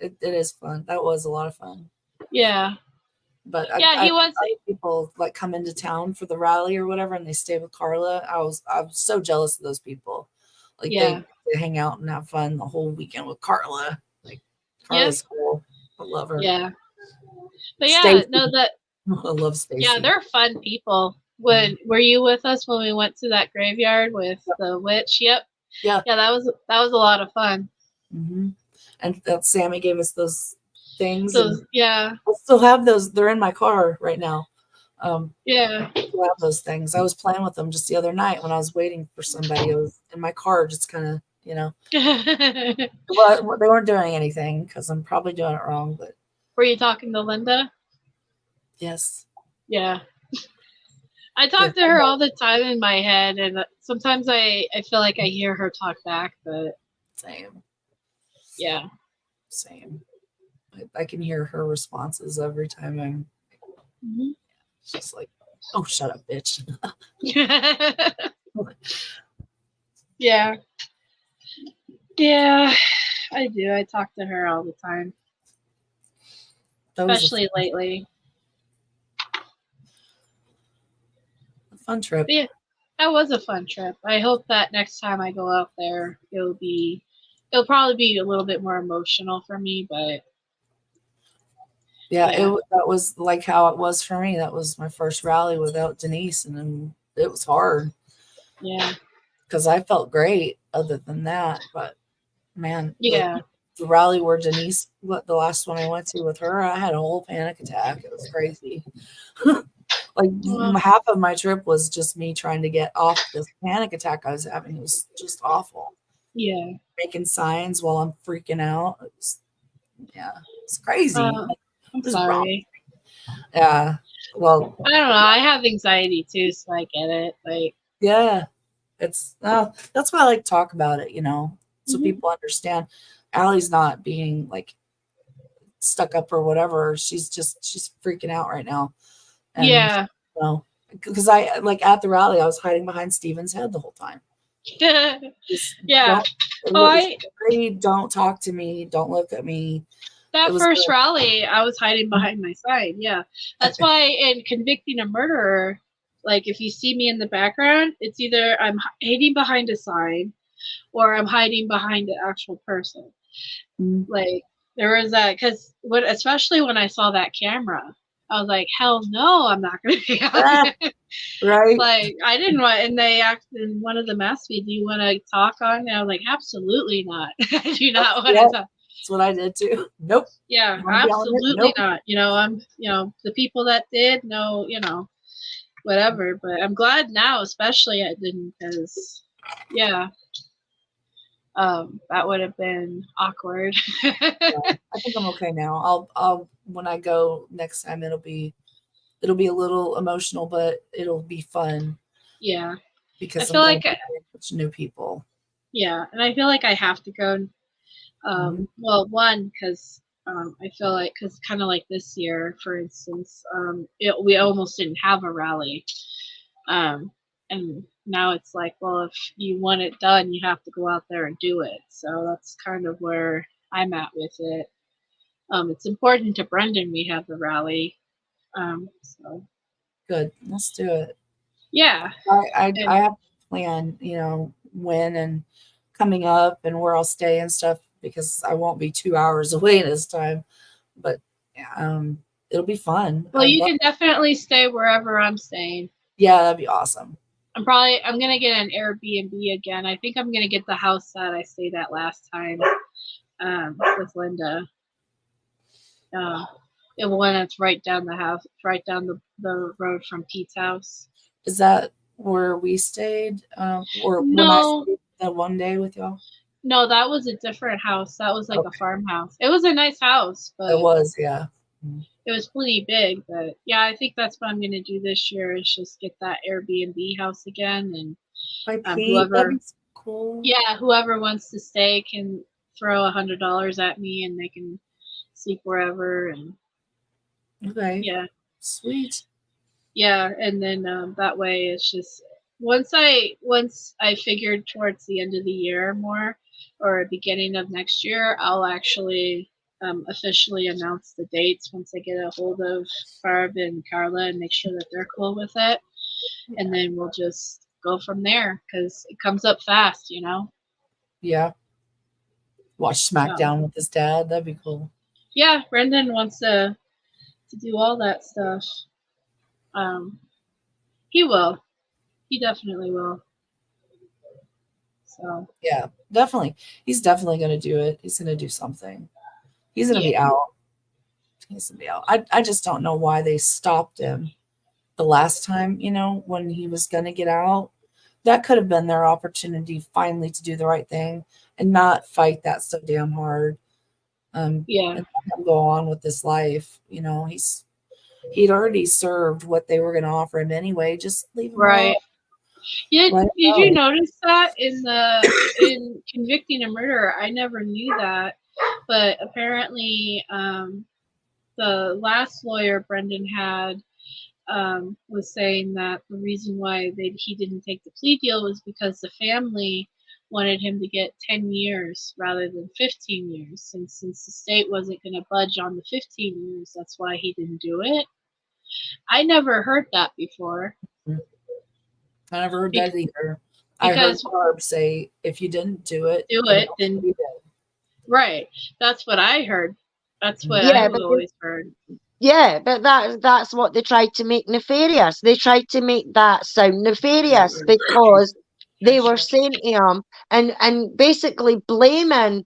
It is fun. That was a lot of fun. Yeah. But he was. People like come into town for the rally or whatever, and they stay with Carla. I was so jealous of those people. Like they hang out and have fun the whole weekend with Carla. Like Carla's cool. I love her. Yeah. But yeah, Stacey. I love Stacey. Yeah, they're fun people. Were you with us when we went to that graveyard with the witch? Yep. Yeah. Yeah, that was a lot of fun. Mm-hmm. And Sammy gave us those things. Yeah. I still have those. They're in my car right now. Yeah. I still have those things. I was playing with them just the other night when I was waiting for somebody. I was in my car, just kind of, Well, they weren't doing anything because I'm probably doing it wrong. But were you talking to Linda? Yes. Yeah. I talk to her all the time in my head, and sometimes I feel like I hear her talk back, but same. Yeah. Same. I can hear her responses every time I'm it's just like, oh, shut up, bitch. Yeah. Yeah, I do. I talk to her all the time. Especially lately. Fun trip. But yeah, that was a fun trip. I hope that next time I go out there, it'll be it'll probably be a little bit more emotional for me, but Yeah, yeah. that was like how it was for me. That was my first rally without Denise, and then it was hard. Yeah. Because I felt great other than that, but man, Yeah. the rally where Denise, the last one I went to with her, I had a whole panic attack. It was crazy. Like half of my trip was just me trying to get off this panic attack I was having. It was just awful. Yeah. Making signs while I'm freaking out. It's crazy. I'm sorry. Yeah. Well, I don't know. I have anxiety too, so I get it. Like, yeah, it's that's why I like to talk about it, so people understand. Allie's not being like stuck up or whatever. She's freaking out right now. And, yeah. Because I like at the rally, I was hiding behind Steven's head the whole time. Yeah. Don't talk to me. Don't look at me. That first rally, I was hiding behind my sign. Yeah. That's why in convicting a murderer, like if you see me in the background, it's either I'm hiding behind a sign or I'm hiding behind an actual person. Like there was that, because especially when I saw that camera, I was like, hell no, I'm not going to be on it. Right. Like I didn't want, and they asked, and one of them asked me, do you want to talk on it? I was like, absolutely not. I do not want to talk. That's what I did too. Nope. Yeah, absolutely not. I'm, the people that did, no, whatever. But I'm glad now, especially I didn't, because, yeah, that would have been awkward. I think I'm okay now. I'll when I go next time, it'll be a little emotional, but it'll be fun. Yeah, because I feel like new people. Yeah, and I feel like I have to go. Well, one, because I feel like, because kind of like this year, for instance, we almost didn't have a rally, and now it's like, well, if you want it done, you have to go out there and do it. So that's kind of where I'm at with it. It's important to Brendan we have the rally. So good, let's do it. Yeah, I have to plan, when and coming up and where I'll stay and stuff, because I won't be 2 hours away this time. But it'll be fun. Well, you can definitely stay wherever I'm staying. Yeah, that'd be awesome. I'm gonna get an Airbnb again. I think I'm gonna get the house that I stayed at last time with Linda. The one that's right down the house, right down the road from Pete's house. Is that where we stayed? Or no, when I stayed that one day with y'all? No, that was a different house. That was like a farmhouse. It was a nice house, but it was, yeah. It was pretty big, but yeah, I think that's what I'm gonna do this year is just get that Airbnb house again, and whoever, cool. Yeah, whoever wants to stay can throw $100 at me, and they can sleep wherever. And okay, yeah, sweet. Yeah, and then that way it's just once I figured towards the end of the year more, or beginning of next year, I'll actually officially announce the dates once I get a hold of Barb and Carla and make sure that they're cool with it. And then we'll just go from there, because it comes up fast, Yeah. Watch SmackDown with his dad. That'd be cool. Yeah, Brendan wants to do all that stuff. He will. He definitely will. So yeah, definitely. He's definitely going to do it. He's going to do something. He's going to be out. He's going to be out. I just don't know why they stopped him the last time, when he was going to get out. That could have been their opportunity finally to do the right thing and not fight that so damn hard. And go on with this life. He'd already served what they were going to offer him anyway. Just leave him alone. Yeah, did you notice that in convicting a murderer? I never knew that, but apparently the last lawyer Brendan had was saying that the reason why he didn't take the plea deal was because the family wanted him to get 10 years rather than 15 years. And since the state wasn't going to budge on the 15 years, that's why he didn't do it. I never heard that before. I never heard that either. I heard Barb say, if you didn't do it, then Right. That's what I heard. That's what Yeah, I've but always heard. yeah, but that's what they tried to make nefarious. They tried to make that sound nefarious because they were saying to him and basically blaming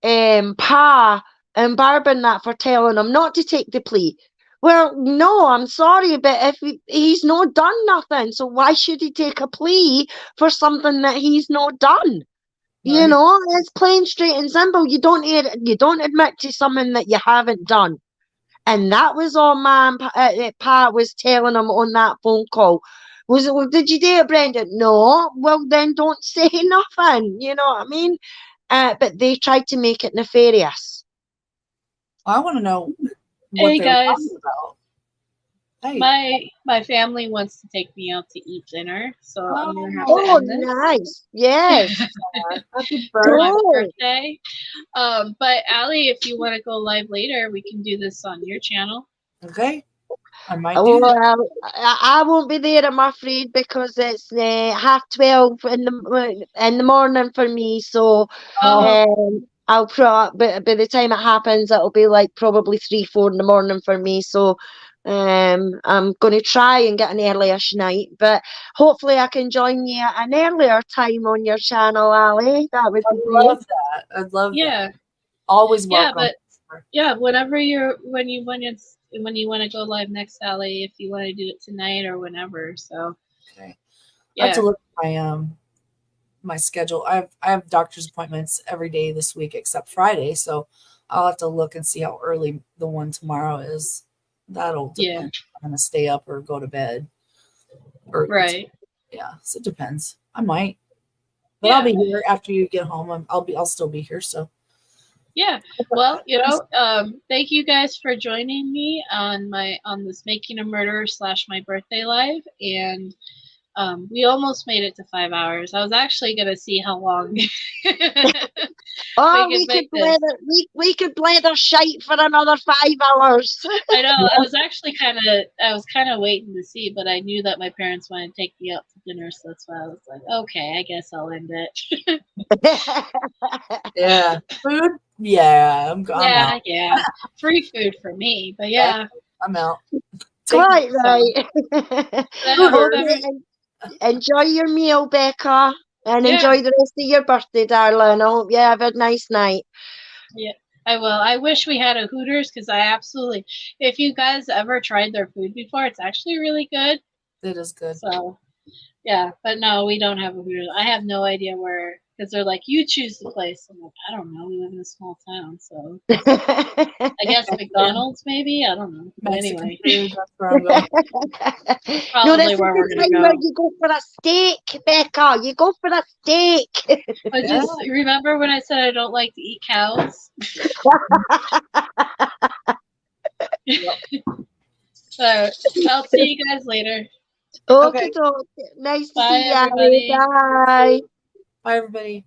Pa and Barb and that for telling him not to take the plea. Well, no, I'm sorry, but if he's not done nothing, so why should he take a plea for something that he's not done? You Right. know, it's plain, straight, and simple. You don't admit to something that you haven't done. And that was all Pa was telling him on that phone call. Was it, well, did you do it, Brendan? No. Well, then don't say nothing. You know what I mean? But they tried to make it nefarious. I want to know what Hey they're guys, talking about. Hey. my family wants to take me out to eat dinner, so I'm gonna have to Oh, end this. nice. Yes. Happy For my Cool. birthday. But Allie, if you want to go live later, we can do this on your channel. Okay. I might do that. Well, I won't be there, I'm afraid, because it's 12:30 in the morning for me. So I'll but by the time it happens, it'll be like probably 3, 4 in the morning for me. So I'm going to try and get an earlier night, but hopefully I can join you at an earlier time on your channel, Ali. That would be I'd great. love that. I'd love Yeah. that. Always Yeah, welcome. but yeah, whenever when you want to go live next, Allie, if you want to do it tonight or whenever. So Okay. I yeah. have to look at my schedule. I have doctor's appointments every day this week except Friday, so I'll have to look and see how early the one tomorrow is. That'll depend if I'm gonna stay up or go to bed. Right. Yeah, so it depends. I might. But I'll be here after you get home. I'll still be here, so Yeah. Well, thank you guys for joining me on this Making a Murderer / my birthday live, and we almost made it to 5 hours. I was actually gonna see how long. Oh, we could blather shite for another 5 hours. I know. I was actually kind of waiting to see, but I knew that my parents wanted to take me out to dinner, so that's why I was like, okay, I guess I'll end it. yeah. Food? Yeah, I'm out. Yeah. Free food for me, but yeah. I'm out. Right. Hooters. Enjoy your meal, Becca, and Yeah. enjoy the rest of your birthday, darling. I hope you have a nice night. Yeah, I will. I wish we had a Hooters because if you guys ever tried their food before, it's actually really good. It is good. So, yeah, but no, we don't have a Hooters. I have no idea where, because they're like, you choose the place. I'm like, I don't know. We live in a small town, so I guess McDonald's maybe. I don't know. But anyway, food, that's where I'm going. probably this is where we're the gonna time go. where you go for a steak, Becca. You go for a steak. I just remember when I said I don't like to eat cows. So I'll see you guys later. Okay. Nice to Bye, see you. everybody. Bye. Bye, everybody.